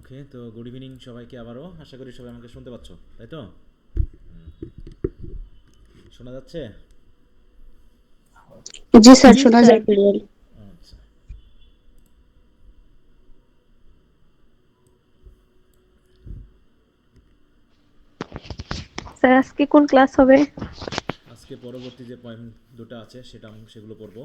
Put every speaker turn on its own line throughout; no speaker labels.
ওকে, তো good evening সবাইকে আবারও। আশা করি সবাই আমাকে শুনতে পাচ্ছ, তাই তো? শোনা যাচ্ছে?
জি স্যার, শোনা যায় ক্লিয়ারলি।
আচ্ছা।
স্যার আজকে কোন ক্লাস হবে?
আজকে পরবর্তী যে পয়েন্ট দুটো আছে সেগুলো পড়বো।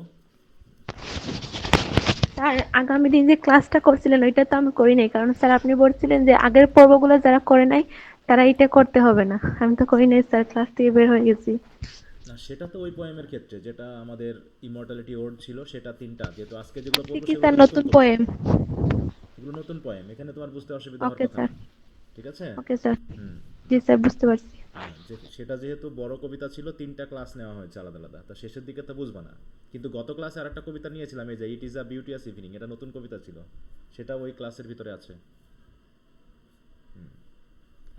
স্যার আগামী দিন যে ক্লাসটা করছিলেন ওইটা তো আমি করি নাই, কারণ স্যার আপনি বলছিলেন যে আগের পর্বগুলো যারা করে নাই তারা এটা করতে হবে না। আমি তো করি নাই স্যার, ক্লাস থেকে বের হয়ে গেছি।
না, সেটা তো ওই পোয়েমের ক্ষেত্রে যেটা আমাদের ইমর্টালিটি ওর্ড ছিল, সেটা তিনটা, যেহেতু আজকে যেগুলো
আজকে
পড়বো
কি
সেগুলো
স্যার
নতুন
নতুন
কবিতা।
পোয়েম?
এগুলো নতুন পোয়েম, এখানে তোমার বুঝতে অসুবিধা হওয়ার
ওকে
কথা
স্যার।
না। ঠিক আছে?
Okay sir.
হুম।
জি স্যার, বুঝতে পারছি।
হ্যাঁ, সেটা যেহেতু বড় কবিতা ছিল, তিনটা ক্লাস নেওয়া হয়েছে আলাদা আলাদা, তো শেষের দিকে তো বুঝবা না। কিন্তু গত ক্লাসে আর একটা কবিতা নিয়েছিলাম, এই যে ইট ইজ আ বিউটিয়াস ইভিনিং, এটা নতুন কবিতা ছিল, সেটা ওই ক্লাসের ভিতরে আছে।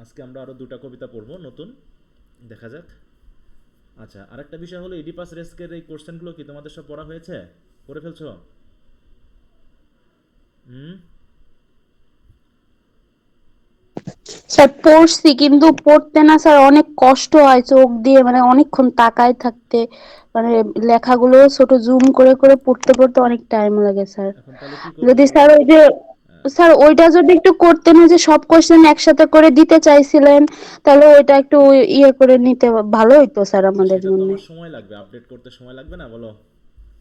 আজকে আমরা আরও দুটা কবিতা পড়বো নতুন, দেখা যাক। আচ্ছা, আরেকটা বিষয় হলো ইডিপাস রেস্কের এই কোশ্চেনগুলো কি তোমাদের সব পড়া হয়েছে? পড়ে ফেলছো? হুম।
স্যার পড়ছি, কিন্তু পড়তে না স্যার অনেক কষ্ট হয় চোখ দিয়ে, মানে অনেকক্ষণ তাকায় থাকতে, মানে লেখাগুলো ছোট জুম করে করে পড়তে পড়তে অনেক টাইম লাগে স্যার।
এখন তাহলে কি করবা
যদি
বলো?
স্যার ওই যে
হ্যাঁ,
স্যার ওইটা যদি একটু করতেন, যে সব কোশ্চেন একসাথে করে দিতে চাইছিলেন, তাহলে ওইটা একটু ইয়ে করে নিতে ভালো হইতো স্যার
তা
আমাদের
সেটা তো
জন্য।
আমার সময় লাগবে, আপডেট করতে সময় লাগবে না বলো?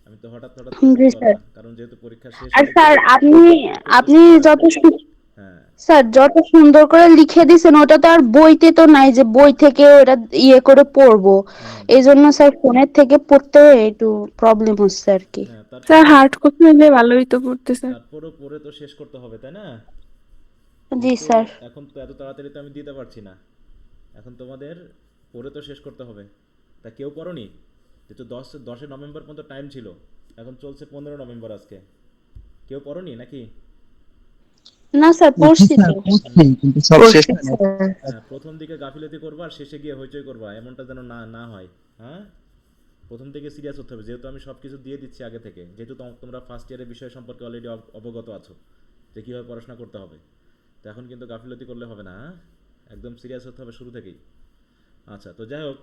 আমি তো হঠাৎ হঠাৎ করে
জি
করতে পারবো
স্যার।
না, কারণ যেহেতু পরীক্ষা শেষ
আর
হয়েছে,
স্যার আপনি
একটু
আপনি
সময়
যত
লাগবে। হ্যাঁ।
স্যার যত সুন্দর করে লিখে দিছেন, ওটা তো আর বইতে তো নাই যে বই থেকে ওটা ইয়ে করে পড়বো।
হুম।
এই জন্য স্যার ফোনের থেকে পড়তে একটু প্রবলেম হচ্ছে আর কি।
হ্যাঁ,
স্যার
তারপরও
হার্ড কপি হলে ভালোই তো পড়তে স্যার।
তারপরও পড়ে তো শেষ করতে হবে, তাই না?
জি
যেহেতু
স্যার।
এখন তো এত তাড়াতাড়ি তো আমি দিতে পারছি না, এখন তোমাদের পড়ে তো শেষ করতে হবে। তা কেউ পড়োনি? যেহেতু 10 নভেম্বর পর্যন্ত টাইম ছিল, এখন চলছে 15 নভেম্বর আজকে। কেউ পড়োনি নাকি?
না স্যার,
জি
পড়ছি
স্যার,
তো।
পড়ছি কিন্তু সব শেষ
পড়ছি
হয় নাই।
স্যার।
হ্যাঁ, প্রথম দিকে গাফিলতি করবা আর শেষে গিয়ে হইচই করবা, এমনটা যেন না না হয়। হ্যাঁ, প্রথম থেকে সিরিয়াস হতে হবে, যেহেতু আমি সব কিছু দিয়ে দিচ্ছি আগে থেকে, যেহেতু তোমরা ফার্স্ট ইয়ারের বিষয় সম্পর্কে অলরেডি অবগত আছো যে কীভাবে পড়াশোনা করতে হবে। তো এখন কিন্তু গাফিলতি করলে হবে না, হ্যাঁ? একদম সিরিয়াস হতে হবে শুরু থেকেই। আচ্ছা, তো যাই হোক,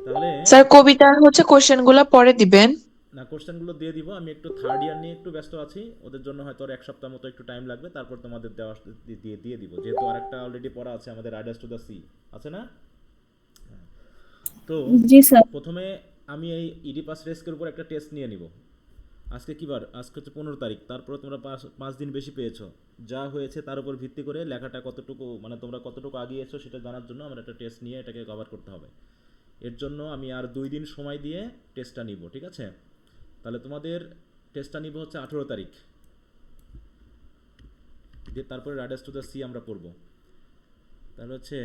তাহলে
স্যার কবিতার কোশ্চেনগুলো পরে দিবেন।
না, কোশ্চেনগুলো দিয়ে দিব। আমি একটু থার্ড ইয়ার নিয়ে একটু ব্যস্ত আছি, ওদের জন্য হয়তো আর এক সপ্তাহ মতো একটু টাইম লাগবে, তারপর তোমাদের দেওয়া দিয়ে দিয়ে দিব, যেহেতু আরেকটা অলরেডি পড়া আছে আমাদের, রাইডার্স টু দ্য সি আছে না? তো
জি স্যার।
প্রথমে আমি এই ইডিপাস রেস্কের উপর একটা টেস্ট নিয়ে নিব। আজকে কী বার? আজকে হচ্ছে 15 তারিখ, তারপরে তোমরা 5 দিন বেশি পেয়েছো। যা হয়েছে তার উপর ভিত্তি করে লেখাটা কতটুকু, মানে তোমরা কতটুকু আগিয়েছো সেটা জানার জন্য আমার একটা টেস্ট নিয়ে এটাকে কভার করতে হবে। এর জন্য আমি আর 2 দিন সময় দিয়ে টেস্টটা নিব, ঠিক আছে? তাহলে তোমাদের টেস্টটা নিব হচ্ছে 18 তারিখ, দিয়ে তারপরে রাইডার্স টু দ্য সি আমরা পড়বো। তাহলে হচ্ছে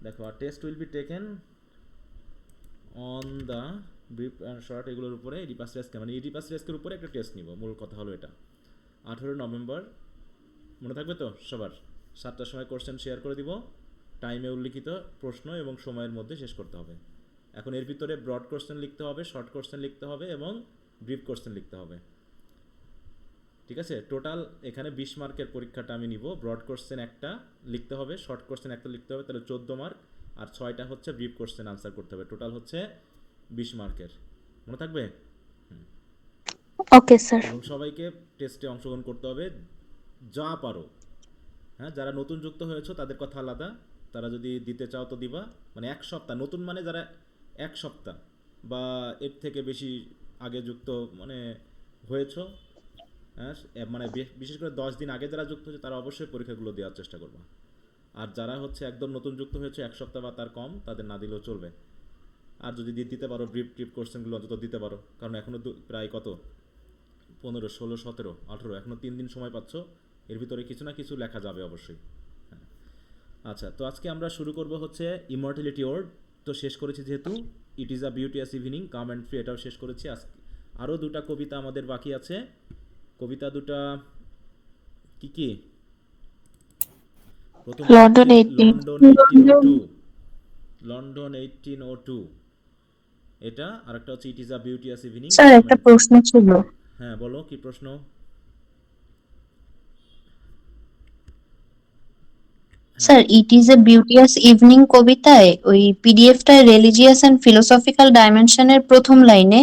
দেখো, আর test will be taken on the brief and short, এগুলোর উপরে ইডিপাস রেস্ক, মানে ইডিপাস রেস্কের উপরে একটা টেস্ট নিব। মূল কথা হলো এটা। 18 নভেম্বর, মনে থাকবে তো সবার? 7টার সময় কোশ্চেন শেয়ার করে দিব, টাইমে উল্লিখিত প্রশ্ন এবং সময়ের মধ্যে শেষ করতে হবে। এখন এর ভিতরে ব্রড কোশ্চেন লিখতে হবে, শর্ট কোশ্চেন লিখতে হবে এবং ব্রিফ কোশ্চেন লিখতে হবে, ঠিক আছে? টোটাল এখানে 20 মার্কের পরীক্ষাটা আমি নিব। ব্রড কোশ্চেন একটা লিখতে হবে, শর্ট কোশ্চেন একটা লিখতে হবে, তাহলে 14 মার্ক, আর 6টা হচ্ছে ব্রিফ কোশ্চেন আনসার করতে হবে। টোটাল হচ্ছে 20 মার্কের, মনে থাকবে?
Okay sir.
এবং সবাইকে টেস্টে অংশগ্রহণ করতে হবে যা পারো। হ্যাঁ, যারা নতুন যুক্ত হয়েছো তাদের কথা আলাদা, তারা যদি দিতে চাও তো দিবা। মানে 1 সপ্তাহ নতুন, মানে যারা 1 সপ্তাহ বা এর থেকে বেশি আগে যুক্ত মানে হয়েছো, হ্যাঁ, মানে বিশেষ করে 10 দিন আগে যারা যুক্ত হয়েছে তারা অবশ্যই পরীক্ষাগুলো দেওয়ার চেষ্টা করবা। আর যারা হচ্ছে একদম নতুন যুক্ত হয়েছে 1 সপ্তাহ বা তার কম, তাদের না দিলেও চলবে। আর যদি দিতে পারো ব্রিফ ট্রিপ কোশ্চেনগুলো অন্তত দিতে পারো, কারণ এখনও প্রায় কত, 15, 16, 17, 18, এখনও 3 দিন সময় পাচ্ছ, এর ভিতরে কিছু না কিছু লেখা যাবে অবশ্যই। হ্যাঁ। আচ্ছা, তো আজকে আমরা শুরু করব হচ্ছে ইমর্টালিটি ওয়ার্ড। তো শেষ করেছি যেহেতু, it is a beauteous evening, calm and free, এটাও শেষ করেছি। আজকে আরও দুটা কবিতা আমাদের বাকি আছে। কবিতা দুটা কি কি? প্রথমটা হচ্ছে
লন্ডন 18।
লন্ডন 1802, লন্ডন 1802, এটা আর একটা হচ্ছে it is a beauteous evening.
Sir একটা প্রশ্ন ছিল।
হ্যাঁ বলো কি প্রশ্ন? হ্যাঁ
sir it is a beauteous evening কবিতায় ওই পিডিএফটায় রিলিজিয়াস এন্ড ফিলোসফিক্যাল ডাইমেনশনের প্রথম লাইনে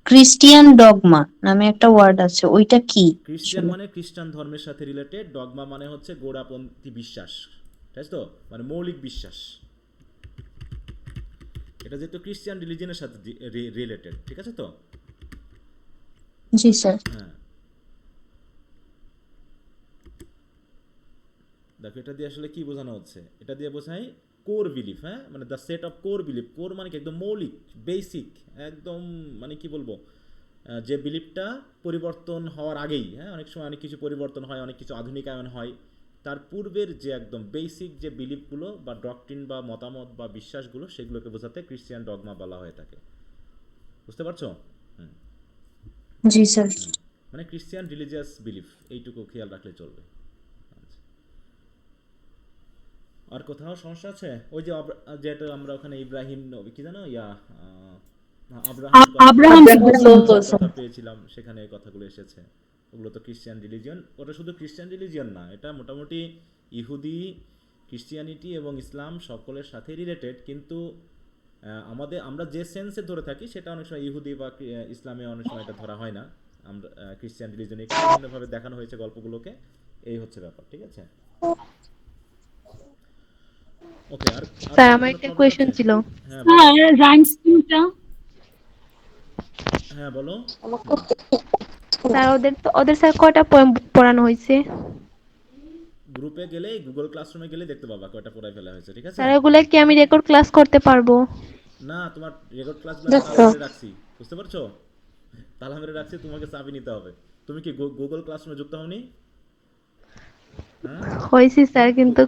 ক্রিস্টিয়ান ডগমা নামে একটা ওয়ার্ড আছে, ওইটা কি
ক্রিশ্চিয়ান
আসলে?
মানে খ্রিস্টান ধর্মের সাথে রিলেটেড, ডগমা মানে হচ্ছে গোড়াপন্থী বিশ্বাস, ঠিক আছে তো, মানে মৌলিক বিশ্বাস। এটা যেহেতু ক্রিশ্চিয়ান রিলিজিয়নের সাথে রিলেটেড, ঠিক আছে তো।
জি স্যার।
হ্যাঁ দেখো এটা দিয়ে আসলে কি বোঝানো হচ্ছে, এটা দিয়ে বোঝায় কোর বিলিফ। হ্যাঁ মানে the set of core belief. Core মানে কি একদম মৌলিক, বেসিক, একদম মানে কি বলবো, যে বিলিফটা পরিবর্তন হওয়ার আগেই, হ্যাঁ অনেক সময় অনেক কিছু পরিবর্তন হয়, অনেক কিছু আধুনিকায়ন হয়, তার পূর্বের যে একদম বেসিক যে বিলিফগুলো বা ডক্ট্রিন বা মতামত বা বিশ্বাসগুলো, সেগুলোকে বোঝাতে ক্রিশ্চিয়ান ডগমা বলা হয়ে থাকে। বুঝতে পারছো? হুম
জি স্যার।
হুম মানে ক্রিশ্চিয়ান রিলিজিয়াস বিলিফ, এইটুকু খেয়াল রাখলে চলবে। আচ্ছা, আর কোথাও সমস্যা আছে? ওই যে যেটা আমরা ওখানে ইব্রাহিম নবী কি জানো ইয়া আব্রাহামের
আব্রাহাম
কথা পেয়েছিলাম, সেখানে এই কথাগুলো এসেছে। ওগুলো তো ক্রিশ্চিয়ান রিলিজিয়ন। ওটা শুধু ক্রিশ্চিয়ান রিলিজিয়ন না, এটা মোটামুটি ইহুদি, ক্রিশ্চিয়ানিটি এবং ইসলাম সকলের সাথে রিলেটেড, কিন্তু আমরা যে সেন্সে ধরে থাকি সেটা অনেক সময় ইহুদি বা ইসলামে অনেক সময় এটা ধরা হয় না। আমরা ক্রিশ্চিয়ান রিলিজনে একটু বিভিন্নভাবে দেখানো হয়েছে গল্পগুলোকে, এই হচ্ছে ব্যাপার, ঠিক আছে। ওকে, আর আর
স্যার
কোনো
আমার
কোনো
একটা
প্রবলেম
কোয়েশ্চেন
আছে?
ছিল।
হ্যাঁ বলো।
স্যার রাইম স্কিমটা
হ্যাঁ বলো।
স্যার ওদের স্যার কয়টা পোয়েম পড়ানো হয়েছে?
গ্রুপে গেলে, গুগল ক্লাসরুমে গেলে দেখতে পাবা কয়টা পড়ায় ফেলা হয়েছে, ঠিক আছে।
স্যার ওগুলা কি আমি রেকর্ড ক্লাস করতে পারবো?
না, তোমার রেকর্ড ক্লাসগুলো আমি তালা মেরে রাখছি, বুঝতে পারছো? তালা মেরে রাখছি, তোমাকে চাবি নিতে হবে। তুমি কি গুগল ক্লাসরুমে যুক্ত হওনি? হ্যাঁ
হয়েছি স্যার, কিন্তু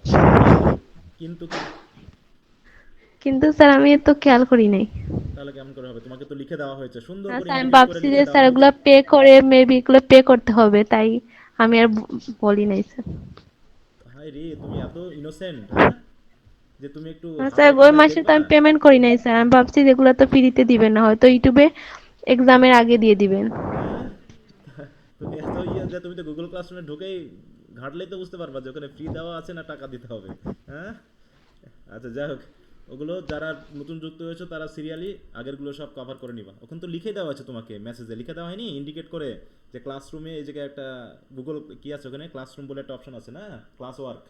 কি- কিন্তু কি?
কিন্তু স্যার আমি তো খেয়াল করি নাই।
তাহলে কেমন করে হবে? তোমাকে তো লিখে দেওয়া হয়েছে, সুন্দর
না
করে
স্যার আমি
ইন্ডিকেট করে
ভাবছি যে
লিখে দেওয়া
স্যার
হয়েছে।
ওগুলা পে করে মেবি এগুলো পে করতে হবে, তাই আমি আর বলি নাই স্যার।
হাই রে, তুমি এত ইনোসেন্ট, হ্যাঁ, যে তুমি একটু
না স্যার
হাতে
ওই
কলমে
মাসে তো
দেখবা
আমি
না।
পেমেন্ট করি নাই স্যার, আমি ভাবছি যেগুলো তো ফ্রিতে দিবেন না, হয়তো ইউটিউবে এক্সামের আগে দিয়ে দিবেন।
হ্যাঁ তুমি এত ইয়ে যে তুমি তো গুগল ক্লাসরুমে ঢুকেই ঘাটলেই তো বুঝতে পারবা যে ওখানে ফ্রি দেওয়া আছে না টাকা দিতে হবে। হ্যাঁ আচ্ছা যাই হোক, ওগুলো যারা নতুন যুক্ত হয়েছে তারা সিরিয়ালি আগেরগুলো সব কভার করে নিবা। ওখানে তো লিখে দেওয়া আছে, তোমাকে মেসেজে লিখে দেওয়া হয়নি ইন্ডিকেট করে যে ক্লাসরুমে এই জায়গায় একটা গুগল কি আছে, ওখানে ক্লাসরুম বলে একটা অপশন আছে না, ক্লাস ওয়ার্ক,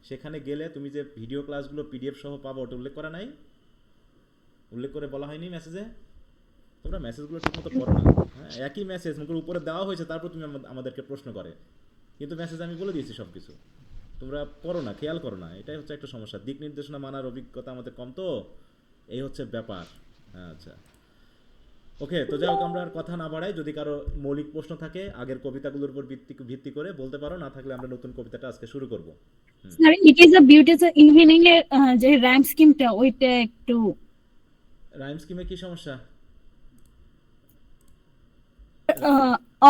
সেখানে গেলে তুমি যে ভিডিও ক্লাসগুলো পিডিএফ সহ পাবো, ওটা উল্লেখ করা নাই? উল্লেখ করে বলা হয়নি মেসেজে? তোমরা মেসেজগুলো ঠিকমতো পড়ো না। হ্যাঁ একই মেসেজ মুখের উপরে দেওয়া হয়েছে, তারপর তুমি আমাদেরকে প্রশ্ন করে, কিন্তু মেসেজে আমি বলে দিয়েছি সব কিছু, তোমরা পড়ো না, খেয়াল করো না, এটাই হচ্ছে একটা সমস্যা। দিক নির্দেশনা মানার অভিজ্ঞতা আমাদের কম, তো এই হচ্ছে ব্যাপার। হ্যাঁ আচ্ছা ওকে, তো যাই হোক আমরা আর কথা না বাড়াই। যদি কারো মৌলিক প্রশ্ন থাকে আগের কবিতাগুলোর উপর ভিত্তি করে বলতে পারো, না থাকলে আমরা নতুন কবিতাটা আজকে শুরু করব।
Sir it is a beautiful evening এর যে রাইম স্কিমটা ওইটা একটু
রাইম স্কিমে কি সমস্যা?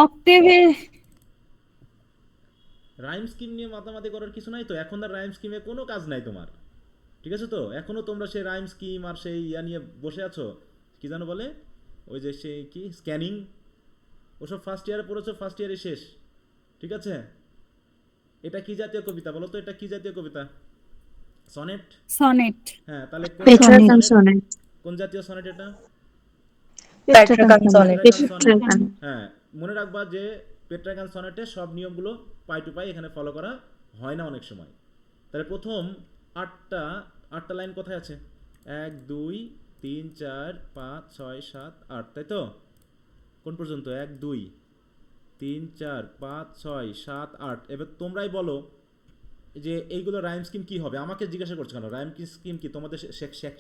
অক্টেভে
রাইম স্কিম নিয়ে মাতামাতি করার কিছু নাই তো, এখন আর রাইম স্কিমে কোনো কাজ নাই তোমার, ঠিক আছে তো। এখনো তোমরা সেই রাইম স্কিম আর সেই ইয়া নিয়ে বসে আছো, কি জানো বলে, ওই যে সেই কি স্ক্যানিং, ওসব ফার্স্ট ইয়ারে পড়েছো, ফার্স্ট ইয়ারে শেষ, ঠিক আছে। এটা কি জাতীয় কবিতা বলো তো, এটা কি জাতীয় কবিতা? সনেট?
সনেট
হ্যাঁ তাহলে কোন জাতীয়
পেট্রাকান
সনেট?
সনেট।
কোন জাতীয় সনেট এটা?
পেট্রাকান সনেট।
পেট্রাকান সনেট। হ্যাঁ মনে রাখবা যে পেট্রাকান সনেটে সব নিয়মগুলো পাই টু পাই এখানে ফলো করা হয় না অনেক সময়। তাহলে প্রথম আটটা লাইন কোথায় আছে? 1 2 3 4 5 6 7 8, তাই তো? কোন পর্যন্ত? 1 2 3 4 5 6 7 8। এবার তোমরাই বলো যে এইগুলো রাইম স্কিম কি হবে, আমাকে জিজ্ঞাসা করছো কেন? রাইম স্কিম কি তোমাদের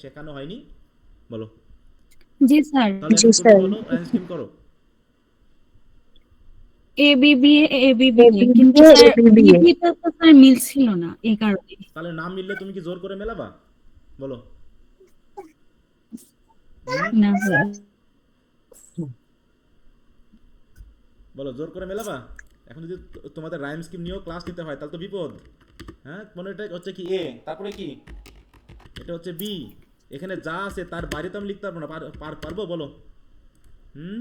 শেখানো হয়নি? বলো।
জি স্যার
তাহলে এখন তুমি বলো, রাইম স্কিম করো।
এবিবি এবিবি কিন্তু স্যার ইবিটা তো স্যার মিল ছিল না এই কারণে।
তাহলে নাম মিললে তুমি কি জোর করে মেলাবা? বলো। হুম
না স্যার
বলো, জোর করে মেলাবা? এখন যদি তোমাদের রাইম স্কিম নিয়েও ক্লাস নিতে হয় তাহলে তো বিপদ। হ্যাঁ মনে এটা হচ্ছে কি এ, তারপরে কি এটা হচ্ছে বি। এখানে যা আছে তার বাইরে তো আমি লিখতে পারবো না, পারবো বলো? হুম,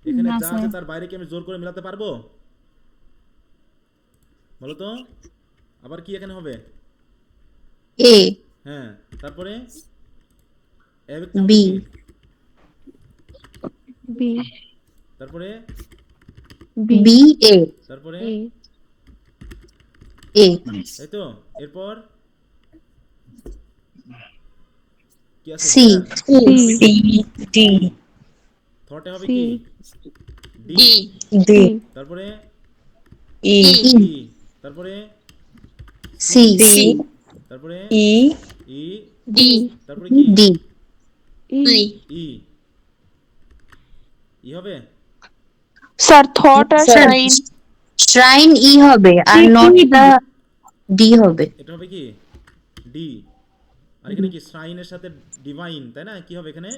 এখানে
না
যা
স্যার।
আছে তার বাইরে কি আমি জোর করে মেলাতে পারবো? বলো তো। আবার কি এখানে হবে?
এ
হ্যাঁ, তারপরে avec নামটা
বি
কি?
বি
তারপরে
বি
বি এ
তারপরে
এ
এ
এই তো। এরপর কি আছে
সি
হেয়ার?
সি
ডি
থটে হবে
সি
কি? ডি।
ডি
সি
তারপরে
ই
ই। তারপরে সি।
সি
সি
তারপরে
ই
ই।
ডি
তারপরে কি?
ডি
ই
ই। ই হবে?
স্যার থট আর
স্যার
শাইন।
শ্রাইন ই হবে আর নটটা ডি হবে।
এটা হবে কি? ডি। আর এখানে কি শ্রাইনের সাথে ডিভাইন, তাই না? কি হবে এখানে?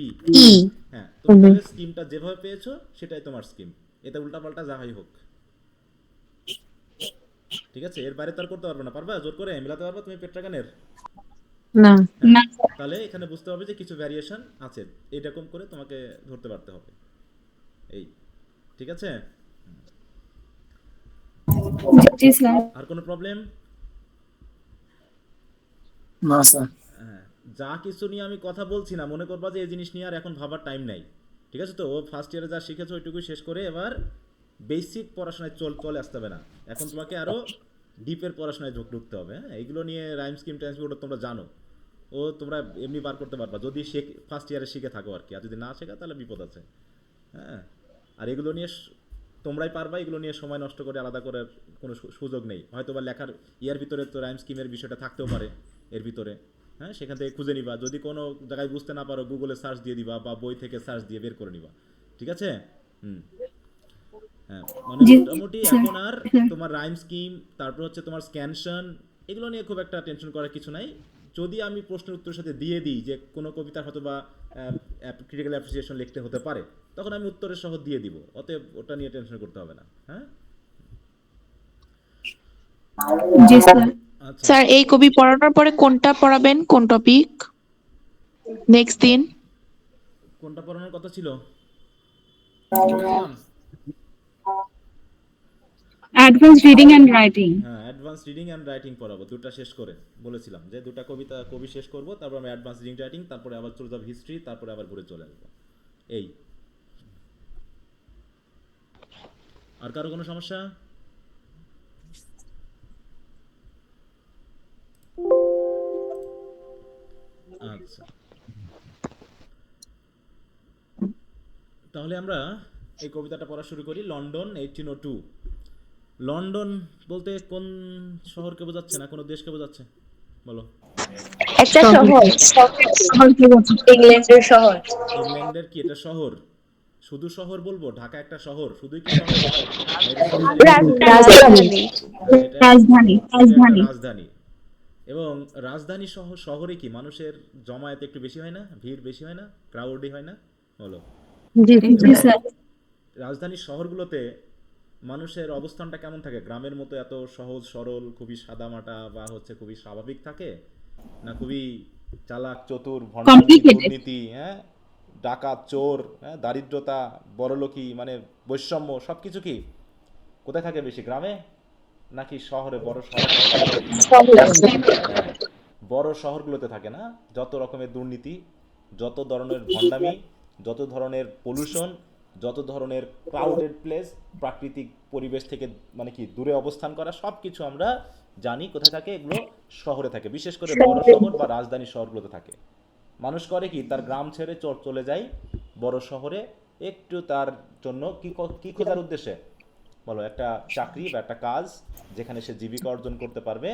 ই।
ই
হ্যাঁ, তুমি তাহলে স্কিমটা যেভাবে পেয়েছো সেটাই তোমার স্কিম। এটা উল্টাপাল্টা যা হয় হোক, ঠিক আছে? এর বাইরে তো আর করতে পারবে না। পারবা জোর করে মেলাতে পারবা তুমি পেট্রাগানের?
না
হ্যাঁ,
না
তাহলে এখানে বুঝতে হবে যে কিছু ভ্যারিয়েশন আছে, এইরকম করে তোমাকে ধরতে পারতে হবে। এই, ঠিক আছে?
জি স্যার।
আর কোনো প্রবলেম?
না স্যার।
হ্যাঁ, যা কিছু নিয়ে আমি কথা বলছি না, মনে করবা যে এই জিনিস নিয়ে আর এখন ভাবার টাইম নাই, ঠিক আছে? তো ও ফার্স্ট ইয়ারে যা শিখেছো ওইটুকুই শেষ করে এবার বেসিক পড়াশোনায় চলে আসতে হবে না, এখন তোমাকে আরো ডিপের পড়াশোনায় ঢুকতে হবে। হ্যাঁ, এগুলো নিয়ে রাইম স্কিম টাইম স্কিম ওটা তোমরা জানো, ও তোমরা এমনি বার করতে পারবা যদি ফার্স্ট ইয়ারে শিখে থাকো আর কি। আর যদি না শেখা তাহলে বিপদ আছে। হ্যাঁ, আর এগুলো নিয়ে তোমরাই পারবা, এগুলো নিয়ে সময় নষ্ট করে আলাদা করার কোনো সুযোগ নেই। হয়তো বা লেখার ইয়ার ভিতরে তো রাইম স্কিমের বিষয়টা থাকতেও পারে এর ভিতরে। হ্যাঁ, সেখান থেকে খুঁজে নিবা, যদি কোনো জায়গায় বুঝতে না পারো গুগলে সার্চ দিয়ে দিবা বা বই থেকে সার্চ দিয়ে বের করে নিবা, ঠিক আছে? হুম। হ্যাঁ, মানে
জি
মোটামুটি
স্যার।
এখন আর তোমার রাইম স্কিম, তারপর হচ্ছে তোমার স্ক্যানশন, এগুলো নিয়ে খুব একটা টেনশন করার কিছু নাই। যদি আমি প্রশ্নের উত্তরের সাথে দিয়ে দিই যে কোনো কবিতার হয়তো বা ক্রিটিক্যাল অ্যাপ্রিসিয়েশন লিখতে হতে পারে, তখন আমি উত্তরের সহ দিয়ে দিব, অতএব ওটা নিয়ে টেনশন করতে হবে না। হ্যাঁ,
জি স্যার।
আচ্ছা।
স্যার এই কবি পড়ানোর পরে কোনটা পড়াবেন, কোন টপিক নেক্সট দিন?
কোনটা পড়ানোর কথা ছিল বলেছিলাম?
Advance reading and writing.
হ্যাঁ, অ্যাডভান্স রিডিং অ্যান্ড রাইটিং পড়াবো, দুটো শেষ করে বলেছিলাম যে দুটো কবি শেষ করব, তারপর আমি অ্যাডভান্স রিডিং রাইটিং, তারপরে আবার চলে যাব হিস্ট্রি, তারপরে আবার ঘুরে চলে আসবো। এই, আর কারো কোনো সমস্যা? আচ্ছা, তাহলে আমরা এই কবিতাটা পড়া শুরু করি। লন্ডন 1802। লন্ডন বলতে কোন শহরকে বোঝাচ্ছে, না কোনো দেশকে বোঝাচ্ছে? বলো।
একটা শহর, ইংল্যান্ডের শহর।
ইংল্যান্ডের কি এটা শহর? শুধু শহর বলবো? ঢাকা একটা শহর, শুধুই কি শহর? না, এটা শহরেরই মধ্যে?
রাজধানী
হ্যাঁ, এটা
রাজধানী
এটা একটা
রাজধানী।
রাজধানী। এবং রাজধানী শহরে কি মানুষের জমায়েত একটু বেশি হয় না? ভিড় বেশি হয় না? ক্রাউডি হয় না? বলো।
জি
জি
এবং
স্যার।
রাজধানীর শহরগুলোতে মানুষের অবস্থানটা কেমন থাকে? গ্রামের মতো এত সহজ সরল, খুবই সাদামাটা বা হচ্ছে খুবই স্বাভাবিক থাকে, না খুবই চালাক চতুর, ভণ্ডামি,
কমপ্লিকেটেড।
দুর্নীতি, হ্যাঁ, ডাকাত, চোর, হ্যাঁ, দারিদ্রতা, বড়লোকি, মানে বৈষম্য, সব কিছু কি কোথায় থাকে বেশি? গ্রামে নাকি শহরে, বড় শহরগুলোতে? হ্যাঁ, বড় শহরগুলোতে থাকে না? যত রকমের দুর্নীতি, যত ধরনের ভণ্ডামি, যত ধরনের পলিউশন, যত ধরনের ক্রাউডেড প্লেস, প্রাকৃতিক পরিবেশ থেকে মানে কি দূরে অবস্থান করা, সব কিছু আমরা জানি কোথায় থাকে। এগুলো শহরে থাকে, বিশেষ করে বড় শহর বা রাজধানী শহরগুলোতে থাকে। মানুষ করে কি তার গ্রাম ছেড়ে চলে যায় বড় শহরে, একটু তার জন্য কি খোঁজার উদ্দেশ্যে? বলো, একটা চাকরি বা একটা কাজ যেখানে সে জীবিকা অর্জন করতে পারবে,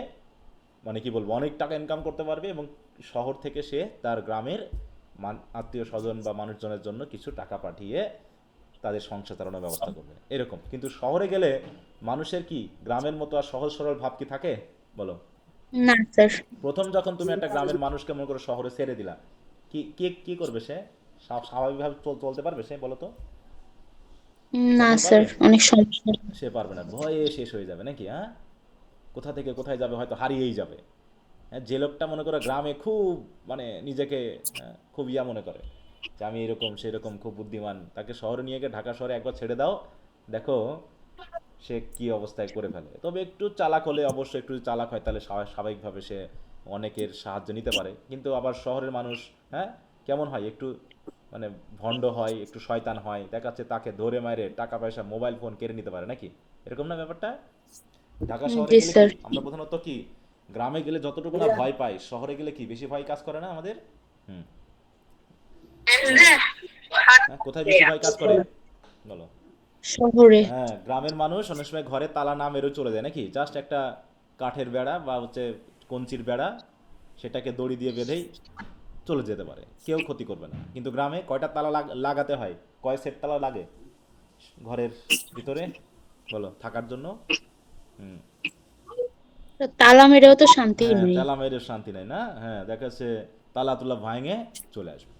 মানে কি বলবো, অনেক টাকা ইনকাম করতে পারবে, এবং শহর থেকে সে তার গ্রামের আত্মীয় স্বজন বা মানুষজনের জন্য কিছু টাকা পাঠিয়ে তাদের সংসার চালানোর ব্যবস্থা করবে, এরকম। কিন্তু শহরে গেলে মানুষের কি গ্রামের মতো আর সহজ সরল ভাব কি থাকে? বলো।
না স্যার।
প্রথম যখন তুমি একটা গ্রামের মানুষকে মনে করো শহরে ছেড়ে দিলা, কি কি কি করবে সে? স্বাভাবিকভাবে চলতে পারবে সে? বলো তো।
না
কখনো
স্যার,
পারবে?
অনেক সমস্যা।
সে পারবে না, ভয়ে শেষ হয়ে যাবে নাকি? হ্যাঁ, কোথা থেকে কোথায় যাবে, হয়তো হারিয়েই যাবে। হ্যাঁ, যে লোকটা মনে করো গ্রামে খুব মানে নিজেকে খুব ইয়া মনে করে যে আমি এরকম সেরকম খুব বুদ্ধিমান, তাকে শহরে নিয়ে গিয়ে ঢাকা শহরে একবার ছেড়ে দাও, দেখো সে কি অবস্থায় করে ফেলে। তবে একটু চালাক হলে, অবশ্যই একটু চালাক হয়, তাহলে স্বাভাবিকভাবে সে অনেকের সাহায্য নিতে পারে। কিন্তু আবার শহরের মানুষ, হ্যাঁ, কেমন হয়, একটু মানে ভণ্ড হয়, একটু শয়তান হয়, দেখা যাচ্ছে তাকে ধরে মারে টাকা পয়সা মোবাইল ফোন কেড়ে নিতে পারে, নাকি এরকম না ব্যাপারটা? ঢাকা শহরে
জি
গেলে কি
স্যার।
আমরা প্রধানত কি, গ্রামে গেলে যতটুকু না ভয় পাই, শহরে গেলে কি বেশি ভয় কাজ করে না আমাদের? হুম, বলো। হ্যাঁ, কোথায় বেশি ভয় কাজ করে বলো?
শহরে।
হ্যাঁ, গ্রামের মানুষ অনেক সময় ঘরে তালা না মেরে চলে যায়, নাকি জাস্ট একটা কাঠের বেড়া বা হচ্ছে কঞ্চির বেড়া, সেটাকে দড়ি দিয়ে বেঁধেই চলে যেতে পারে, কেউ ক্ষতি করবে না। কিন্তু গ্রামে কয়টা তালা লাগাতে হয়, কয় সেট তালা লাগে ঘরের ভিতরে বলো থাকার জন্য? হুম,
তালা মেরেও তো শান্তি
হ্যাঁ,
নেই।
তালা মেরে শান্তি নাই না, হ্যাঁ, দেখা যাচ্ছে তালা তুলা ভাঙে চলে আসবে।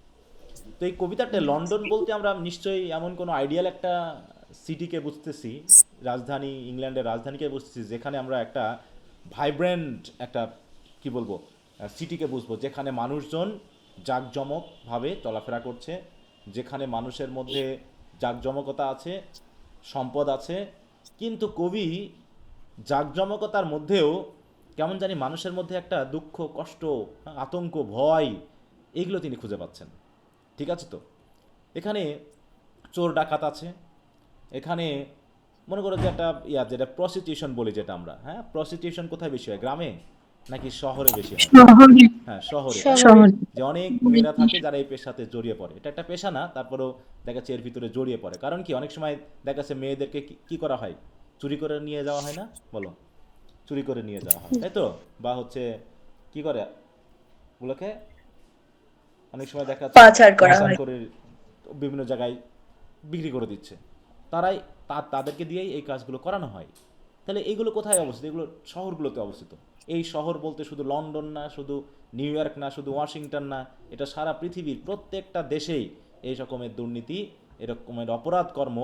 তো এই কবিতাটা লন্ডন বলতে আমরা নিশ্চয়ই এমন কোনো আইডিয়াল একটা সিটিকে বুঝতেছি, রাজধানী, ইংল্যান্ডের রাজধানীকে বুঝতেছি, যেখানে আমরা একটা ভাইব্রেন্ট একটা কি বলবো সিটিকে বুঝবো, যেখানে মানুষজন জাঁকজমকভাবে চলাফেরা করছে, যেখানে মানুষের মধ্যে জাঁকজমকতা আছে, সম্পদ আছে। কিন্তু কবি জাঁকজমকতার মধ্যেও কেমন জানি মানুষের মধ্যে একটা দুঃখ, কষ্ট, আতঙ্ক, ভয়, এইগুলো তিনি খুঁজে পাচ্ছেন। ঠিক আছে তো? এখানে চোর ডাকাত আছে, এখানে মনে করো যে একটা যেটা প্রস্টিটিউশন বলি, যেটা আমরা, হ্যাঁ, প্রস্টিটিউশন কোথায় বেশি হয়, গ্রামে নাকি শহরে বেশি হয়? হ্যাঁ, শহরে, তাই না?
শহরে।
যে অনেক মেয়েরা থাকে যারা এই পেশাতে জড়িয়ে পড়ে, এটা একটা পেশা না, তারপরেও দেখা যাচ্ছে এর ভিতরে জড়িয়ে পড়ে। কারণ কি, অনেক সময় দেখা যাচ্ছে মেয়েদেরকে কি করা হয়, চুরি করে নিয়ে যাওয়া হয় না বলো? চুরি করে নিয়ে যাওয়া হয়, তাই তো? বা হচ্ছে কি করে ওগুলোকে অনেক সময় দেখা যাচ্ছে পাচার করে বিভিন্ন জায়গায় বিক্রি করে দিচ্ছে, তারাই তাদেরকে দিয়েই এই কাজগুলো করানো হয়। তাহলে এইগুলো কোথায় অবস্থিত? এগুলো শহরগুলোতে অবস্থিত। এই শহর বলতে শুধু লন্ডন না, শুধু নিউ ইয়র্ক না, শুধু ওয়াশিংটন না, এটা সারা পৃথিবীর প্রত্যেকটা দেশেই এই রকমের দুর্নীতি, এরকমের অপরাধ কর্ম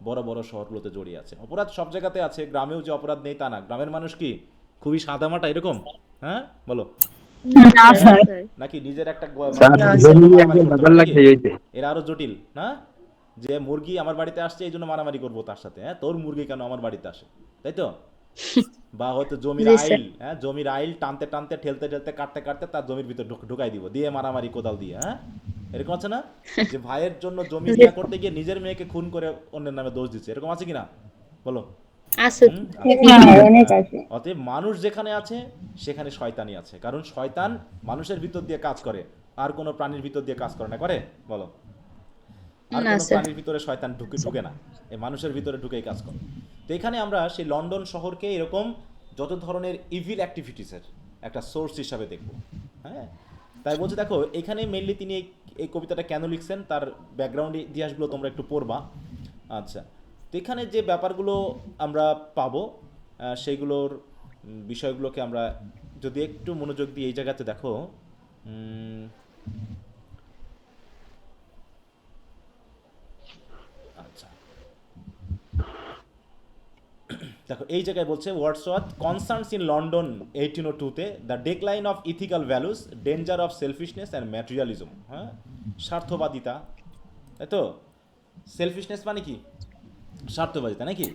বড় বড় শহরগুলোতে জড়িয়ে আছে। অপরাধ সব জায়গাতে আছে, গ্রামেও যে অপরাধ নেই তা না। গ্রামের মানুষ কি খুবই সাদামাটা এরকম? হ্যাঁ বলো।
না
না
স্যার।
স্যার।
নাকি নিজের একটা মানুষের জন্য মারামারি করতে পারে, নাকি? এরা আরো জটিল না, যে মুরগি আমার বাড়িতে আসছে এই জন্য মারামারি করবো তার সাথে, হ্যাঁ, তোর মুরগি কেন আমার বাড়িতে আসে, তাই তো? বা হয়তো জমির
জি স্যার।
আইল, হ্যাঁ, জমির আইল টানতে টানতে ঠেলতে ঠেলতে কাটতে কাটতে তার জমির ভিতর ঢুকাই দিব, দিয়ে মারামারি কোদাল দিয়ে, হ্যাঁ, এরকম আছে না? যে ভাইয়ের জন্য জমি
জি
নিয়ে করতে গিয়ে নিজের মেয়েকে খুন করে অন্যের নামে দোষ দিচ্ছে, এরকম আছে কিনা বলো?
আছে।
হুম, আছে।
হ্যাঁ, অনেক
হ্যাঁ,
আছে।
অতএব মানুষ যেখানে আছে সেখানে শয়তানি আছে, কারণ শয়তান মানুষের ভিতর দিয়ে কাজ করে, আর কোনো প্রাণীর ভিতর দিয়ে কাজ করে না, করে বলো? আর
না
কোনো
স্যার।
প্রাণীর ভিতরে শয়তান ঢুকে না, এই মানুষের ভিতরে ঢুকেই কাজ করে। তো এখানে আমরা সেই লন্ডন শহরকে এরকম যত ধরনের ইভিল অ্যাক্টিভিটিসের একটা সোর্স হিসাবে দেখব। হ্যাঁ, তাই বলছে দেখো এখানে মেনলি তিনি এই কবিতাটা কেন লিখছেন, তার ব্যাকগ্রাউন্ড ইতিহাসগুলো তোমরা একটু পড়বা। আচ্ছা, তো এখানে যে ব্যাপারগুলো আমরা পাবো, সেইগুলোর বিষয়গুলোকে আমরা যদি একটু মনোযোগ দিয়ে এই জায়গাতে দেখো। আচ্ছা, দেখো এই জায়গায় বলছে ওয়ার্ডসওয়ার্থ কনসার্নস ইন লন্ডন 1802-তে the decline of ethical values, danger of selfishness and materialism. হ্যাঁ, স্বার্থবাদিতা, তাই তো? সেলফিশনেস মানে কি? স্বার্থবাদিতা, নাকি?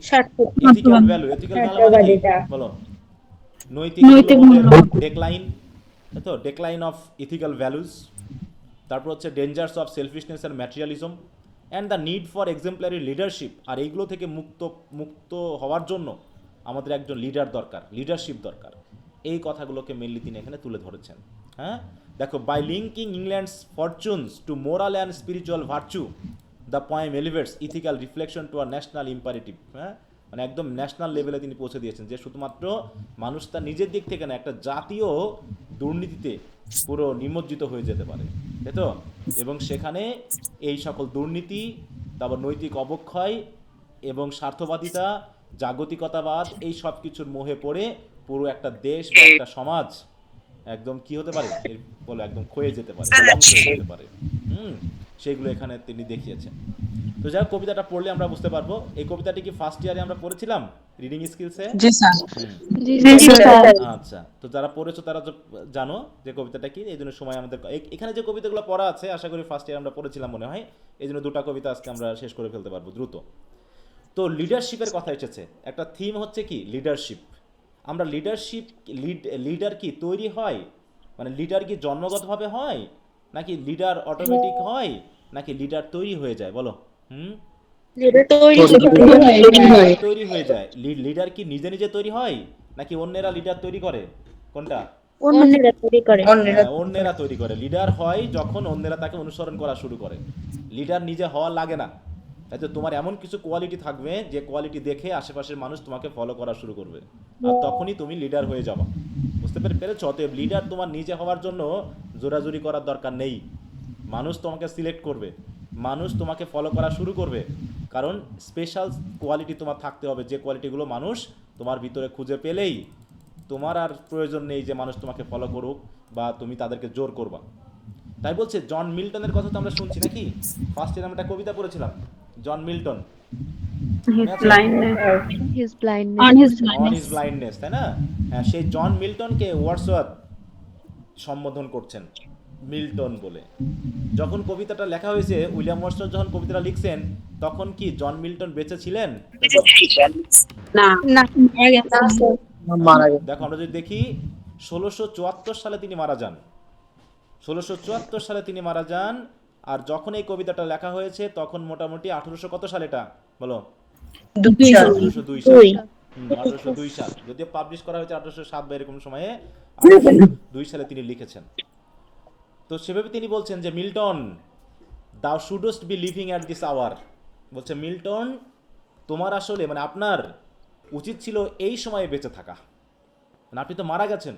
এথিক্যাল ভ্যালু, এথিক্যাল ভ্যালু মানে কি বলো? নৈতিক মূল্যবোধের ডেক্লাইন, তাই তো? Decline of ethical values. তারপর হচ্ছে dangers of selfishness and materialism and the need for exemplary leadership. আর এইগুলো থেকে মুক্ত হওয়ার জন্য আমাদের একজন লিডার দরকার, লিডারশিপ দরকার। এই কথাগুলোকে মেনলি তিনি এখানে তুলে ধরেছেন। হ্যাঁ, দেখো, by linking England's fortunes to moral and spiritual virtue, the poem elevates ethical reflection to our national imperative. হ্যাঁ, মানে একদম ন্যাশনাল লেভেলে তিনি পৌঁছে দিয়েছেন, যে শুধুমাত্র মানুষ তার নিজের দিক থেকে না, একটা জাতীয় দুর্নীতিতে পুরো নিমজ্জিত হয়ে যেতে পারে, তাই তো? এবং সেখানে এই সকল দুর্নীতি, তারপর নৈতিক অবক্ষয় এবং স্বার্থবাদিতা, জাগতিকতাবাদ, এই সব কিছুর মোহে পড়ে পুরো একটা দেশ বা একটা সমাজ একদম কি হতে পারে বলো, একদম ক্ষয়ে যেতে পারে, ধ্বংস হয়ে যেতে পারে। সেইগুলো এখানে তিনি দেখিয়েছেন। তো যাই হোক, কবিতাটা পড়লে আমরা বুঝতে পারবো। এই কবিতাটি কি ফার্স্ট ইয়ারে আমরা পড়েছিলাম রিডিং স্কিলসে?
জি স্যার।
হুম।
জি স্যার।
আচ্ছা, তো যারা পড়েছো তারা জানো যে কবিতাটা কি। এই জন্য সময় আমাদের এখানে যে কবিতাগুলো পড়া আছে আশা করি ফার্স্ট ইয়ার আমরা পড়েছিলাম মনে হয়, এই জন্য দুটো কবিতা আজকে আমরা শেষ করে ফেলতে পারবো দ্রুত। তো লিডারশিপের কথা এসেছে, একটা থিম হচ্ছে কি লিডারশিপ। আমরা লিডারশিপ লিডার কি তৈরি হয়, মানে লিডার কি জন্মগতভাবে হয়, নাকি লিডার অটোমেটিক হয়, নাকি লিডার তৈরি হয়ে যায়? বলো। হুম, লিডার তৈরি হয়ে যায়। লিডার কি নিজে নিজে তৈরি হয়, নাকি অন্যেরা লিডার তৈরি করে? কোনটা? হ্যাঁ, অন্যেরা তৈরি করে। লিডার হয় যখন অন্যেরা তাকে অনুসরণ করা শুরু করে, লিডার নিজে হওয়া লাগে না। তাই তো তোমার এমন কিছু কোয়ালিটি থাকবে যে কোয়ালিটি দেখে আশেপাশের মানুষ তোমাকে ফলো করা শুরু করবে, আর তখনই তুমি লিডার হয়ে যাবা। বুঝতে পেরেছো? অতএব লিডার তোমার নিজে হওয়ার জন্য জোরাজুরি করার দরকার নেই। মানুষ তোমাকে সিলেক্ট করবে, মানুষ তোমাকে ফলো করা শুরু করবে, কারণ স্পেশাল কোয়ালিটি তোমার থাকতে হবে, যে কোয়ালিটিগুলো মানুষ তোমার ভিতরে খুঁজে পেলেই তোমার আর প্রয়োজন নেই যে মানুষ তোমাকে ফলো করুক বা তুমি তাদেরকে জোর করবা। তাই বলছে জন মিল্টনের কথা তো আমরা শুনছি নাকি, ফার্স্ট ইয়ার আমরা একটা কবিতা পড়েছিলাম, জন মিল্টন, মনে আছে?
His blindness.
On his
on
blindness.
Is blindness, তাই না? হ্যাঁ, সেই জন মিল্টনকে ওয়ার্ডসওয়ার্থ সম্বোধন করছেন মিল্টন বলে। যখন কবিতাটা লেখা হয়েছে, উইলিয়াম ওয়ার্ডসওয়ার্থ যখন কবিতাটা লিখছেন, তখন কি জন মিল্টন বেঁচে ছিলেন?
না
মারা গেছে।
দেখো, আমরা যদি দেখি 1674 সালে তিনি মারা যান। 1674 সালে তিনি মারা যান। আর যখন এই কবিতাটা লেখা হয়েছে তখন মোটামুটি 1800 কত সাল এটা বলো? 1802 সাল। 1802 সাল, যদিও পাবলিশ করা হয়েছে 1807 বা এরকম সময়ে, 1802 সালে তিনি লিখেছেন। তো সেভাবে তিনি বলছেন যে Milton, thou shouldst be living at this hour. বলছে মিল্টন, তোমার আসলে মানে আপনার উচিত ছিল এই সময়ে বেঁচে থাকা, মানে আপনি তো মারা গেছেন,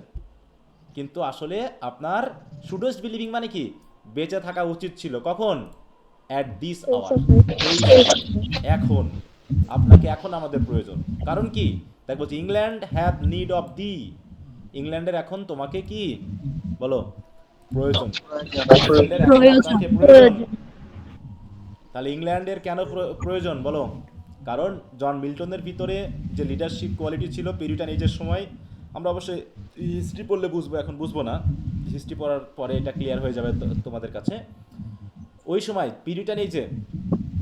কিন্তু আসলে আপনার শুডস্ট বি লিভিং মানে কি, বেঁচে থাকা উচিত ছিল কখন? অ্যাট দিস আওয়ার, এই এখন। আপনাকে এখন আমাদের প্রয়োজন। কারণ কি? তাই বলছে England have need of the, ইংল্যান্ডের এখন তোমাকে কি বলো প্রয়োজন, ইংল্যান্ডের এখন আপনাকে প্রয়োজন। তাহলে ইংল্যান্ডের কেন প্রয়োজন বলো? কারণ জন মিল্টনের ভিতরে যে লিডারশিপ কোয়ালিটি ছিল পিরিটান এজের সময়, আমরা অবশ্যই হিস্ট্রি পড়লে বুঝবো, এখন বুঝবো না, হিস্ট্রি পড়ার পরে এটা ক্লিয়ার হয়ে যাবে তোমাদের কাছে। ওই সময় পিরিটান এজে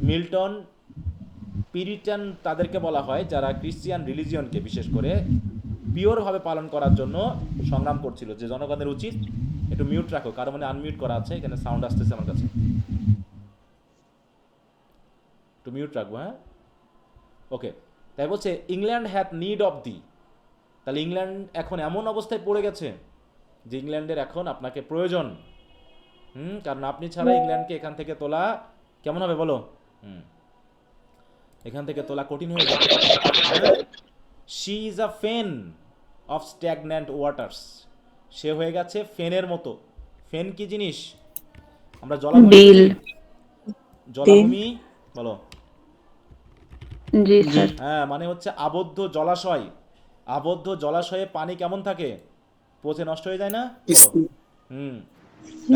মিল্টন, পিরিটান তাদেরকে বলা হয় যারা ক্রিশ্চিয়ান রিলিজিয়নকে বিশেষ করে পিওরভাবে পালন করার জন্য সংগ্রাম করছিল। যে জনগণের উচিত একটু মিউট রাখো, কারো মানে আনমিউট করা আছে, এখানে সাউন্ড আসতেছে আমার কাছে, একটু মিউট রাখবো। হ্যাঁ, ওকে। তাই বলছে England have need of the, তাহলে ইংল্যান্ড এখন এমন অবস্থায় পড়ে গেছে যে ইংল্যান্ডের এখন আপনাকে প্রয়োজন। কারণ আপনি ছাড়া ইংল্যান্ডকে এখান থেকে তোলা কেমন হবে বলো? এখান থেকে তোলা কঠিন হয়ে যাবে। শি ইজ আ ফেন অফ স্ট্যাগন্যান্ট ওয়াটার্স, সে হয়ে গেছে ফেনের মতো। ফেন কি জিনিস? আমরা জলাভূমি বলো।
জি স্যার।
হ্যাঁ, মানে হচ্ছে আবদ্ধ জলাশয়। আবদ্ধ জলাশয়ে পানি কেমন থাকে? পচে নষ্ট হয়ে যায় না?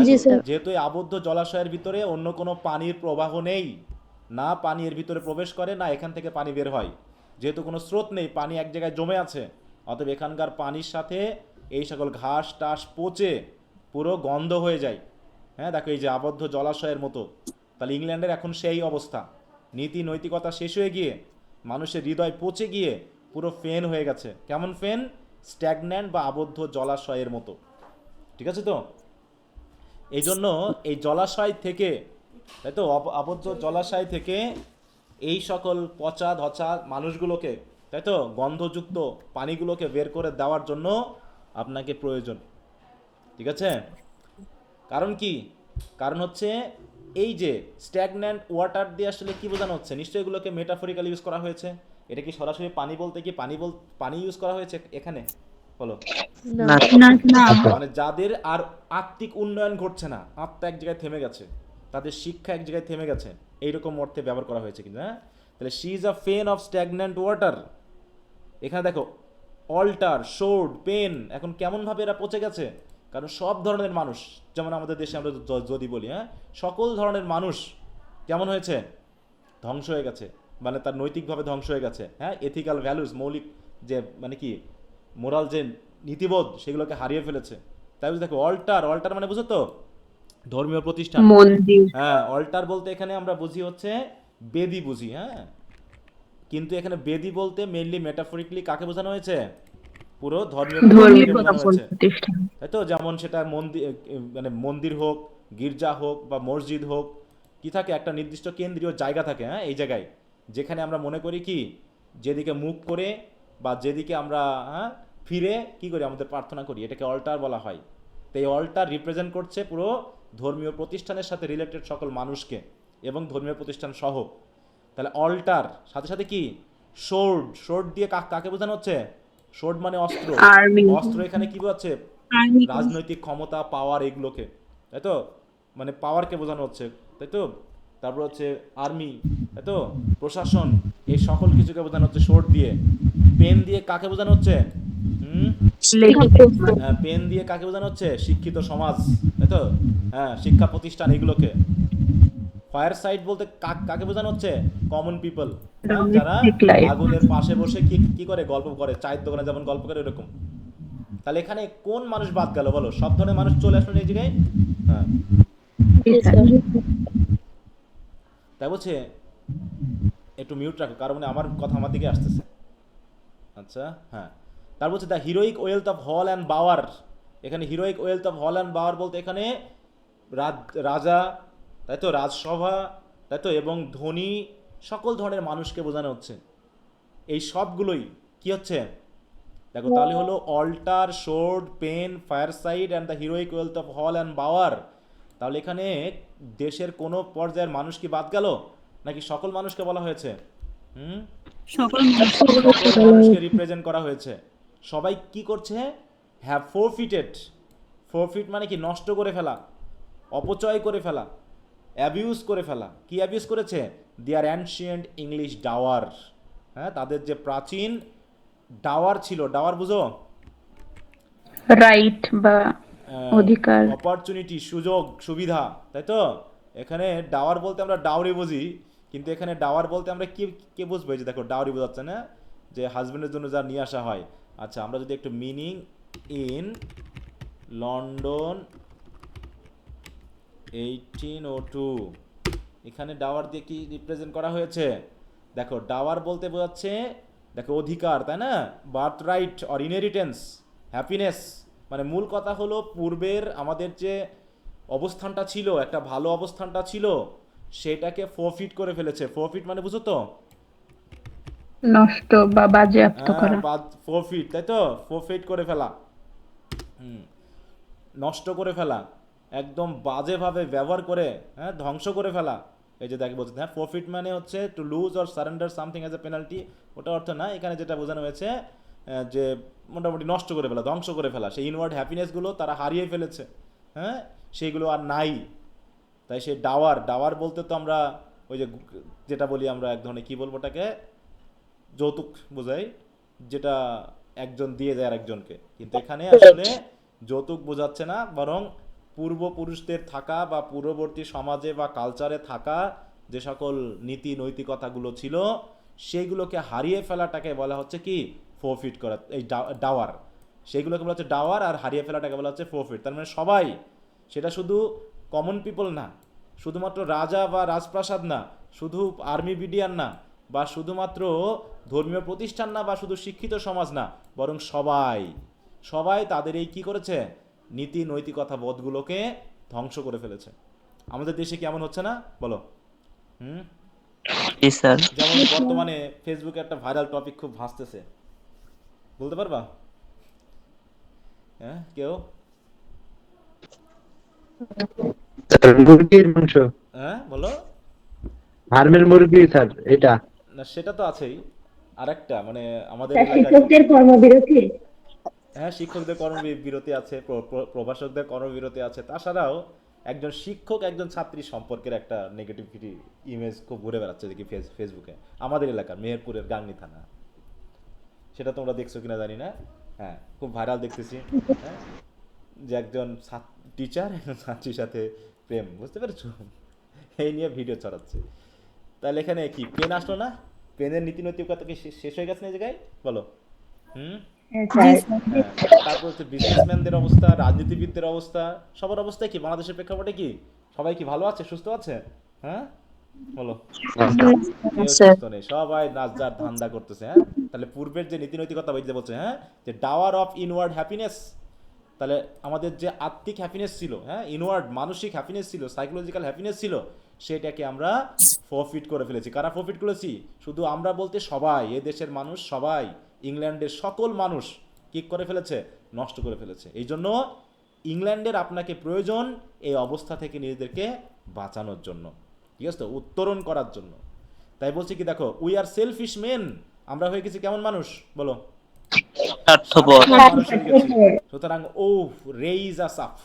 জি স্যার।
যেহেতু এই আবদ্ধ জলাশয়ের ভিতরে অন্য কোনো পানির প্রবাহ নেই, না পানি এর ভিতরে প্রবেশ করে, না এখান থেকে পানি বের হয়, যেহেতু কোনো স্রোত নেই, পানি এক জায়গায় জমে আছে, অতএব এখানকার পানির সাথে এই সকল ঘাস টাস পচে পুরো গন্ধ হয়ে যায়। হ্যাঁ, দেখো এই যে আবদ্ধ জলাশয়ের মতো। তাহলে ইংল্যান্ডের এখন সেই অবস্থা, নীতি নৈতিকতা শেষ হয়ে গিয়ে মানুষের হৃদয় পচে গিয়ে পুরো ফেন হয়ে গেছে। কেমন ফেন? স্ট্যাগন্যান্ট বা আবদ্ধ জলাশয়ের মতো। ঠিক আছে তো? এই জন্য এই জলাশয় থেকে, তাই তো, আবদ্ধ জলাশয় থেকে এই সকল পচা ধচা মানুষগুলোকে, তাই তো, গন্ধযুক্ত পানিগুলোকে বের করে দেওয়ার জন্য আপনাকে প্রয়োজন। ঠিক আছে? কারণ কি? কারণ হচ্ছে এই যে স্ট্যাগন্যান্ট ওয়াটার দিয়ে আসলে কি বোঝানো হচ্ছে? নিশ্চয়ই এগুলোকে মেটাফরিক্যালি ইউজ করা হয়েছে। এটা কি সরাসরি পানি বলতে কি পানি ইউজ করা হয়েছে এখানে বলো? মানে যাদের আর আত্মিক উন্নয়ন ঘটছে না, আত্মা এক জায়গায় থেমে গেছে, তাদের শিক্ষা এক জায়গায় থেমে গেছে, এইরকম অর্থে ব্যবহার করা হয়েছে কিন্তু। হ্যাঁ, তাহলে শি ইজ আ ফেন অফ স্ট্যাগন্যান্ট ওয়াটার। এখানে দেখো অল্টার, শোর্ড, পেন, এখন কেমনভাবে এরা পচে গেছে? কারণ সব ধরনের মানুষ, যেমন আমাদের দেশে আমরা যদি বলি, হ্যাঁ, সকল ধরনের মানুষ কেমন হয়েছে? ধ্বংস হয়ে গেছে। মানে তার নৈতিকভাবে ধ্বংস হয়ে গেছে, হ্যাঁ, এথিক্যাল ভ্যালুস, মৌলিক যে মানে কি মোরাল যে নীতিবোধ সেগুলোকে হারিয়ে ফেলেছে। তাই বুঝে দেখো, অল্টার, অল্টার মানে বুঝো তো ধর্মীয় প্রতিষ্ঠান।
মন্দির।
হ্যাঁ, অল্টার বলতে এখানে আমরা বুঝি হচ্ছে বেদি বুঝি, হ্যাঁ, কিন্তু এখানে বেদি বলতে মেইনলি মেটাফরিকলি কাকে বোঝানো হয়েছে? পুরো ধর্মীয়
ধর্মীয়
প্রতিষ্ঠানকে বোঝানো হয়েছে,
প্রতিষ্ঠান।
তাই তো। যেমন সেটা মন্দির, মানে মন্দির হোক, গির্জা হোক বা মসজিদ হোক, কি থাকে একটা নির্দিষ্ট কেন্দ্রীয় জায়গা থাকে, হ্যাঁ, এই জায়গায় যেখানে আমরা মনে করি কি যেদিকে মুখ করে বা যেদিকে আমরা হ্যাঁ ফিরে কি করি আমাদের প্রার্থনা করি, এটাকে অল্টার বলা হয়। তো এই অল্টার রিপ্রেজেন্ট করছে পুরো ধর্মীয় প্রতিষ্ঠানের সাথে রিলেটেড সকল মানুষকে এবং ধর্মীয় প্রতিষ্ঠান সহ। তাহলে অল্টার সাথে সাথে কি সোর্ড, সোর্ড দিয়ে কাকে বোঝানো হচ্ছে? সোর্ড মানে অস্ত্র,
আর্মি।
অস্ত্র এখানে কি বোঝাচ্ছে?
আর্মি
রাজনৈতিক ক্ষমতা, পাওয়ার, এগুলোকে, তাই তো, মানে পাওয়ারকে বোঝানো হচ্ছে, তাই তো। তারপর হচ্ছে আর্মি, তাই তো, প্রশাসন, এই সকল কিছুকে বোঝানো হচ্ছে সোর্ড দিয়ে। পেন দিয়ে কাকে বোঝানো হচ্ছে? হুম, পেন দিয়ে কাকে বোঝানো হচ্ছে? শিক্ষিত সমাজ, তাই তো, হ্যাঁ, শিক্ষা প্রতিষ্ঠান এগুলোকে। ফায়ার সাইড বলতে কাকে বোঝানো হচ্ছে? কমন পিপল, হ্যাঁ, যারা আগুনের পাশে বসে কি কি করে গল্প করে, চায়ের দোকানে যেমন গল্প করে এরকম। তাহলে এখানে কোন মানুষ বাদ গেল বলো? সব ধরনের মানুষ চলে আসলো এই জায়গায়, হ্যাঁ। তাই বলছে একটু মিউট রাখো, কারণ মানে আমার কথা আমার দিকে আসতেছে। আচ্ছা, হ্যাঁ। তার বলছে the heroic wealth of hall and bower. এখানে heroic wealth of hall and bower বলতে এখানে রাজা, তাই তো, রাজসভা, তাই তো, এবং ধনী সকল ধরনের মানুষকে বোঝানো হচ্ছে। এই সবগুলোই কি হচ্ছে দেখো, তাহলে হলো altar, sword, pen, fireside and the heroic wealth of hall and bower. তাহলে এখানে দেশের কোনো পর্যায়ের মানুষ কি বাদ গেল, নাকি সকল মানুষকে বলা হয়েছে? হুম,
সকল
সকল মানুষকে রিপ্রেজেন্ট করা হয়েছে। সবাই কি করছে? হ্যাভ ফোরফিটেড। ফোরফিট মানে কি? নষ্ট করে ফেলা, অপচয় করে ফেলা, অ্যাবিউজ করে ফেলা। কি অ্যাবিউজ করেছে? দেয়ার অ্যানশিয়েন্ট ইংলিশ ডাওয়ার, হ্যাঁ, তাদের যে প্রাচীন ডাওয়ার ছিল। ডাওয়ার বুঝো?
রাইট বা অধিকার।
অপরচুনিটি, সুযোগ, সুবিধা, তাই তো। এখানে ডাওয়ার বলতে আমরা ডাউরি বুঝি, কিন্তু এখানে ডাওয়ার বলতে আমরা কি কে বুঝবো? এই যে দেখো, ডাউরি বোঝাচ্ছে না, যে হাজবেন্ডের জন্য যা নিয়ে আসা হয়। আচ্ছা, আমরা যদি একটু মিনিং ইন লন্ডন 1802, এখানে ডাওয়ার দিয়ে কি রিপ্রেজেন্ট করা হয়েছে? দেখো, ডাওয়ার বলতে বোঝাচ্ছে দেখো অধিকার, তাই না, birth right or inheritance, happiness. মানে মূল কথা হলো পূর্বের আমাদের যে অবস্থানটা ছিল, একটা ভালো অবস্থানটা ছিল, সেটাকে ফোরফিট করে ফেলেছে। ফোরফিট মানে বুঝো তো?
নষ্ট বা বাজেয়াপ্ত করা।
ফোরফিট, তাই তো, ফোরফিট করে ফেলা, নষ্ট করে ফেলা, একদম বাজেভাবে ব্যবহার করে, হ্যাঁ, ধ্বংস করে ফেলা। এই যে দেখে বলছে, হ্যাঁ, ফরফিট মানে হচ্ছে to lose or surrender something as a penalty. ওটা অর্থ না, এখানে যেটা বোঝানো হয়েছে যে মোটামুটি নষ্ট করে ফেলা, ধ্বংস করে ফেলা। সেই ইনওয়ার্ড হ্যাপিনেসগুলো তারা হারিয়ে ফেলেছে, হ্যাঁ, সেইগুলো আর নাই। তাই সেই ডাওয়ার, ডাওয়ার বলতে তো আমরা ওই যে যেটা বলি আমরা এক ধরনের কী বলবো ওটাকে, যৌতুক বোঝাই, যেটা একজন দিয়ে দেয় আর একজনকে। কিন্তু এখানে আসলে যৌতুক বোঝাচ্ছে না, বরং পূর্বপুরুষদের থাকা বা পূর্ববর্তী সমাজে বা কালচারে থাকা যে সকল নীতি নৈতিকতাগুলো ছিল, সেইগুলোকে হারিয়ে ফেলাটাকে বলা হচ্ছে কি? ফোরফিট করা, এই ডাওয়ার। সেইগুলোকে বলা হচ্ছে ডাওয়ার, আর হারিয়ে ফেলাটাকে বলা হচ্ছে ফোরফিট। তার মানে সবাই, সেটা শুধু কমন পিপল না, শুধুমাত্র রাজা বা রাজপ্রাসাদ না, শুধু আর্মি বিডিয়ার না, বা শুধুমাত্র ধর্মীয় প্রতিষ্ঠান না, বা শুধু শিক্ষিত সমাজ না, বরং সবাই, সবাই তাদের এই কি করেছে? নীতি নৈতিকতা বোধগুলোকে ধ্বংস করে ফেলেছে। আমাদের দেশে কেমন হচ্ছে না বলো? হুম, যেমন বর্তমানে ফেসবুকে একটা ভাইরাল টপিক খুব ভাসতেছে, বলতে পারবা? হ্যাঁ, কেউ?
মুরগির মাংস,
হ্যাঁ, বলো।
ফার্মের মুরগি স্যার, এটা
না, সেটা তো আছেই। আরেকটা মানে আমাদের এলাকায়
শিক্ষকদের কর্মবিরতি।
হ্যাঁ, শিক্ষকদের কর্মবিরতি আছে, প্রভাষকদের কর্মবিরতি আছে। তাছাড়াও একজন শিক্ষক একজন ছাত্রী সম্পর্কের একটা নেগেটিভিটি ইমেজ খুব ঘুরে বেড়াচ্ছে দেখি ফেসবুকে, আমাদের এলাকার মেহেরপুরের গাংনী থানা। সেটা তোমরা দেখছো কিনা জানি না, হ্যাঁ, খুব ভাইরাল দেখতেছি। হ্যাঁ, যে একজন টিচার একজন ছাত্রীর সাথে প্রেম, বুঝতে পেরেছো? এই নিয়ে ভিডিও ছড়াচ্ছে। তাহলে এখানে কি পেন আসলো না? পেনের নীতি নৈতিকতা কি শেষ হয়ে গেছে না এই জায়গায়? বলো। হুম।
জি স্যার।
হ্যাঁ, তারপর হচ্ছে বিজনেসম্যানদের অবস্থা, রাজনীতিবিদদের অবস্থা, সবার অবস্থা কি বাংলাদেশের প্রেক্ষাপটে কি? সবাই কি ভালো আছে, সুস্থ আছে? হ্যাঁ, বলো। কেউ
স্যার।
সুস্থ নেই, সবাই নাচ যার ধান্দা করতেছে। হ্যাঁ, তাহলে পূর্বের যে নীতি নৈতিকতা ওই যে বলছে, হ্যাঁ, যে ডাওয়ার অফ ইনওয়ার্ড হ্যাপিনেস, তাহলে আমাদের যে আত্মিক হ্যাপিনেস ছিল, হ্যাঁ, ইনওয়ার্ড মানসিক হ্যাপিনেস ছিল, সাইকোলজিক্যাল হ্যাপিনেস ছিল, সেটাকে আমরা ফরফিট করে ফেলেছি। কারা ফরফিট করেছি? শুধু আমরা বলতে সবাই, এ দেশের মানুষ সবাই, ইংল্যান্ডের সকল মানুষ কি করে ফেলেছে? নষ্ট করে ফেলেছে। এই জন্য ইংল্যান্ডের আপনাকে প্রয়োজন এই অবস্থা থেকে নিজেদেরকে বাঁচানোর জন্য, ঠিক আছে তো, উত্তরণ করার জন্য। তাই বলছি কি, দেখো, উই আর সেলফিশ মেন, আমরা হয়ে গেছি কেমন মানুষ বলো?
স্বার্থপর।
মানুষ হয়ে গেছি। সুতরাং O raise us up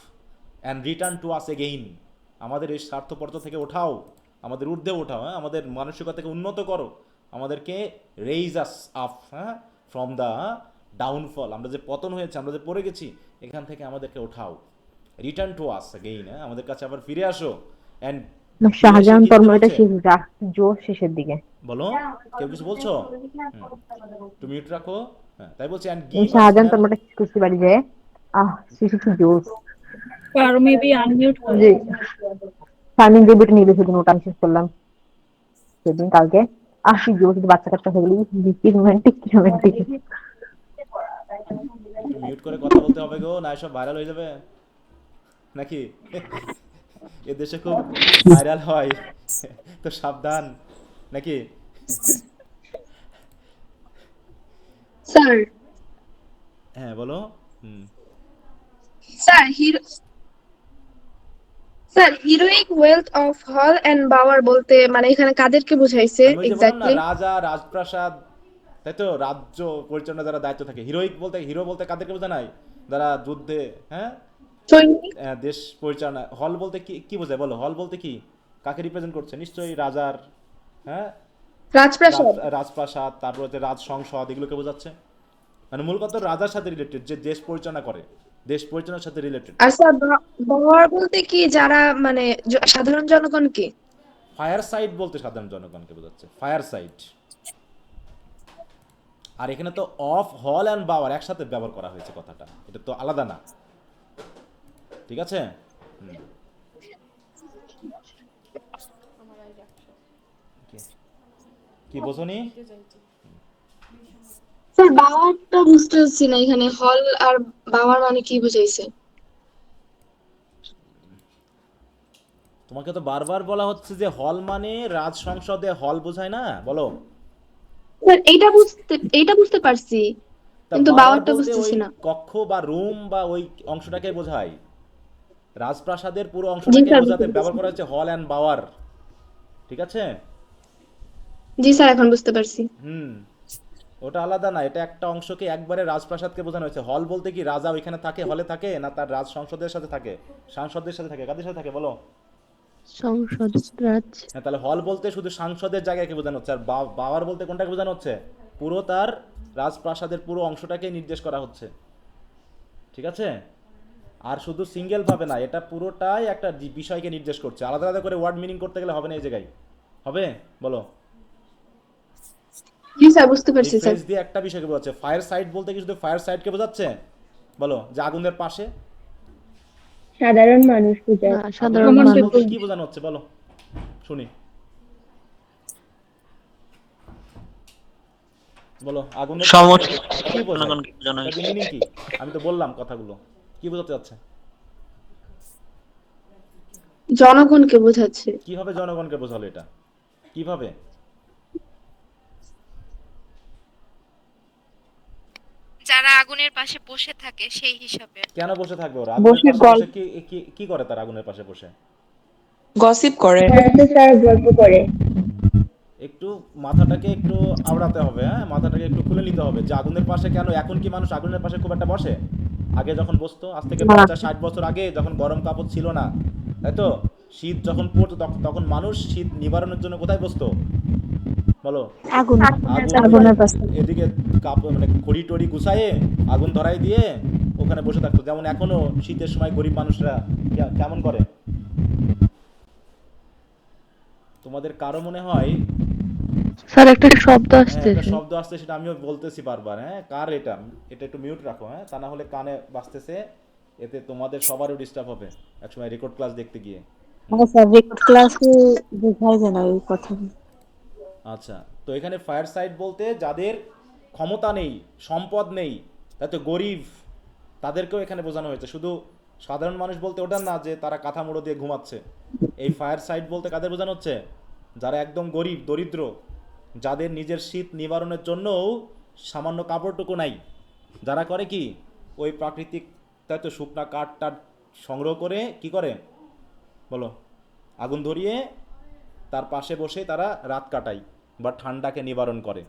and return to us again, আমাদের এই স্বার্থপরতা থেকে ওঠাও, আমাদের ঊর্ধ্বে ওঠাও, হ্যাঁ, আমাদের মানসিকতাকে উন্নত করো, আমাদেরকে রেইজ আস আপ, হ্যাঁ, ফ্রম দ্য ডাউনফল, আমরা যে পতন হয়েছে, আমরা যে পড়ে গেছি, এখান থেকে আমাদেরকে ওঠাও, রিটার্ন টু আস এগেইন, হ্যাঁ, আমাদের কাছে আবার ফিরে আসো। অ্যান্ড
শাহজাহান তন্ময়টা জোর শেষের দিকে।
বলো, কেউ কিছু বলছো? একটু মিউট রাখো। হ্যাঁ, তাই বলছি, অ্যান্ড গিভ আস,
শাহজাহান তন্ময়টা কুস্তি বাড়ি যায় শিশু জোর।
আর মেবি আনমিউট করে।
জি সামিন দেবীটা নিয়ে সেদিন ওটা আমি শেষ করলাম সেদিন কালকে। আসি জোর শুধু বাচ্চা কাচ্চা হয়ে গেলি কি রোমান্টিক কি রোমান্টিক।
মিউট করে কথা বলতে হবে গো, না সব ভাইরাল হয়ে যাবে নাকি? এ দেশে খুব ভাইরাল হয়, তো সাবধান নাকি?
স্যার,
হ্যাঁ বলো। হুম।
স্যার হিরোইক ওয়েলথ অফ হল এন্ড বাওয়ার বলতে মানে এখানে কাদেরকে বুঝাইছে
আমি ওই যে বললাম না,
এক্স্যাক্টলি?
রাজা, রাজপ্রাসাদ, তাই তো, রাজ্য পরিচালনা যারা দায়িত্ব থাকে। হিরোইক বলতে, হিরো বলতে কাদেরকে বোঝায়? যারা যুদ্ধে, হ্যাঁ,
সৈনিক?
দেশ পরিচালনা। হল বলতে কি কি বোঝায় বলো? হল বলতে কি, কাকে রিপ্রেজেন্ট করছে? নিশ্চয়ই রাজার, হ্যাঁ,
রাজপ্রাসাদ?
রাজপ্রাসাদ, তারপর হচ্ছে রাজ সংসদ, এগুলোকে বোঝাচ্ছে। মানে মূল কথা রাজার সাথে রিলেটেড, যে দেশ পরিচালনা করে, দেশ পরিচালনার সাথে রিলেটেড।
আর স্যার বাওয়ার বলতে কি যারা মানে সাধারণ জনগণকে?
ফায়ার সাইড বলতে সাধারণ জনগণকে বোঝাচ্ছে, ফায়ার সাইড। আর এখানে তো অফ হল অ্যান্ড বাওয়ার একসাথে ব্যবহার করা হয়েছে কথাটা, এটা তো আলাদা না, ঠিক আছে? কি বোঝনি?
স্যার বাওয়ারটা বুঝতে পারছি না, এখানে হল আর বাওয়ার মানে কি বুঝাইছে?
তোমাকে তো বারবার বলা হচ্ছে যে হল মানে রাজ সংসদে হল বোঝায় না, বলো।
স্যার এইটা বুঝতে পারছি,
তা
কিন্তু
বাওয়ার
বাওয়ারটা
বলতে ওই
বুঝতেছি না।
কক্ষ বা রুম বা ওই অংশটাকে বোঝায়, রাজপ্রাসাদের পুরো
জি
অংশটাকে
স্যার,
বোঝাতে
বুঝতে
ব্যবহার
পারছি।
করা হচ্ছে হল অ্যান্ড বাওয়ার, ঠিক আছে?
জি স্যার, এখন বুঝতে পারছি।
হুম, ওটা আলাদা না, এটা একটা অংশকে একবারে রাজপ্রাসাদকে বোঝানো হয়েছে। হল বলতে কি রাজা ওইখানে থাকে, হলে থাকে, না তার রাজ সংসদের সাথে থাকে, সাংসদের সাথে থাকে, কাদের সাথে থাকে বলো?
সংসদ রাজ।
হ্যাঁ, তাহলে হল বলতে শুধু সাংসদের জায়গাকে বোঝানো হচ্ছে, আর বাওয়ার বলতে কোনটাকে বোঝানো হচ্ছে? পুরো তার রাজপ্রাসাদের পুরো অংশটাকে নির্দেশ করা হচ্ছে, ঠিক আছে? আর শুধু সিঙ্গেল ভাবে না, এটা পুরোটাই একটা বিষয়কে নির্দেশ করছে। আলাদা আলাদা করে ওয়ার্ড মিনিং করতে গেলে হবে না এই জায়গায়, হবে বলো?
জি স্যার, বুঝতে
এই
পারছি স্যার।
ফ্রেজ দিয়ে একটা বিষয়কে বোঝাচ্ছে। ফায়ার সাইড বলতে কি শুধু ফায়ার সাইডকে বোঝাচ্ছে বলো, যে আগুনের পাশে?
সাধারণ মানুষ বুঝায়।
সাধারণ
আগুনের পাশে
মানুষ।
বলতে কি বোঝানো হচ্ছে বলো শুনি, বলো। আগুনের
সমস্ত
পাশে কি বোঝায়?
জনগণকে বোঝানো হয়েছে।
মিনিং কি? আমি তো বললাম কথাগুলো, কি বোঝাতে যাচ্ছে?
জনগণকে বোঝাচ্ছে।
কিভাবে জনগণকে বোঝালো এটা, কিভাবে?
যারা আগুনের পাশে বসে থাকে সেই হিসাবে।
কেন বসে থাকবে ওরা আগুনের
বসে
পাশে?
গল্প
বসে কি কি করে তার আগুনের পাশে বসে?
গসিপ করে।
স্যার গল্প করে।
একটু মাথাটাকে একটু আওড়াতে হবে, হ্যাঁ, মাথাটাকে একটু খুলে নিতে হবে যে আগুনের পাশে কেন। এখন কি মানুষ আগুনের পাশে খুব একটা বসে? আগে যখন বসতো, আজ থেকে 50-60 বছর আগে, যখন গরম কাপড় ছিল না, তাই তো, শীত যখন পড়তো, তখন মানুষ শীত নিবারণের জন্য কোথায় বসতো বলো?
আগুন।
আগুনের পাশে।
এদিকে কাপড় মানে খড়ি টড়ি গুছায়ে আগুন ধরাই দিয়ে ওখানে বসে থাকতো। যেমন এখনো শীতের সময় গরিব মানুষরা কেমন করে? তোমাদের কারো মনে হয়
স্যার একটা শব্দ
হ্যাঁ একটা
আসতেছে।
শব্দ আসছে, সেটা আমিও বলতেছি বারবার, হ্যাঁ কার এটা, এটা একটু মিউট রাখো, হ্যাঁ তা না হলে কানে বাজতেছে, এতে তোমাদের সবারও ডিস্টার্ব হবে একসময় রেকর্ড ক্লাস দেখতে গিয়ে।
স্যার রেকর্ড ক্লাসে বোঝাই যায় না এই কথা।
আচ্ছা, তো এখানে ফায়ার সাইড বলতে যাদের ক্ষমতা নেই, সম্পদ নেই, তাই তো গরিব, তাদেরকেও এখানে বোঝানো হয়েছে। শুধু সাধারণ মানুষ বলতে ওটা না যে তারা কাঁথা মুড়ো দিয়ে ঘুমাচ্ছে। এই ফায়ার সাইড বলতে কাদের বোঝানো হচ্ছে? যারা একদম গরিব দরিদ্র, যাদের নিজের শীত নিবারণের জন্যও সামান্য কাপড়টুকু নাই, যারা করে কি ওই প্রাকৃতিক তাই তো শুকনা কাঠ টাঠ সংগ্রহ করে কি করে বলো, আগুন ধরিয়ে তার পাশে বসে তারা রাত কাটায় বা ঠান্ডাকে নিবারণ করে।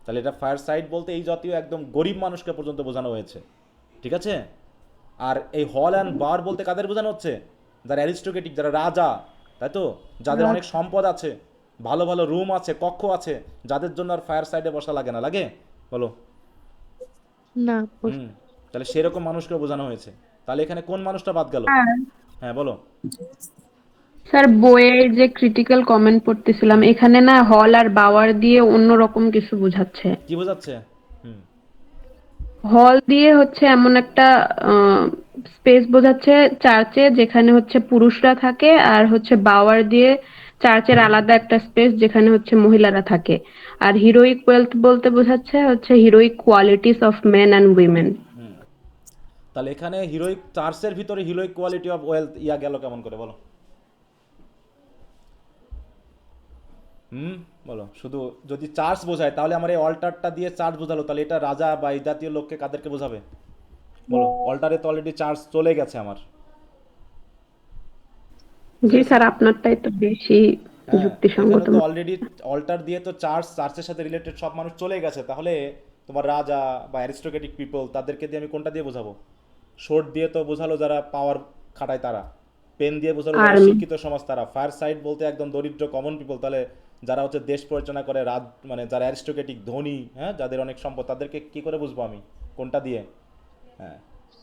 তাহলে এটা ফায়ার সাইড বলতে এই জাতীয় একদম গরিব মানুষকে পর্যন্ত বোঝানো হয়েছে, ঠিক আছে? আর এই হল অ্যান্ড বার বলতে কাদের বোঝানো হচ্ছে? যারা অ্যারিস্টোক্রেটিক, যারা রাজা, তাই তো, যাদের অনেক সম্পদ আছে, ভালো ভালো রুম আছে, কক্ষ আছে, যাদের জন্য আর ফায়ার সাইডে বসা লাগে না, লাগে বলো?
না,
হুম, তাহলে সেরকম মানুষকে বোঝানো হয়েছে। তাহলে এখানে কোন মানুষটা বাদ গেল? হ্যাঁ বলো।
স্যার বইয়ের যে ক্রিটিক্যাল কমেন্ট পড়তেছিলাম এখানে না হল আর বাওয়ার দিয়ে অন্যরকম কিছু বোঝাচ্ছে।
কি বোঝাচ্ছে? হুম,
হল দিয়ে হচ্ছে এমন একটা স্পেস বোঝাচ্ছে চার্চে যেখানে হচ্ছে পুরুষরা থাকে, আর হচ্ছে বাওয়ার দিয়ে চার্চের আলাদা একটা স্পেস যেখানে হচ্ছে মহিলারা থাকে। আর হিরোইক ওয়েলথ বলতে বোঝাচ্ছে হচ্ছে heroic qualities of men and women.
Hmm. তাহলে এখানে হিরোইক চার্চের ভিতরে heroic quality of wealth yeah গেল কেমন করে বলো? হুম, বলো। শুধু যদি চার্চ বোঝায় তাহলে আমার এই অল্টারটা দিয়ে চার্চ বোঝালো, তাহলে এটা রাজা বা এই জাতীয় লোককে কাদেরকে বোঝাবে বলো? অল্টারে তো অলরেডি চার্চ চলে গেছে আমার।
জি স্যার, আপনারটাই তো বেশি
হ্যাঁ,
যুক্তিসঙ্গত।
এখানে তো অলরেডি অল্টার দিয়ে তো চার্চের সাথে রিলেটেড সব মানুষ চলে গেছে, তাহলে তোমার রাজা বা অ্যারিস্টোক্রেটিক পিপল তাদেরকে দিয়ে আমি কোনটা দিয়ে বোঝাবো? শোর্ট দিয়ে তো বোঝালো যারা পাওয়ার খাটায় তারা, পেন দিয়ে বোঝালো যারা
আর্মি।
শিক্ষিত সমাজ তারা, ফায়ার সাইড বলতে একদম দরিদ্র কমন পিপল, তাহলে যারা হচ্ছে দেশ পরিচালনা করে মানে যারা অ্যারিস্টোক্রেটিক ধনী, হ্যাঁ যাদের অনেক সম্পদ, তাদেরকে কি করে বুঝবো আমি কোনটা দিয়ে? হ্যাঁ,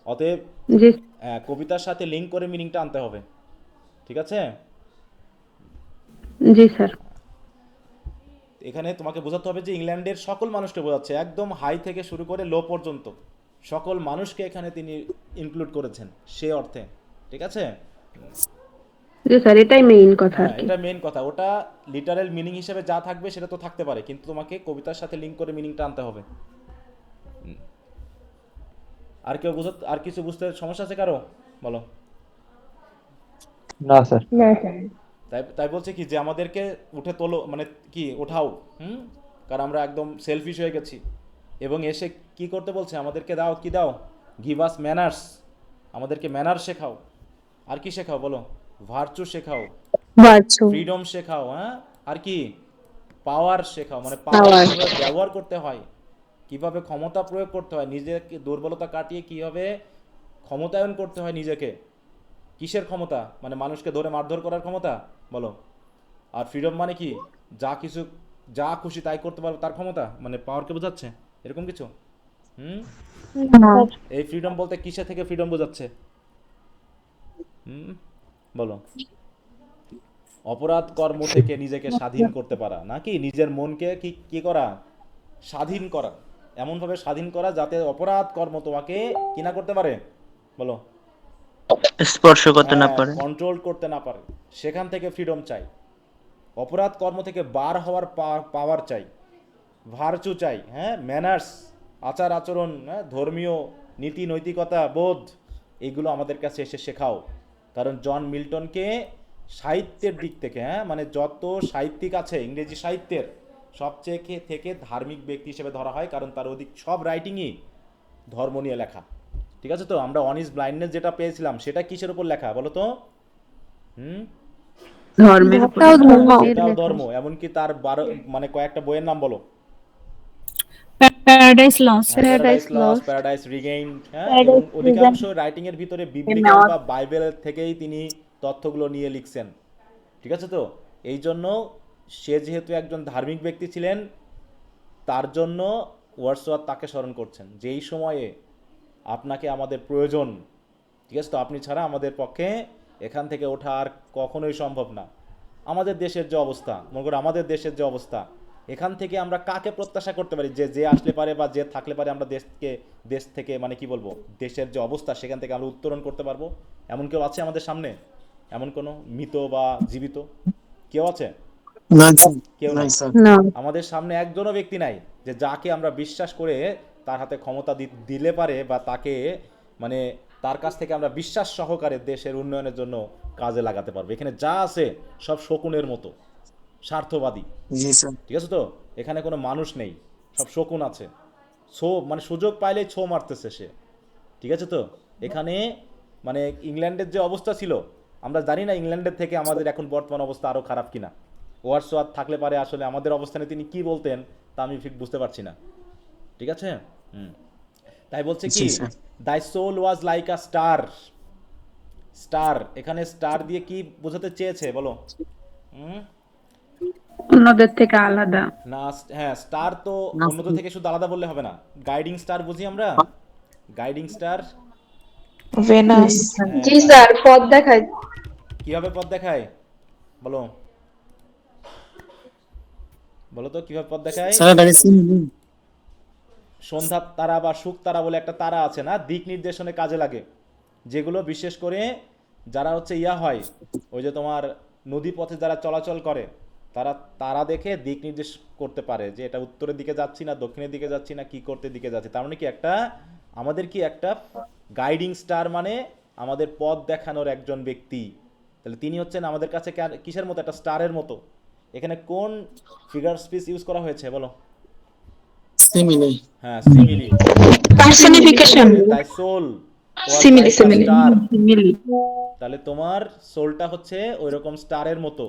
অতএব
জি
কবিতার সাথে লিঙ্ক করে মিনিংটা আনতে হবে, ঠিক আছে?
জি স্যার।
এখানে তোমাকে বোঝাতে হবে যে ইংল্যান্ডের সকল মানুষকে বোঝাচ্ছে, একদম হাই থেকে শুরু করে লো পর্যন্ত সকল মানুষকে এখানে তিনি ইনক্লুড করেছেন সে অর্থে, ঠিক আছে?
জি স্যার, এটাই মেইন কথা আর
হ্যাঁ,
কি।
এটা মেন কথা। ওটা লিটারাল মিনিং হিসেবে যা থাকবে সেটা তো থাকতে পারে, কিন্তু তোমাকে কবিতার সাথে লিঙ্ক করে মিনিংটা আনতে হবে। আর কেউ আর কিছু বুঝতে সমস্যা আছে কারো বলো?
না স্যার।
না স্যার।
তাই তাই বলছে কি যে আমাদেরকে উঠে তোলো, মানে কি ওঠাও, কারণ আমরা একদম সেলফিশ হয়ে গেছি। এবং এসে কি করতে বলছে আমাদেরকে? দাও, কি দাও? গিভ আস ম্যানার্স, আমাদেরকে ম্যানার শেখাও। আর কি শেখাও বলো? ভার্চু শেখাও,
বাচ্চু
ফ্রিডম শেখাও, হ্যাঁ আর কি? পাওয়ার শেখাও, মানে পাওয়ার কিভাবে ব্যবহার করতে হয়, কিভাবে ক্ষমতা প্রয়োগ করতে হয়, নিজেকে দুর্বলতা কাটিয়ে কিভাবে ক্ষমতায়ন করতে হয় নিজেকে। কিসের ক্ষমতা? মানে মানুষকে ধরে মারধর করার ক্ষমতা বলো। আর ফ্রিডম মানে কি? যা খুশি তাই করতে পারবে তার ক্ষমতা, মানে পাওয়ারকে বোঝাচ্ছে এরকম কিছু। হুম, এই ফ্রিডম বলতে কিসে থেকে ফ্রিডম বোঝাচ্ছে? বলো। অপরাধ কর্ম থেকে নিজেকে স্বাধীন করতে পারা, নাকি নিজের মনকে কি কি করা? স্বাধীন করা, এমনভাবে স্বাধীন করা যাতে অপরাধ কর্ম তোমাকে কি না করতে পারে বলো?
স্পর্শ করতে না পারে।
কন্ট্রোল করতে না পারে, সেখান থেকে ফ্রিডম চাই। অপরাধ কর্ম থেকে বার হওয়ার পাওয়ার চাই, ভার্চু চাই, হ্যাঁ ম্যানার্স, আচার আচরণ, হ্যাঁ ধর্মীয় নীতি নৈতিকতা বোধ, এগুলো আমাদের কাছে এসে শেখাও। কারণ জন মিল্টনকে সাহিত্যের দিক থেকে, হ্যাঁ মানে যত সাহিত্যিক আছে ইংরেজি সাহিত্যের সবচেয়ে থেকে ধার্মিক ব্যক্তি হিসেবে ধরা হয়, কারণ তার অধিক সব রাইটিংই ধর্ম নিয়ে লেখা, ঠিক আছে? তো আমরা অনিস ব্লাইন্ডনেস যেটা পেয়েছিলাম সেটা কিসের উপর লেখা বলো তো?
ধর্মের উপর।
ওটাও ধর্ম।
সেটাও ধর্ম। এমনকি তার মানে কয়েকটা বইয়ের নাম বলো।
Paradise Lost.
Paradise Lost, Paradise Regained, হ্যাঁ, এবং অধিকাংশ রাইটিং এর ভিতরে বিবলিক্যাল বা বাইবেল থেকেই তিনি তথ্যগুলো নিয়ে লিখছেন, ঠিক আছে? তো এই জন্য সে যেহেতু একজন ধার্মিক ব্যক্তি ছিলেন, তার জন্য ওয়ার্ডসওয়ার্থ তাকে স্মরণ করছেন যেই সময়ে আপনাকে আমাদের প্রয়োজন, ঠিক আছে? তো আপনি ছাড়া আমাদের পক্ষে এখান থেকে ওঠা আর কখনোই সম্ভব না। আমাদের দেশের যে অবস্থা, মনে করো আমাদের দেশের যে অবস্থা, এখান থেকে আমরা কাকে প্রত্যাশা করতে পারি যে যে আসলে পারে বা যে থাকলে পারে আমরা দেশ থেকে মানে কি বলবো, দেশের যে অবস্থা সেখান থেকে আমরা উত্তরণ করতে পারবো? এমন কেউ আছে আমাদের সামনে? এমন কোনো মৃত বা জীবিত কেউ আছে? কেউ নাই।
না।
আমাদের সামনে একজনও ব্যক্তি নাই যে যাকে আমরা বিশ্বাস করে তার হাতে ক্ষমতা দিলে পারে বা তাকে মানে তার কাছ থেকে আমরা বিশ্বাস সহকারে দেশের উন্নয়নের জন্য কাজে লাগাতে পারবো। এখানে যা আছে সব শকুনের মতো, স্বার্থবাদী। ঠিক আছে তো? এখানে কোনো মানুষ নেই, সব শকুন আছে। মানে সুযোগ পাইলেই ছো মারতেছে সে। ঠিক আছে তো? এখানে মানে ইংল্যান্ডের যে অবস্থা ছিল, আমরা জানি না ইংল্যান্ডের থেকে আমাদের এখন বর্তমান অবস্থা আরও খারাপ কিনা। ওয়ার্ডসওয়ার্থ থাকলে পারে আসলে আমাদের অবস্থানে তিনি কি বলতেন তা আমি ঠিক বুঝতে পারছি না। ঠিক আছে? তাই বলছে কি, thy soul was like a star. Star, এখানে স্টার দিয়ে কি বোঝাতে চেয়েছে বলো?
অন্যদের থেকে আলাদা।
না, হ্যাঁ, স্টার তো অন্যদের থেকে শুধু আলাদা বললে হবে না। গাইডিং স্টার বুঝি আমরা, গাইডিং স্টার।
ভেনাস।
জি স্যার, পথ দেখায়।
কিভাবে পথ দেখায় বলো? বলো তো কিভাবে পথ দেখায়? সন্ধ্যা তারা বা শুক তারা বলে একটা তারা আছে না, দিক নির্দেশনে কাজে লাগে, যেগুলো বিশেষ করে যারা হচ্ছে হয় ওই যে তোমার নদী পথে যারা চলাচল করে তারা তারা দেখে দিক নির্দেশ করতে পারে যে এটা উত্তরের দিকে যাচ্ছি না দক্ষিণের দিকে যাচ্ছি না কি করতে দিকে যাচ্ছি। তার মানে কি একটা আমাদের কি একটা গাইডিং স্টার মানে আমাদের পথ দেখানোর একজন ব্যক্তি। তাহলে তিনি হচ্ছেন আমাদের কাছে কিসের মতো? একটা স্টারের মতো। এখানে কোন ফিগার স্পিচ ইউজ করা হয়েছে বলো? সিমিলি। হ্যাঁ, সিমিলি।
পার্সনিফিকেশন।
তাই সোল
সিমিলি
স্টার। তাহলে তোমার সোলটা হচ্ছে ওই রকম স্টারের মতো।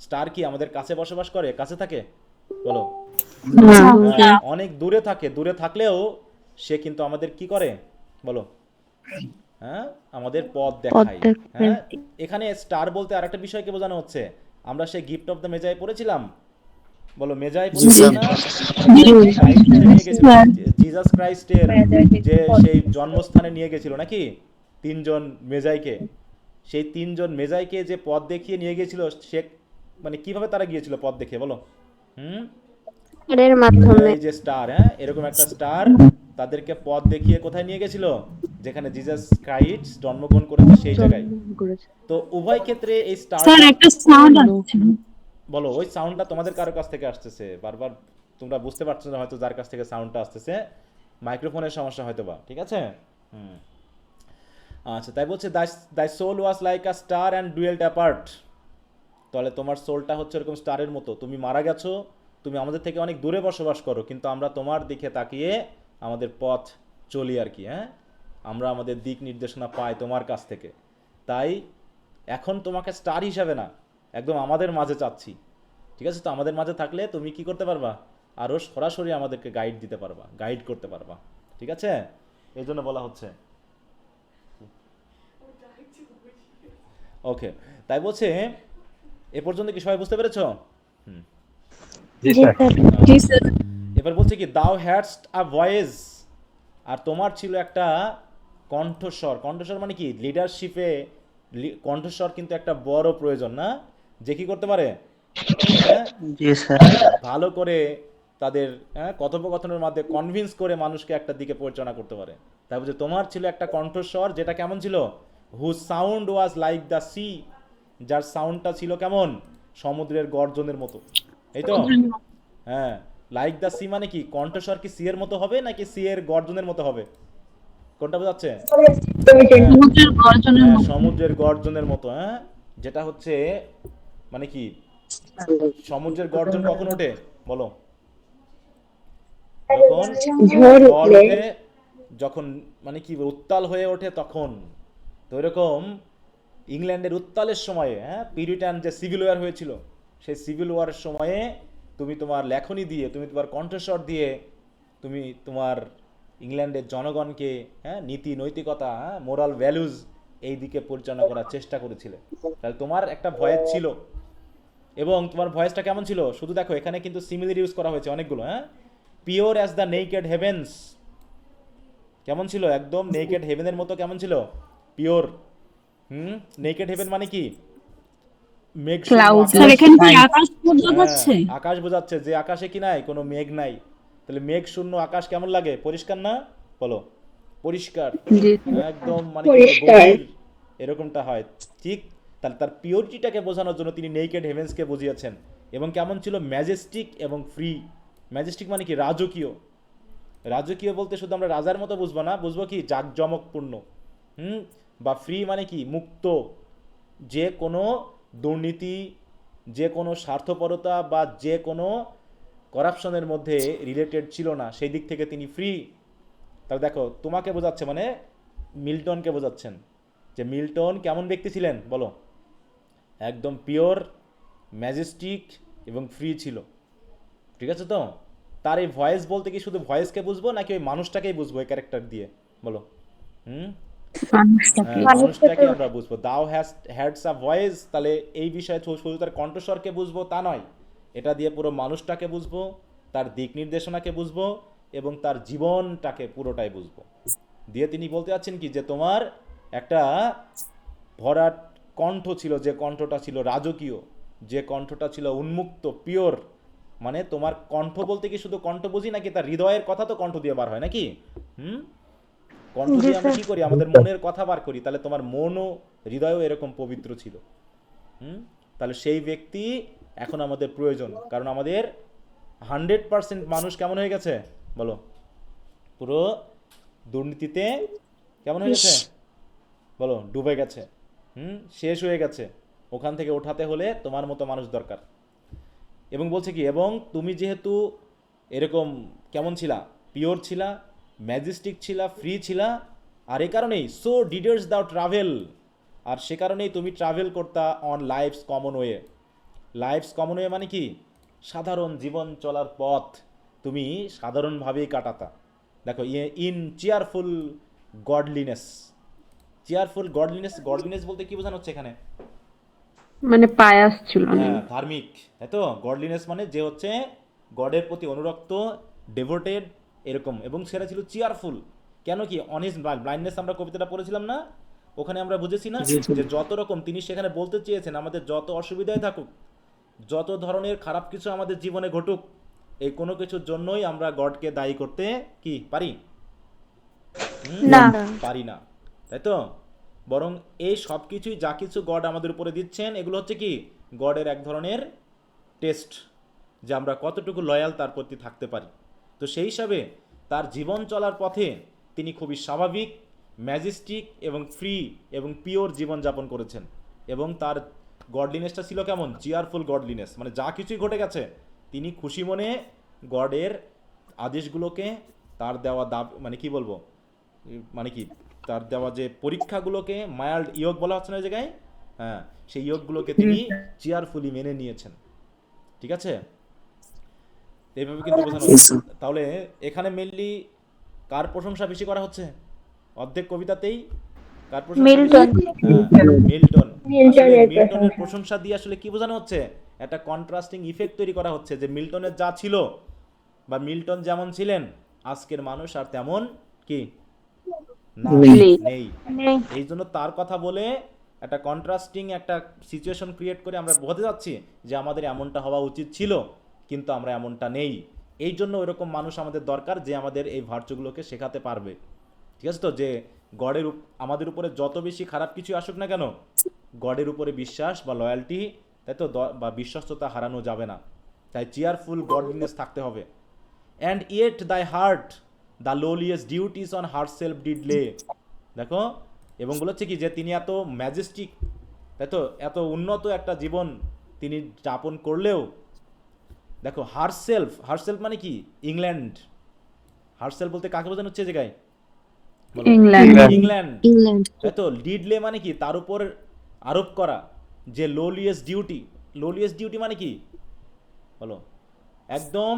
স্টার কি আমাদের কাছে বসবাস করে? কাছে থাকে বলো? অনেক দূরে থাকে। দূরে থাকলেও সে কিন্তু আমাদের কি করে বলো? হ্যাঁ, আমাদের পথ দেখায়। হ্যাঁ, এখানে স্টার বলতে আরেকটা বিষয়কে বোঝানো হচ্ছে। আমরা সেই গিফট অফ দ্য মেজাই পড়েছিলাম, বলো মেজাই পড়েছিলাম না? জিসাস ক্রাইস্টের যে সেই জন্মস্থানে নিয়ে গেছিল নাকি তিনজন মেজাইকে, সেই তিনজন মেজাইকে যে পথ দেখিয়ে নিয়ে গিয়েছিল সে মানে কিভাবে তারা গিয়েছিল পথ দেখিয়ে বলো?
এর মাধ্যমে।
এই যে স্টার, হ্যাঁ, এরকম একটা স্টার তাদেরকে পথ দেখিয়ে কোথায় নিয়ে গেছিল? যেখানে জিসাস ক্রাইস্ট জন্মগ্রহণ করেছে সেই জায়গায়। তো উভয় ক্ষেত্রে এই স্টার
স্যার একটা সাউন্ড আসছে।
বলো, ওই সাউন্ডটা তোমাদের কারো কাছ থেকে আসতেছে বারবার, তোমরা বুঝতে পারছো না হয়তো যার কাছ থেকে সাউন্ডটা আসতেছে, মাইক্রোফোনের সমস্যা হয়তো বা। ঠিক আছে? আচ্ছা, তাই বলছে thy soul was like a star and dwelt apart. তাহলে তোমার সোলটা হচ্ছে এরকম স্টারের মতো, তুমি মারা গেছো, তুমি আমাদের থেকে অনেক দূরে বসবাস করো, কিন্তু আমরা তোমার দিকে তাকিয়ে আমাদের পথ চলি আর কি। হ্যাঁ, আমরা আমাদের দিক নির্দেশনা পাই তোমার কাছ থেকে। তাই এখন তোমাকে স্টার হিসাবে না, একদম আমাদের মাঝে চাচ্ছি। ঠিক আছে তো? আমাদের মাঝে থাকলে তুমি কি করতে পারবা? আরও সরাসরি আমাদেরকে গাইড দিতে পারবা, গাইড করতে পারবা। ঠিক আছে? এই জন্য বলা হচ্ছে। ওকে, তাই বলছে এ পর্যন্ত কি সবাই বুঝতে পেরেছো? এবার বলছে কি, দাও হ্যাডস্ট আ ভয়েস, আর তোমার ছিল একটা কণ্ঠস্বর। কণ্ঠস্বর মানে কি? লিডারশিপে কণ্ঠস্বর কিন্তু একটা বড় প্রয়োজন না, যে কি করতে পারে?
জি স্যার।
ভালো করে তাদের কথোপকথনের মাধ্যমে কনভিন্স করে মানুষকে একটা দিকে পরিচালনা করতে পারে। তাই বলছে তোমার ছিল একটা কণ্ঠস্বর যেটা কেমন ছিল? Whose sound was like the sea, যার সাউন্ডটা ছিল কেমন? সমুদ্রের গর্জনের মতো। এই তো? হ্যাঁ, লাইক দ্য সি মানে কি? কণ্ঠস্বর কি সি এর মতো হবে নাকি সি এর গর্জনের মতো হবে? কোনটা বোঝাচ্ছে? সমুদ্রের গর্জনের মতো। হ্যাঁ, যেটা হচ্ছে মানে কি? সমুদ্রের গর্জন কখন ওঠে বলো? যখন ঝড় ওঠে, যখন মানে কি উত্তাল হয়ে ওঠে তখন। তো এরকম ইংল্যান্ডের উত্তালের সময়ে, পিরিটান যে সিভিল ওয়ার হয়েছিল, সেই সিভিল ওয়ারের সময়ে তুমি তোমার লেখনী দিয়ে, তুমি তোমার কণ্ঠস্বর দিয়ে তুমি তোমার ইংল্যান্ডের জনগণকে নীতি নৈতিকতা, মোরাল ভ্যালুজ এই দিকে পরিচালনা করার চেষ্টা করেছিলে। তাহলে তোমার একটা ভয়েস ছিল, এবং তোমার ভয়েসটা কেমন ছিল? শুধু দেখো এখানে কিন্তু সিমিলার ইউজ করা হয়েছে অনেকগুলো। Pure as the naked heavens, কেমন ছিল? একদম নেকেড হেভেনের মতো কেমন ছিল? পিওর। নেকেড হেভেন মানে কি? মেঘ শূন্য
ক্লাউড
আকাশ।
স্যার এখানে কি
Right.
আকাশ বোঝা
হ্যাঁ,
যাচ্ছে?
আকাশ বোঝাচ্ছে যে আকাশে কি নাই, কোনো মেঘ নাই। তাহলে মেঘ শূন্য আকাশ কেমন লাগে? পরিষ্কার না? বলো, পরিষ্কার,
জি
একদম মানে কি বলবো, গভীর, এরকমটা হয়। ঠিক, তাহলে তার পিওরিটিটাকে বোঝানোর জন্য তিনি নেকেড হেভেন্সকে বুঝিয়েছেন। এবং কেমন ছিল? ম্যাজেস্টিক এবং ফ্রি। ম্যাজেস্টিক মানে কি? রাজকীয়। রাজকীয় বলতে শুধু আমরা রাজার মতো বুঝবো না, বুঝবো কি? জাঁকজমকপূর্ণ। বা ফ্রি মানে কি? মুক্ত, যে কোনো দুর্নীতি, যে কোনো স্বার্থপরতা বা যে কোনো করাপশনের মধ্যে রিলেটেড ছিল না, সেই দিক থেকে তিনি ফ্রি। তাহলে দেখো, তোমাকে বোঝাচ্ছে মানে মিল্টনকে বোঝাচ্ছেন যে মিল্টন কেমন ব্যক্তি ছিলেন বলো? একদম পিওর, ম্যাজেস্টিক এবং ফ্রি ছিল। ঠিক আছে তো? তার এই ভয়েস বলতে কি শুধু ভয়েসকে বুঝবো নাকি ওই মানুষটাকেই বুঝবো এই ক্যারেক্টার দিয়ে? বলো। হুম
মানুষটাকে
হ্যাঁ, মানুষটাকে আমরা বুঝবো। দাও হ্যাডস আ ভয়েস, তাহলে এই বিষয়ে শুধু তার কণ্ঠস্বরকে বুঝবো তা নয়, এটা দিয়ে পুরো মানুষটাকে বুঝবো, তার দিক নির্দেশনাকে বুঝবো এবং তার জীবনটাকে পুরোটাই বুঝবো। দিয়ে তিনি বলতে যাচ্ছেন কি, যে তোমার একটা ভরাট কণ্ঠ ছিল, যে কণ্ঠটা ছিল রাজকীয়, যে কণ্ঠটা ছিল উন্মুক্ত, পিওর। মানে তোমার কণ্ঠ বলতে কি শুধু কণ্ঠ বুঝি নাকি তার হৃদয়ের কথা তো কণ্ঠ দিয়ে বার হয় নাকি? কণ্ঠ দিয়ে আমরা কি করি? আমাদের মনের কথা বার করি। তাহলে তোমার মনও হৃদয়ও এরকম পবিত্র ছিল। তাহলে সেই ব্যক্তি এখন আমাদের প্রয়োজন, কারণ আমাদের 100% মানুষ কেমন হয়ে গেছে বলো? পুরো দুর্নীতিতে কেমন হয়ে গেছে বলো? ডুবে গেছে, শেষ হয়ে গেছে। ওখান থেকে ওঠাতে হলে তোমার মতো মানুষ দরকার। এবং বলছে কি, এবং তুমি যেহেতু এরকম কেমন ছিলা? পিওর ছিলা, ম্যাজেস্টিক ছিলা, ফ্রি ছিলা, আর এই কারণেই সো ডিডার্স দাও ট্রাভেল, আর সে কারণেই তুমি ট্রাভেল করতা on life's common way. Life's common way মানে কি? সাধারণ জীবন চলার পথ তুমি সাধারণভাবেই কাটাতা। দেখো, in cheerful godliness. Cheerful godliness, godliness বলতে কি বোঝানো হচ্ছে এখানে?
মানে পায়াস ছিল না।
হ্যাঁ, ধার্মিক, তাই তো? গডলিনেস মানে যে হচ্ছে গডের প্রতি অনুরক্ত, ডেভোটেড, এরকম। এবং সেটা ছিল চেয়ারফুল। কেন কি? অনেস্ট ব্লাইন্ডনেস, আমরা কবিতাটা পড়েছিলাম না? ওখানে আমরা বুঝেছি না যে যত রকম তিনি সেখানে বলতে চেয়েছেন, আমাদের যত অসুবিধায় থাকুক, যত ধরনের খারাপ কিছু আমাদের জীবনে ঘটুক, এই কোনো কিছুর জন্যই আমরা গডকে দায়ী করতে কি পারি?
না।
পারি না, তাই তো? বরং এই সব কিছুই, যা কিছু গড আমাদের উপরে দিচ্ছেন, এগুলো হচ্ছে কি? গডের এক ধরনের টেস্ট, যে আমরা কতটুকু লয়াল তার প্রতি থাকতে পারি। তো সেই হিসাবে তার জীবন চলার পথে তিনি খুবই স্বাভাবিক, ম্যাজেস্টিক এবং ফ্রি এবং পিওর জীবনযাপন করেছেন। এবং তার গডলিনেসটা ছিল কেমন? চেয়ারফুল গডলিনেস, মানে যা কিছুই ঘটে গেছে তিনি খুশি মনে গডের আদেশগুলোকে, তার দেওয়া মানে কি বলবো, মানে কি, তার দেওয়া যে পরীক্ষাগুলোকে, মাইল্ড ইয়োগ বলা হচ্ছে না এই জায়গায়, হ্যাঁ, সেই ইয়োগগুলোকে তিনি চেয়ারফুলি মেনে নিয়েছেন। ঠিক আছে? এইভাবে কিন্তু বোঝানো হচ্ছে। তাহলে এখানে মেনলি কার প্রশংসা বেশি করা হচ্ছে? অর্ধেক কবিতাতেই কার প্রশংসা বেশি?
মিল্টন।
মিল্টন। আসলে
মিল্টনের
মিল্টনের প্রশংসা দিয়ে আসলে কি বোঝানো হচ্ছে? একটা কন্ট্রাস্টিং ইফেক্ট তৈরি করা হচ্ছে, যে মিল্টনের যা ছিল বা মিল্টন যেমন ছিলেন, আজকের মানুষ আর তেমন কি না, নেই। এই জন্য তার কথা বলে একটা কন্ট্রাস্টিং একটা সিচুয়েশন ক্রিয়েট করে আমরা বোঝাতে যাচ্ছি যে আমাদের এমনটা হওয়া উচিত ছিল, কিন্তু আমরা এমনটা নেই। এই জন্য ওইরকম মানুষ আমাদের দরকার, যে আমাদের এই ভার্চুগুলোকে শেখাতে পারবে। ঠিক আছে তো? যে গডের আমাদের উপরে যত বেশি খারাপ কিছু আসুক না কেন, গডের উপরে বিশ্বাস বা লয়্যালটি, তাই তো, বা বিশ্বস্ততা হারানো যাবে না। তাই চেয়ারফুল গডলিনেস থাকতে হবে। And yet thy heart the lowliest duties on heart self did lay. দেখো, এবং বলেছে কি, যে তিনি এত ম্যাজেস্টিক, তাই তো, এত উন্নত একটা জীবন তিনি যাপন করলেও, দেখো, হারসেলফ, হারসেলফ মানে কি? ইংল্যান্ড। হারসেলফ বলতে কাকে বোঝানো হচ্ছে জায়গায়? ইংল্যান্ড, তাই তো। ডিডলে মানে কি? তার উপর আরোপ করা যে লোলিয়েস্ট ডিউটি। লোলিয়েস্ট ডিউটি মানে কি বলো? একদম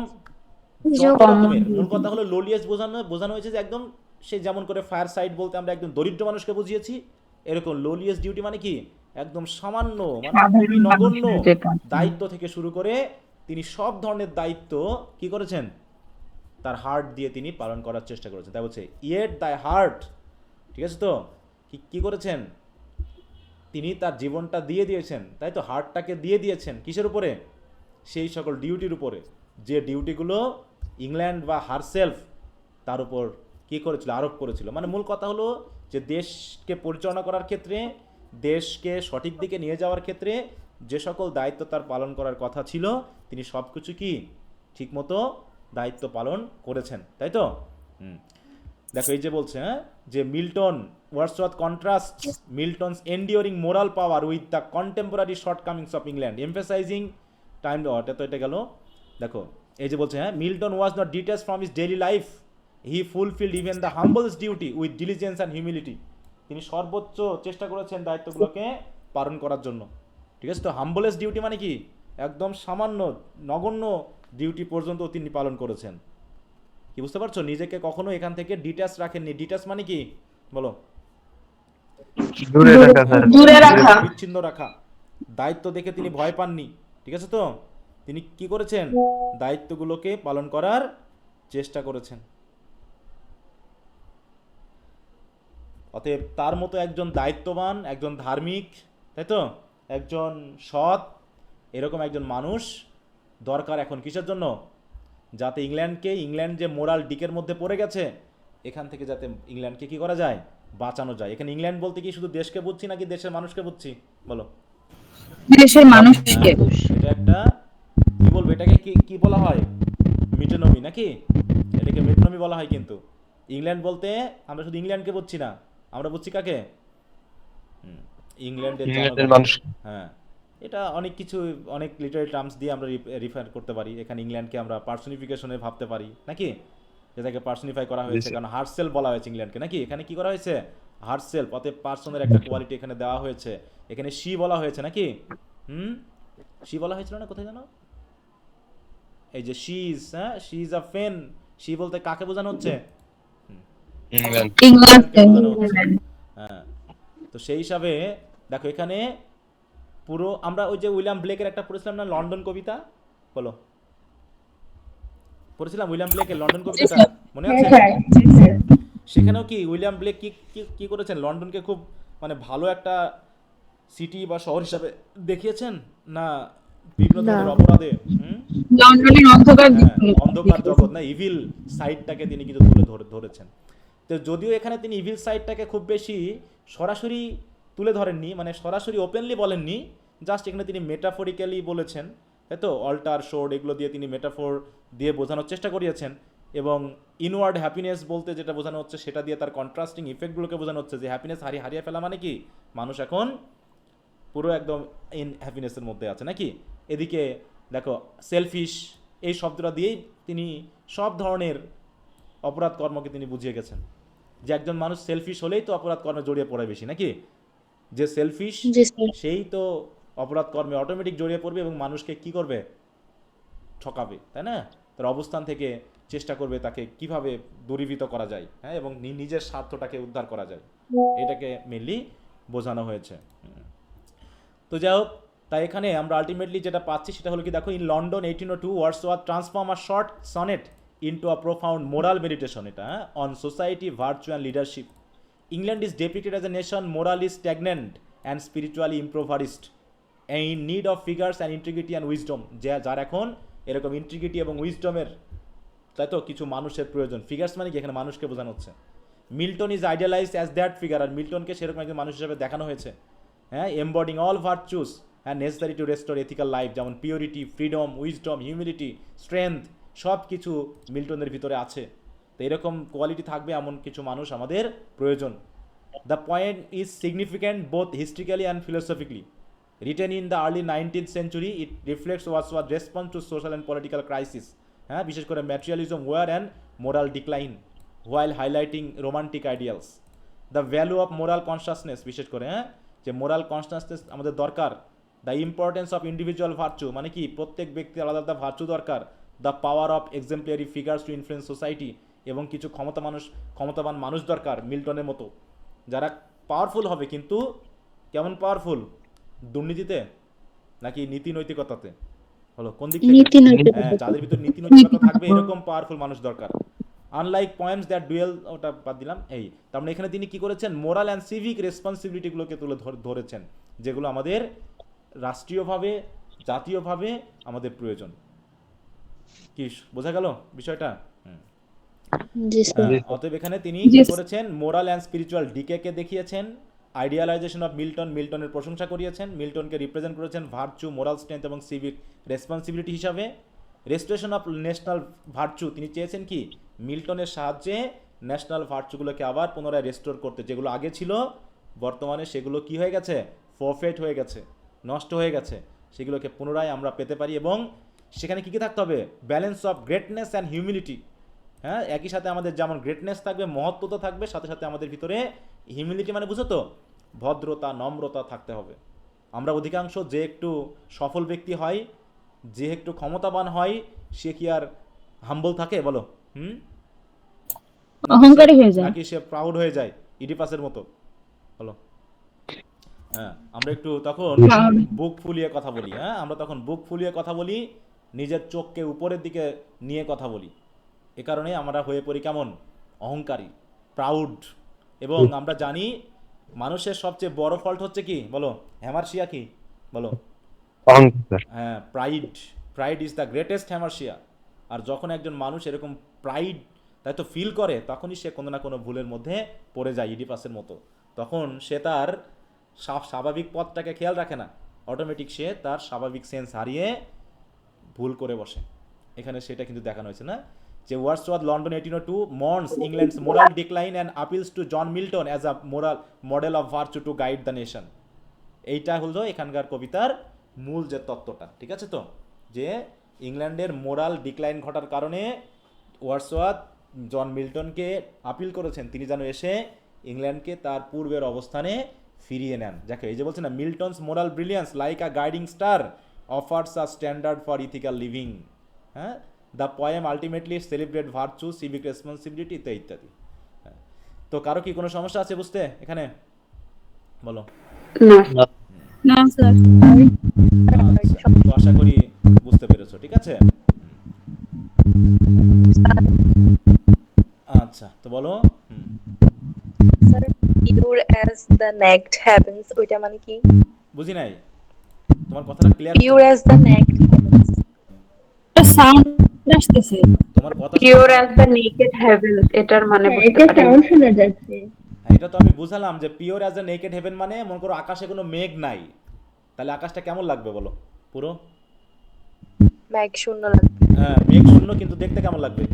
যত রকমের, মূল কথা হলো লোলিয়েস্ট বোঝানো হয়েছে যে একদম, সে যেমন করে ফায়ার সাইড বলতে আমরা একদম দরিদ্র মানুষকে বুঝিয়েছি, এরকম লোলিয়েস্ট ডিউটি মানে কি? একদম সামান্য, মানে খুবই নগণ্য দায়িত্ব থেকে শুরু করে তিনি সব ধরনের দায়িত্ব কি করেছেন? তার হার্ট দিয়ে তিনি পালন করার চেষ্টা করেছেন। তাই বলছে ইয়েট দাই হার্ট। ঠিক আছে তো? কি করেছেন? তিনি তার জীবনটা দিয়ে দিয়েছেন, তাই তো, হার্টটাকে দিয়ে দিয়েছেন কিসের উপরে? সেই সকল ডিউটির উপরে, যে ডিউটিগুলো ইংল্যান্ড বা হারসেলফ তার উপর কী করেছিল, আরোপ করেছিল। মানে মূল কথা হলো যে দেশকে পরিচালনা করার ক্ষেত্রে, দেশকে সঠিক দিকে নিয়ে যাওয়ার ক্ষেত্রে যে সকল দায়িত্ব তার পালন করার কথা ছিল, তিনি সব কিছু কি ঠিকমতো দায়িত্ব পালন করেছেন, তাই তো। দেখো এই যে বলছে, হ্যাঁ, যে Milton Wordsworth contrast Milton's enduring moral power with the contemporary shortcomings of England, emphasizing time তো এটা গেল। দেখো এই যে বলছে, হ্যাঁ, Milton was not detach from his daily life, he fulfilled even the humbles duty with diligence and humility. তিনি সর্বোচ্চ চেষ্টা করেছেন দায়িত্বগুলোকে পালন করার জন্য, ঠিক আছে তো। হাম্বলেস ডিউটি মানে কি, একদম সামান্য নগণ্য ডিউটি পর্যন্ত তিনি পালন করেছেন। কি বুঝতে পারছো? নিজেকে কখনো এখান থেকে ডিটাচ রাখেননি। ডিটাচ মানে কি বলো?
দূরে রাখা স্যার,
বিচ্ছিন্ন রাখা। দায়িত্ব দেখে তিনি ভয় পাননি, ঠিক আছে তো। তিনি কি করেছেন? দায়িত্বগুলোকে পালন করার চেষ্টা করেছেন। অতএব তার মতো একজন দায়িত্ববান, একজন ধার্মিক, তাই তো, একজন সৎ, এরকম একজন মানুষ দরকার এখন কিসের জন্য? যাতে ইংল্যান্ড যে মোরাল ডিকের মধ্যে পড়ে গেছে, এখান থেকে যাতে ইংল্যান্ডকে কি করা যায়, বাঁচানো যায়। এখানে ইংল্যান্ড বলতে কি শুধু দেশকে বুঝছি নাকি দেশের মানুষকে বুঝছি বলো?
দেশের মানুষকে।
এটা একটা কি বলবো, এটাকে কি বলা হয়? মিটোনমি নাকি? এটাকে মিটোনমি বলা হয়। কিন্তু ইংল্যান্ড বলতে আমরা শুধু ইংল্যান্ডকে বুঝছি না, আমরা বুঝছি কাকে? ইংল্যান্ডের মানুষ। হ্যাঁ, এটা অনেক কিছু, অনেক লিটারি টার্মস দিয়ে আমরা রিফার করতে পারি। এখানে ইংল্যান্ডকে আমরা পার্সনিফিকেশনে ভাবতে পারি নাকি, যেটাকে পার্সনিফাই করা হয়েছে, কারণ হার্টসেলফ বলা হয়েছে ইংল্যান্ডকে নাকি। এখানে কি করা হয়েছে? হার্টসেলফ, অতএব পার্সনের একটা কোয়ালিটি এখানে দেওয়া হয়েছে। এখানে শি বলা হয়েছে নাকি? শি বলা হয়েছিল না, কোথায় জানো? এই যে শি ইজ, হ্যাঁ, শি ইজ আ ফেন। শি বলতে কাকে বোঝানো হচ্ছে? ইংল্যান্ডকে বোঝানো হচ্ছে। হ্যাঁ, তো সেই হিসাবে দেখো এখানে পুরো আমরা ওই যে উইলিয়াম ব্লেকের একটা পড়েছিলাম না, লন্ডন কবিতা, বলো, পড়েছিলাম উইলিয়াম ব্লেকের লন্ডন কবিতাটা, মনে আছে? সেখানেও কি উইলিয়াম ব্লেক কি করেছেন? লন্ডনকে খুব মানে ভালো একটা সিটি বা শহর হিসাবে দেখিয়েছেন না বিভিন্ন ধরনের অপরাধে, অন্ধকার জগৎ না, ইভিল সাইডটাকে তিনি কিন্তু ধরেছেন। তো যদিও এখানে তিনি ইভিল সাইডটাকে খুব বেশি সরাসরি তুলে ধরেননি, মানে সরাসরি ওপেনলি বলেননি, জাস্ট এখানে তিনি মেটাফরিক্যালি বলেছেন, তাই তো। অল্টার, শোর্ড, এগুলো দিয়ে তিনি মেটাফোর দিয়ে বোঝানোর চেষ্টা করিয়েছেন। এবং ইনওয়ার্ড হ্যাপিনেস বলতে যেটা বোঝানো হচ্ছে, সেটা দিয়ে তার কন্ট্রাস্টিং ইফেক্টগুলোকে বোঝানো হচ্ছে, যে হ্যাপিনেস হারিয়ে ফেলা মানে কি, মানুষ এখন পুরো একদম ইন হ্যাপিনেসের মধ্যে আছে নাকি। এদিকে দেখো সেলফিশ, এই শব্দটা দিয়েই তিনি সব ধরনের অপরাধ কর্মকে তিনি বুঝিয়ে গেছেন, যে একজন মানুষ সেলফিশ হলেই তো অপরাধ কর্মে জড়িয়ে পড়ে বেশি নাকি। যে সেলফিশ সেই তো অপরাধ কর্মে অটোমেটিক জড়িয়ে পড়বে এবং মানুষকে কি করবে, ঠকাবে, তাই না। তার অবস্থান থেকে চেষ্টা করবে তাকে কিভাবে দূরীভূত করা যায়, হ্যাঁ, এবং নিজের স্বার্থটাকে উদ্ধার করা যায়, এটাকে মেনলি বোঝানো হয়েছে। তো যাই হোক, তাই এখানে আমরা আলটিমেটলি যেটা পাচ্ছি সেটা হলো কি, দেখো, in London 1802 Wordsworth transform a short sonnet into a profound moral meditation, এটা on society, virtue and leadership. England is depicted as a nation morally stagnant and spiritually impoverished, in need of figures and integrity and wisdom, যার এখন এরকম integrity এবং উইজডমের, তাই তো, কিছু মানুষের প্রয়োজন। ফিগার্স মানে কি, এখানে মানুষকে বোঝানো হচ্ছে। Milton is idealized as that figure, আর মিল্টনকে সেরকম একজন মানুষ হিসেবে দেখানো হয়েছে, হ্যাঁ, embodying all virtues and necessary to restore ethical life, যেমন purity, freedom, wisdom, humility, strength, সব কিছু মিল্টনের ভিতরে আছে। তো এরকম কোয়ালিটি থাকবে এমন কিছু মানুষ আমাদের প্রয়োজন। The point is significant both historically and philosophically. Written in the early 19th century, it reflects Wordsworth's response to social and political crisis, হ্যাঁ, বিশেষ করে materialism, war and moral decline, while highlighting romantic ideals. The value of moral consciousness, বিশেষ করে, হ্যাঁ, যে moral consciousness আমাদের দরকার। The importance of individual virtue, মানে কি, প্রত্যেক ব্যক্তির আলাদা আলাদা ভার্চু দরকার। The power of exemplary figures to influence society, এবং কিছু ক্ষমতাবান মানুষ দরকার মিল্টনের মতো, যারা পাওয়ারফুল হবে, কিন্তু কেমন পাওয়ারফুল, দুর্নীতিতে নাকি নীতি নৈতিকতাতে, হলো কোন দিক থেকে? হ্যাঁ, যাদের ভিতর নীতি নৈতিকতা থাকবে এরকম পাওয়ারফুল মানুষ দরকার। আনলাইক পয়েন্টস দ্যাট ডুয়েল, ওটা বাদ দিলাম। এই তার মানে এখানে তিনি কি করেছেন, মোরাল অ্যান্ড সিভিক রেসপন্সিবিলিটিগুলোকে তুলে ধরেছেন, যেগুলো আমাদের রাষ্ট্রীয়ভাবে জাতীয়ভাবে আমাদের প্রয়োজন। কি বোঝা গেল বিষয়টা?
জি স্যার।
অতএব এখানে তিনি
জি,
কি
স্যার।
করেছেন, মোরাল অ্যান্ড স্পিরিচুয়াল ডিকেকে দেখিয়েছেন, আইডিয়ালাইজেশন অফ মিল্টনের প্রশংসা করিয়েছেন, মিল্টনকে রিপ্রেজেন্ট করেছেন ভার্চু, মোরাল স্ট্রেংথ এবং সিভিক রেসপন্সিবিলিটি হিসাবে। রেস্টোরেশন অফ ন্যাশনাল ভার্চু, তিনি চেয়েছেন কি, মিল্টনের সাহায্যে ন্যাশনাল ভার্চুগুলোকে আবার পুনরায় রেস্টোর করতে, যেগুলো আগে ছিল বর্তমানে সেগুলো কি হয়ে গেছে, ফরফেট হয়ে গেছে, নষ্ট হয়ে গেছে, সেগুলোকে পুনরায় আমরা পেতে পারি। এবং সেখানে কী কী থাকতে হবে, balance of greatness and humility. হ্যাঁ, একই সাথে আমাদের যেমন গ্রেটনেস থাকবে, মহত্বতা থাকবে, সাথে সাথে আমাদের ভিতরে হিউমিলিটি মানে বুঝো তো, ভদ্রতা, নম্রতা থাকতে হবে। আমরা অধিকাংশ যে একটু সফল ব্যক্তি হয়, যে একটু ক্ষমতাবান হয়, সে কি আর হাম্বল থাকে বলো?
অহংকারী হয়ে যায়।
নাকি সে প্রাউড হয়ে যায় ইডিপাসের মতো? বলো। হ্যাঁ, আমরা একটু তখন বুক ফুলিয়ে কথা বলি। হ্যাঁ, আমরা তখন বুক ফুলিয়ে কথা বলি, নিজের চোখকে উপরের দিকে নিয়ে কথা বলি। এ কারণে আমরা হয়ে পড়ি কেমন, অহংকারী, প্রাউড। এবং আমরা জানি মানুষের সবচেয়ে বড় ফল্ট হচ্ছে কি বলো, হ্যামারশিয়া কি বলো?
অহংকার।
হ্যাঁ, প্রাইড ইজ দ্য গ্রেটেস্ট হ্যামারশিয়া। আর যখন একজন মানুষ এরকম প্রাইড তাই তো ফিল করে, তখনই সে কোনো না কোনো ভুলের মধ্যে পড়ে যায় ইডিপাসের মতো। তখন সে তার স্বাভাবিক পথটাকে খেয়াল রাখে না, অটোমেটিক সে তার স্বাভাবিক সেন্স হারিয়ে ভুল করে বসে। এখানে সেটা কিন্তু দেখানো হয়েছে না, যে Wordsworth London 1802 mourns England's moral decline and appeals to John Milton as a moral model of virtue to guide the nation. এইটা হলো এখানকার কবিতার মূল যে তত্ত্বটা, ঠিক আছে তো, যে ইংল্যান্ডের মোরাল ডিক্লাইন ঘটার কারণে ওয়ার্ডসওয়ার্থ জন মিল্টনকে আপিল করেছেন, তিনি যেন এসে ইংল্যান্ডকে তার পূর্বের অবস্থানে ফিরিয়ে নেন। যাকে এই যে বলছে না, Milton's moral brilliance like a guiding star offers a standard for ethical living. হ্যাঁ, the poem ultimately celebrate virtue, civic responsibility ইত্যাদি। তো কারো কি কোনো সমস্যা আছে বুঝতে এখানে বলো?
না
না স্যার।
আচ্ছা, তো আশা করি বুঝতে পেরেছো, ঠিক আছে। আচ্ছা, তো বলো।
Pure as the naked heavens, ওইটা মানে কি?
বুঝি নাই, তোমার কথাটা clear
Pure as the naked heavens.
একটা সাউন্ড আসতেছে।
তোমার কথা
pure as the naked heavens, এটার মানে বুঝতে পারেন?
শোনা যাচ্ছে।
এটা তো আমি বুঝালাম যে pure as a naked heaven মানে মনে করো আকাশে কোনো মেঘ নাই, তাহলে আকাশটা কেমন লাগবে বলো? পুরো
মেঘ শূন্য লাগবে।
হ্যাঁ, মেঘ শূন্য, কিন্তু দেখতে কেমন লাগবে?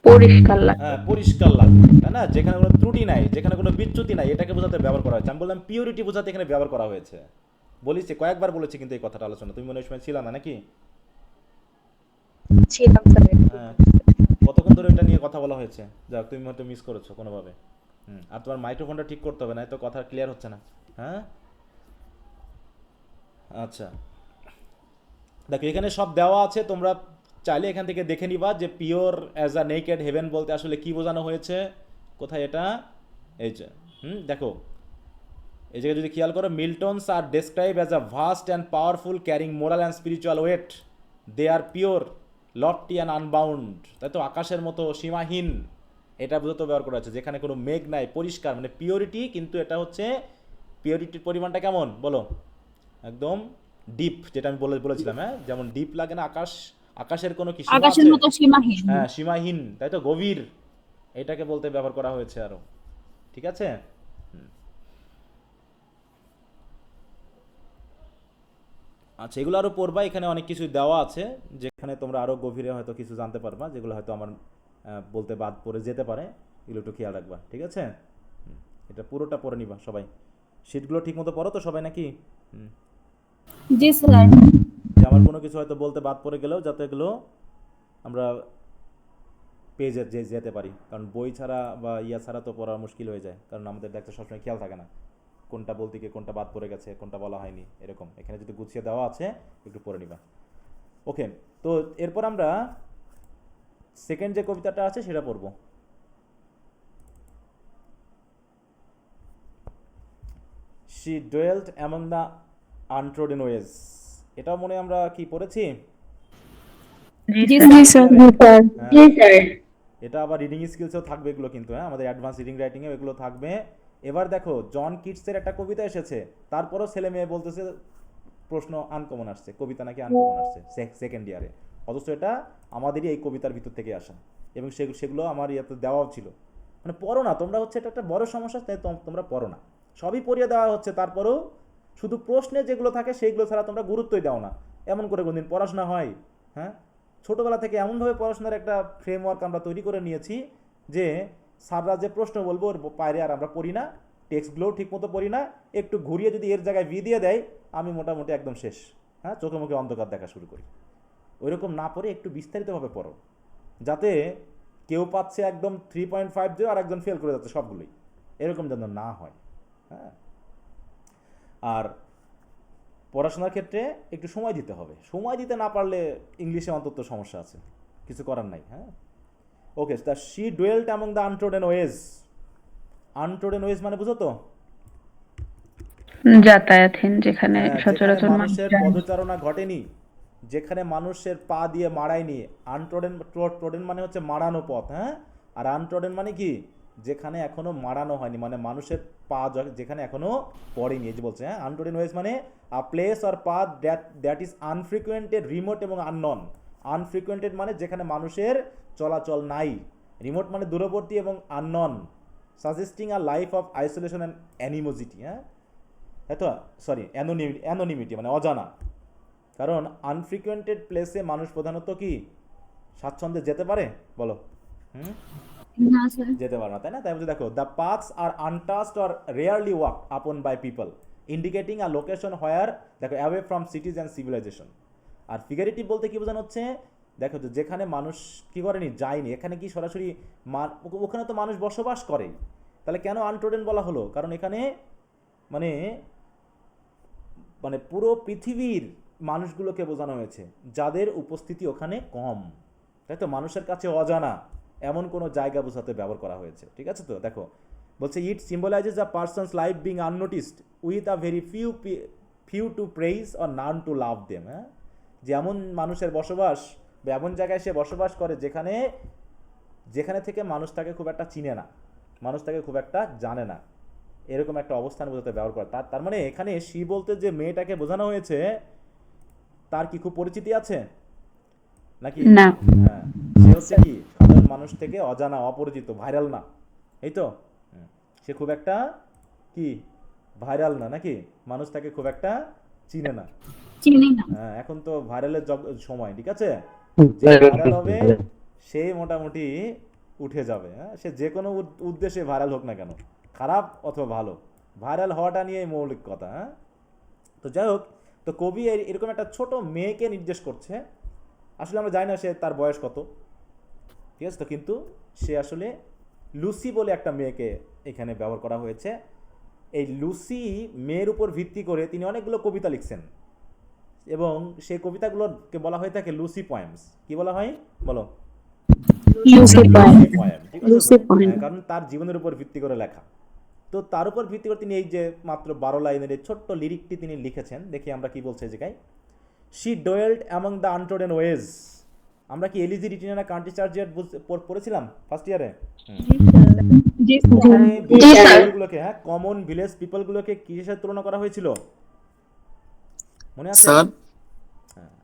পরিষ্কার লাগে।
হ্যাঁ, পরিষ্কার লাগবে, তাই না? যেখানে কোনো ত্রুটি নাই, যেখানে কোনো বিচ্যুতি নাই, এটাকে বোঝাতে ব্যবহার করা হয়েছে। আমি বললাম পিওরিটি বোঝাতে এখানে ব্যবহার করা হয়েছে, বলেছি কয়েকবার বলেছি কিন্তু এই কথাটা আলোচনা, তুমি মনে হয় সময় ছিল না নাকি?
ছিলাম স্যার।
হ্যাঁ, কতক্ষণ ধরে এটা নিয়ে কথা বলা হয়েছে, যাক তুমি হয়তো মিস করেছো কোনোভাবে। আর তোমার মাইক্রোফোনটা ঠিক করতে হবে, না তো কথা ক্লিয়ার হচ্ছে না। হ্যাঁ, আচ্ছা, দেখো এখানে সব দেওয়া আছে, তোমরা চাইলে এখান থেকে দেখে নিবা যে pure as a naked heaven বলতে আসলে কি বোঝানো হয়েছে, কোথায় এটা, এই যে দেখো এই জায়গায় যদি খেয়াল করো, Milton's are describe as a vast and powerful carrying moral and spiritual weight, they are pure lofty and unbound. তাই তো, আকাশের মতো সীমাহীন, এটা বোঝাতে ব্যবহার করা হচ্ছে, যেখানে কোনো মেঘ নাই, পরিষ্কার, মানে পিওরিটি। কিন্তু এটা হচ্ছে পিওরিটির পরিমাণটা কেমন বলো, একদম ডিপ, যেটা আমি বলেছিলাম। হ্যাঁ, যেমন ডিপ লাগে না আকাশ, আকাশের কোনো কি সীমা
আকাশের
আছে?
মতো সীমাহীন।
হ্যাঁ, সীমাহীন, তাই তো, গভীর, এটাকে বলতে ব্যবহার করা হয়েছে আরো, ঠিক আছে। আচ্ছা, এগুলো আরো পড়বা, এখানে অনেক কিছু দেওয়া আছে, যেখানে তোমরা আরো গভীরে হয়তো কিছু জানতে পারবা, যেগুলো হয়তো আমার বলতে বাদ পড়ে যেতে পারে, এগুলো একটু খেয়াল রাখবা, ঠিক আছে। এটা পুরোটা পড়ে নিবা সবাই, শীটগুলো ঠিক মতো পড়ো তো সবাই নাকি?
জি স্যার।
যে আমার কোনো কিছু হয়তো বলতে বাদ পড়ে গেলেও যাতে এগুলো আমরা পেয়ে যেতে পারি, কারণ বই ছাড়া বা ইয়া ছাড়া তো পড়া মুশকিল হয়ে যায়, কারণ আমাদের দেখতে সবসময় খেয়াল থাকে না কোনটা বলতে গিয়ে কোনটা বাদ পড়ে গেছে, কোনটা বলা হয়নি, এরকম। এখানে যদি গুছিয়ে দেওয়া আছে একটু পড়ে নিবা। ওকে, তো এরপর আমরা সেকেন্ড যে কবিতাটা আছে সেটা পড়ব। She dwelt among the untrodden ways, এটাও মনে আমরা কি পড়েছি?
জি
জি
স্যার।
স্যার।
হ্যাঁ, এটা আবার রিডিং স্কিলসেও থাকবে এগুলো কিন্তু, হ্যাঁ আমাদের অ্যাডভান্স রিডিং রাইটিংয়েও এগুলো থাকবে। এবার দেখো জন কিটসের একটা কবিতা এসেছে, তারপরও ছেলে মেয়ে বলতেছে প্রশ্ন আনকমন আসছে, কবিতা নাকি আনকমন আসছে সেকেন্ড ইয়ারে, অথচ এটা আমাদেরই এই কবিতার ভিতর থেকে আসা, এবং সেগুলো আমার ইয়াতে দেওয়াও ছিল। মানে পড়ো না তোমরা, হচ্ছে এটা একটা বড় সমস্যা, তাই তোমরা পড়ো না, সবই পড়িয়ে দেওয়া হচ্ছে, তারপরেও শুধু প্রশ্নে যেগুলো থাকে সেইগুলো ছাড়া তোমরা গুরুত্বই দাও না। এমন করে কোনদিন পড়াশোনা হয়? হ্যাঁ, ছোটোবেলা থেকে এমনভাবে পড়াশোনার একটা ফ্রেমওয়ার্ক আমরা তৈরি করে নিয়েছি যে স্যাররা যে প্রশ্ন বলবো ওর বাইরে আর আমরা পড়ি না, টেক্সটগুলোও ঠিকমতো পড়ি না, একটু ঘুরিয়ে যদি এর জায়গায় ভি দিয়ে দেয় আমি মোটামুটি একদম শেষ, হ্যাঁ চোখে মুখে অন্ধকার দেখা শুরু করি। ওইরকম না পড়ে একটু বিস্তারিতভাবে পড়ো, যাতে কেউ পাচ্ছে একদম 3.50 আর একজন ফেল করে যাচ্ছে সবগুলোই, এরকম যেন না হয়। হ্যাঁ, আর পড়াশোনার ক্ষেত্রে একটু সময় দিতে হবে, সময় দিতে না পারলে ইংলিশে অন্তত সমস্যা আছে, কিছু করার নাই। হ্যাঁ, okay, the she dwelt among the untrodden ways. Untrodden ways মানে বুঝো তো?
যাতায়াতহীন, যেখানে
হ্যাঁ, যেখানে
সচরাচর মানুষ
মানুষের
যায় না।
পদচারণা ঘটেনি, যেখানে মানুষের পা দিয়ে মাড়ায়নি। আনট্রোডেন, ট্রোডেন মানে হচ্ছে মাড়ানো পথ, হ্যাঁ, আর আনট্রোডেন মানে কি, যেখানে এখনো মাড়ানো হয়নি, মানে মানুষের পা যেখানে এখনো পড়েনি, এই যে বলছে। হ্যাঁ, আনট্রোডেন ওয়েজ মানে a place or path that is unfrequented, remote এবং আননন। আনফ্রিকুয়েন্টেড মানে যেখানে মানুষের চলাচল নাই, রিমোট মানে দূরবর্তী, এবং unknown suggesting a life of isolation and animosity. হ্যাঁ, তো সরি, অ্যানোনিমিটি মানে অজানা, কারণ আনফ্রিকুয়েন্টেড প্লেসে মানুষ প্রধানত কি স্বাচ্ছন্দ্যে যেতে পারে বলো?
না স্যার।
যেতে পারে না, তাই না? তাই বলছে দেখো, the paths are untouched or rarely walk upon by people, indicating a location where, দেখো, away from cities and civilization. আর ফিগারেটিভ বলতে কি বোঝানো হচ্ছে, দেখো তো যেখানে মানুষ কি করেনি, যায়নি, এখানে কি সরাসরি ওখানে তো মানুষ বসবাস করে, তাহলে কেন আনট্রোডেন বলা হলো? কারণ এখানে মানে মানে পুরো পৃথিবীর মানুষগুলোকে বোঝানো হয়েছে যাদের উপস্থিতি ওখানে কম, তাই তো, মানুষের কাছে অজানা এমন কোনো জায়গা বোঝাতে ব্যবহার করা হয়েছে। ঠিক আছে, তো দেখো বলছে it symbolizes a person's life being unnoticed with a very few to praise or none to love them. হ্যাঁ, যে এমন মানুষের বসবাস বা এমন জায়গায় সে বসবাস করে যেখানে থেকে মানুষ তাকে খুব একটা চিনে না, মানুষ তাকে খুব একটা জানে না, এরকম একটা অবস্থান বোঝাতে ব্যবহার করে। তার মানে এখানে সি বলতে যে মেয়েটাকে বোঝানো হয়েছে তার কি খুব পরিচিতি আছে নাকি?
না।
হ্যাঁ, সে হচ্ছে কি সাধারণ মানুষ থেকে অজানা, অপরিচিত, ভাইরাল না, এই তো। সে খুব একটা কি ভাইরাল না, নাকি মানুষ তাকে খুব একটা চিনে না।
চিনি না।
হ্যাঁ, এখন তো ভাইরালের সময়, ঠিক আছে, যে ভাইরাল হবে সে মোটামুটি উঠে যাবে। হ্যাঁ, সে যে কোনো উদ্দেশ্যে ভাইরাল হোক না কেন, খারাপ অথবা ভালো, ভাইরাল হওয়াটা নিয়ে মৌলিক কথা। হ্যাঁ, তো যাই হোক, তো কবি এরকম একটা ছোট মেয়েকে নির্দেশ করছে, আসলে আমরা জানি না সে তার বয়স কত, ঠিক আছে, তো কিন্তু সে আসলে লুসি বলে একটা মেয়েকে এখানে ব্যবহার করা হয়েছে। এই লুসি মেয়ের উপর ভিত্তি করে তিনি অনেকগুলো কবিতা লিখছেন, এবং সেই কবিতাগুলোকে বলা হয়ে থাকে লুসি পয়েমস। কি বলা হয় বলো?
Lucy poem.
পয়েম, ঠিক
লুসি
আছে,
পয়েম।
কারণ তার জীবনের উপর ভিত্তি করে লেখা। তো তার উপর ভিত্তি করে তিনি এই যে মাত্র 12 লাইনের এই ছোট্ট লিরিকটি তিনি লিখেছেন। দেখি আমরা কি বলছে এই জায়গায়। She dwelt among the untrodden ways. আমরা কি এলিজি রিটিনানা কান্ট্রি চার্জিয়ার পড়েছিলাম ফার্স্ট ইয়ারে?
জি স্যার।
পিপলগুলোকে, হ্যাঁ, কমন ভিলেজ পিপলগুলোকে কিসের সাথে তুলনা করা হয়েছিল মনে আছে? হ্যাঁ,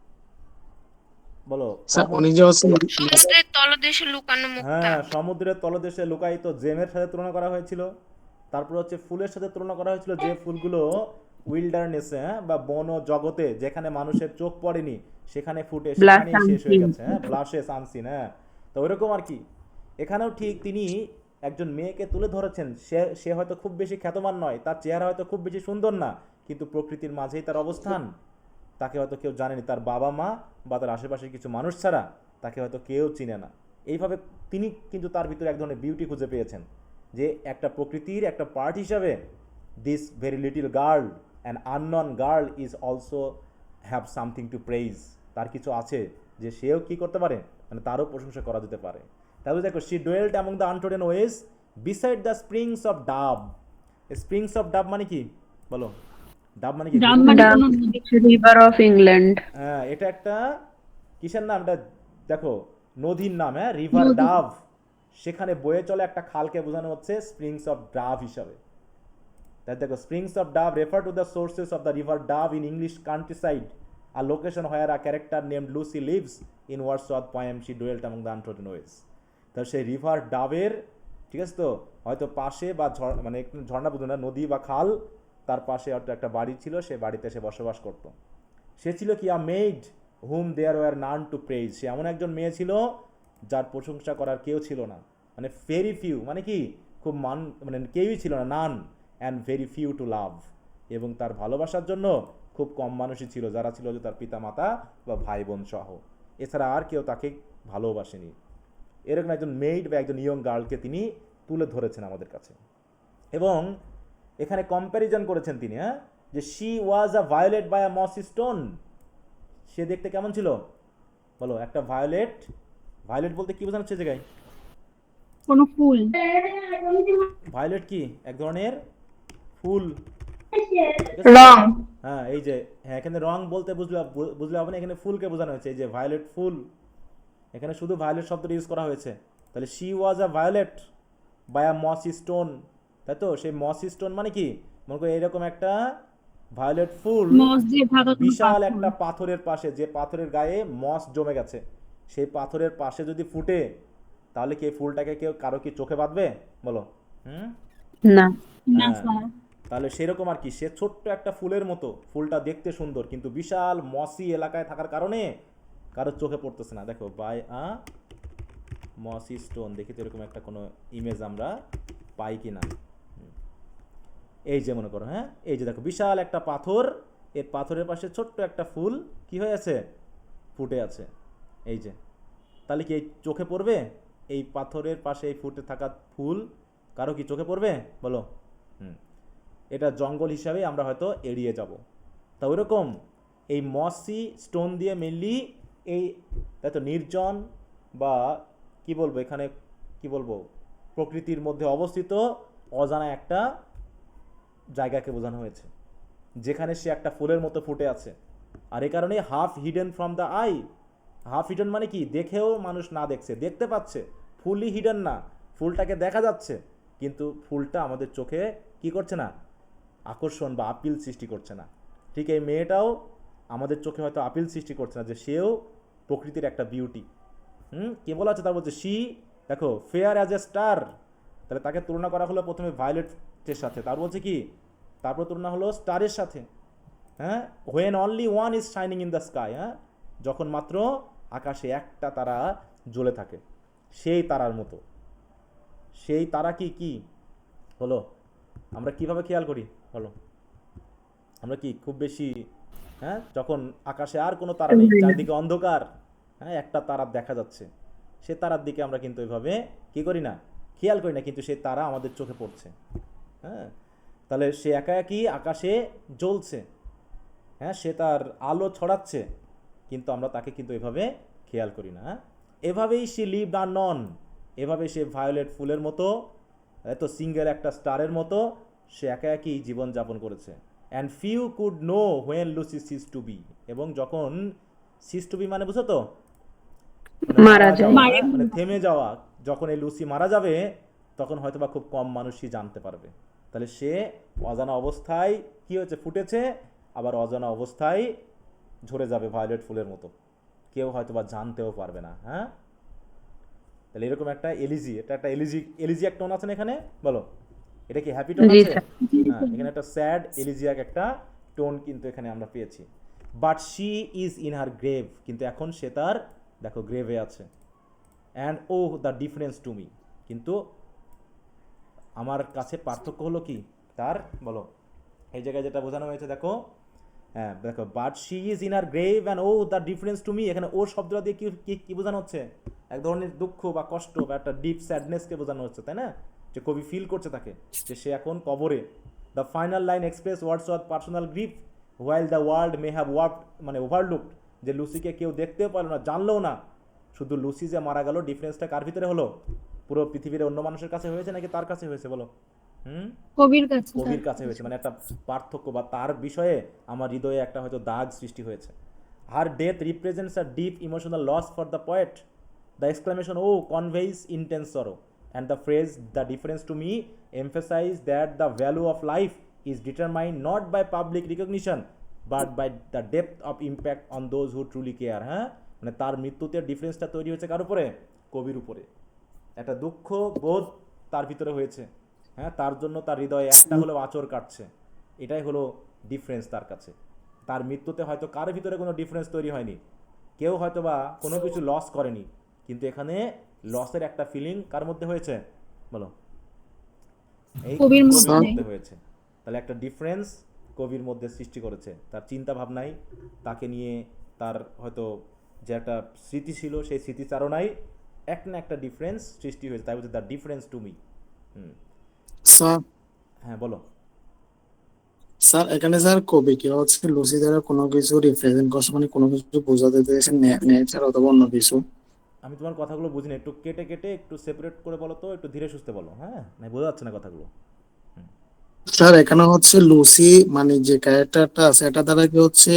বলো।
সমুদ্রের তলদেশে লুকানো মুক্তা।
হ্যাঁ, সমুদ্রের তলদেশে লুকায়িত জেমের সাথে তুলনা করা হয়েছিল। তারপর হচ্ছে ফুলের সাথে তুলনা করা হয়েছিল, যে ফুলগুলো উইল্ডারনেসে, হ্যাঁ, বা বন জগতে যেখানে মানুষের চোখ পড়েনি সেখানে ফুটে সেখানেই শেষ হয়ে গেছে। হ্যাঁ, ব্লাশেস আনসিন। হ্যাঁ, তো ওইরকম আর কি এখানেও ঠিক তিনি একজন মেয়েকে তুলে ধরেছেন। সে হয়তো খুব বেশি খ্যাতমান নয়, তার চেহারা হয়তো খুব বেশি সুন্দর না, কিন্তু প্রকৃতির মাঝেই তার অবস্থান। তাকে হয়তো কেউ জানেনি, তার বাবা মা বা তার আশেপাশের কিছু মানুষ ছাড়া তাকে হয়তো কেউ চিনে না। এইভাবে তিনি কিন্তু তার ভিতরে এক ধরনের বিউটি খুঁজে পেয়েছেন, যে একটা প্রকৃতির একটা পার্ট হিসাবে this very little girl, an unknown girl is also have something to praise. তার কিছু আছে যে সেও কি করতে পারে, মানে তারও প্রশংসা করা যেতে পারে। তাহলে দেখো, she dwelt among the untrodden ways beside the springs of Dove. Springs of Dove মানে কি বলো? ডাব মানে কি?
River of England.
হ্যাঁ, এটা একটা কিসের নাম? এটা দেখো নদীর নাম, হ্যাঁ, রিভার ডাভ, সেখানে বয়ে চলে একটা খালকে বোঝানো হচ্ছে স্প্রিংস অফ ডাভ হিসাবে। তাই দেখো springs of Dove refer to the sources of the river Dove in English countryside, a location where a character named Lucy lives. In Wordsworth poem she dwelt among the untrodden ways. তাহলে সেই river ডাবের, ঠিক আছে, তো হয়তো পাশে বা মানে একটু ঝর্ণা বুঝো না, নদী বা খাল, তার পাশে হয়তো একটা বাড়ি ছিল, সে বাড়িতে সে বসবাস করত। সে ছিল কি a maid whom there were none to praise, সে এমন একজন মেয়ে ছিল যার প্রশংসা করার কেউ ছিল না, মানে ভেরি ফিউ, মানে কি খুব মানে কেউই ছিল না, নান, অ্যান্ড ভেরি ফিউ টু লাভ, এবং তার ভালোবাসার জন্য খুব কম মানুষই ছিল, যারা ছিল যে তার পিতা মাতা বা ভাই বোন সহ, এছাড়া আর কেউ তাকে ভালোবাসেনি। এরকম একজন মেইড বা একজন ইয়ং গার্লকে তিনি তুলে ধরেছেন আমাদের কাছে, এবং এখানে কম্প্যারিজন করেছেন তিনি, হ্যাঁ, যে she was a violet by a mossy stone, সে দেখতে কেমন ছিল বলো, একটা ভায়োলেট, ভায়োলেট বলতে কি বোঝানো হচ্ছে জায়গায়,
কোনো ফুল।
ভায়োলেট কি এক ধরনের ফুল,
রং।
হ্যাঁ, এই যে, হ্যাঁ, এখানে রং বলতে বুঝলে হবে না, এখানে ফুলকে বোঝানো হয়েছে, এই যে ভায়োলেট ফুল, এখানে শুধু ভায়োলেট শব্দটা ইউজ করা হয়েছে। তাহলে she was a violet by a mossy stone, তাই তো, সেই মসি স্টোন মানে কি, মনে করো এরকম একটা ভায়োলেট ফুল
মস দিয়ে ঢাকা কোনো
বিশাল
পাথর।
একটা পাথরের পাশে, যে পাথরের গায়ে মস জমে গেছে, সেই পাথরের পাশে যদি ফুটে, তাহলে কি এই ফুলটাকে কেউ কারো কি চোখে বাঁধবে বলো?
না।
না
হ্যাঁ,
স্যার।
তাহলে সেরকম আর কি, সে ছোট্ট একটা ফুলের মতো, ফুলটা দেখতে সুন্দর কিন্তু বিশাল মসি এলাকায় থাকার কারণে কারোর চোখে পড়তেছে না। দেখো বাই আ মসি স্টোন, দেখি তো এরকম একটা কোনো ইমেজ আমরা পাই কিনা। এই যে মনে করো, হ্যাঁ, এই যে দেখো বিশাল একটা পাথর, এর পাথরের পাশে ছোট্ট একটা ফুল কি হয়ে আছে, ফুটে আছে, এই যে, তাহলে কি এই চোখে পড়বে? এই পাথরের পাশে এই ফুটে থাকা ফুল কারো কি চোখে পড়বে বলো? এটা জঙ্গল হিসাবে আমরা হয়তো এড়িয়ে যাব। তা ওইরকম এই মসি স্টোন দিয়ে মেনলি এই এত নির্জন বা কি বলবো, এখানে কি বলবো, প্রকৃতির মধ্যে অবস্থিত অজানা একটা জায়গাকে বোঝানো হয়েছে, যেখানে সে একটা ফুলের মতো ফুটে আছে। আর এই কারণে half hidden from the I, half hidden মানে কি, দেখেও মানুষ না দেখছে, দেখতে পাচ্ছে, ফুলই হিডেন না, ফুলটাকে দেখা যাচ্ছে, কিন্তু ফুলটা আমাদের চোখে কি করছে না, আকর্ষণ বা আপিল সৃষ্টি করছে না। ঠিক এই মেয়েটাও আমাদের চোখে হয়তো আপিল সৃষ্টি করছে না, যে সেও প্রকৃতির একটা বিউটি। কে বলা আছে, তার বলছে শি, দেখো ফেয়ার অ্যাজ এ স্টার, তাহলে তাকে তুলনা করা হলো প্রথমে ভায়োলেটের সাথে, তার বলছে কি, তারপর তুলনা হলো স্টারের সাথে, হ্যাঁ, when only one is shining in the sky, হ্যাঁ, যখন মাত্র আকাশে একটা তারা জ্বলে থাকে, সেই তারার মতো। সেই তারা কি কি হলো, আমরা কিভাবে খেয়াল করি বলো? আমরা কি খুব বেশি, হ্যাঁ, যখন আকাশে আর কোনো তারা নেই, চারদিকে অন্ধকার, হ্যাঁ, একটা তারা দেখা যাচ্ছে, সে তারার দিকে আমরা কিন্তু ওইভাবে কি করি না, খেয়াল করি না, কিন্তু সেই তারা আমাদের চোখে পড়ছে, হ্যাঁ। তাহলে সে একা একই আকাশে জ্বলছে, হ্যাঁ, সে তার আলো ছড়াচ্ছে, কিন্তু আমরা তাকে কিন্তু এভাবে খেয়াল করি না। এভাবেই সে লিভড আননোন, এভাবে সে ভায়োলেট ফুলের মতো, এত সিঙ্গেল একটা স্টারের মতো সে একা একই জীবনযাপন করেছে। And few could know when Lucy ceased to be, এবং যখন সিজ টু বি মানে বুঝো তো,
মারা যায়,
মানে থেমে যাওয়া, যখন এই লুসি মারা যাবে তখন হয়তো বা খুব কম মানুষই জানতে পারবে। তাহলে সে অজানা অবস্থায় কি হয়েছে, ফুটেছে, আবার অজানা অবস্থায় ঝরে যাবে ভায়োলেট ফুলের মতো, কেউ হয়তো বা জানতেও পারবে না। হ্যাঁ, তাহলে এরকম একটা এলিজি, এটা একটা এলিজিয়াক টোন আছে না এখানে বলো? এটা কি হ্যাপি টোন আছে? হ্যাঁ, এখানে একটা স্যাড এলিজিয়াক একটা টোন কিন্তু এখানে আমরা পেয়েছি। But she is in her grave, কিন্তু এখন সে তার, দেখো গ্রেভে আছে। And oh the difference to me, কিন্তু আমার কাছে পার্থক্য হলো কি তার বলো? এই জায়গায় যেটা বোঝানো হয়েছে দেখো, হ্যাঁ দেখো, but she is in her grave and oh the difference to me, এখানে ও শব্দটা দিয়ে কি বোঝানো হচ্ছে? এক ধরনের দুঃখ বা কষ্ট বা একটা ডিপ স্যাডনেসকে বোঝানো হচ্ছে, তাই না? যে কবি ফিল করছে তাকে, যে সে এখন কবরে। The final line express Wordsworth personal grief while the world may have worked, মানে ওভারলুকড, যে লুসিকে কেউ দেখতেও পারলো না, জানলেও না, শুধু লুসি যে মারা গেল, ডিফারেন্সটা কার ভিতরে হলো? পুরো পৃথিবীর অন্য মানুষের কাছে হয়েছে নাকি তার কাছে হয়েছে বলো?
কবির
কাছে হয়েছে, মানে একটা পার্থক্য বা তার বিষয়ে আমার হৃদয়ে একটা হয়তো দাগ সৃষ্টি হয়েছে। Her death represents a deep emotional loss for the poet. The exclamation "oh" conveys intense sorrow, and the phrase "the difference to me" emphasizes that the value of life is determined not by public recognition but by the depth of impact on those who truly care. হ্যাঁ, মানে তার মৃত্যুতে ডিফারেন্সটা তৈরি হয়েছে কার উপরে? কবির উপরে। একটা দুঃখ বোধ তার ভিতরে হয়েছে, হ্যাঁ, তার জন্য তার হৃদয়ে একটা হলেও আঁচড় কাটছে, এটাই হলো ডিফারেন্স তার কাছে। তার মৃত্যুতে হয়তো কার ভিতরে কোনো ডিফারেন্স তৈরি হয়নি, কেউ হয়তো বা কোনো কিছু লস করেনি, কিন্তু এখানে লসের একটা ফিলিং কার মধ্যে হয়েছে বলো? এই
কবির
কবির
মধ্যে।
মধ্যে হয়েছে। তাহলে একটা ডিফারেন্স কবির মধ্যে সৃষ্টি করেছে, তার চিন্তা ভাবনাই, তাকে নিয়ে তার হয়তো যে একটা স্মৃতি ছিল সেই স্মৃতিচারণায় এক না একটা ডিফারেন্স সৃষ্টি হয়েছে, তাই বলছে the difference to me.
Sir
হ্যাঁ বলো।
স্যার এখানে স্যার কবি কি হচ্ছে লুসি দ্বারা কোনো কিছু রিপ্রেজেন্ট করছে, মানে কোনো কিছু বোঝাতে চেয়েছে নেচার অথবা অন্য কিছু।
আমি তোমার কথাগুলো বুঝিনি, একটু কেটে কেটে একটু সেপারেট করে বলো তো, একটু ধীরে সুস্থে বলো। হ্যাঁ, না বোঝা যাচ্ছে না কথাগুলো।
স্যার এখানে হচ্ছে লুসি মানে যে ক্যারেক্টারটা আছে এটা দ্বারা কি হচ্ছে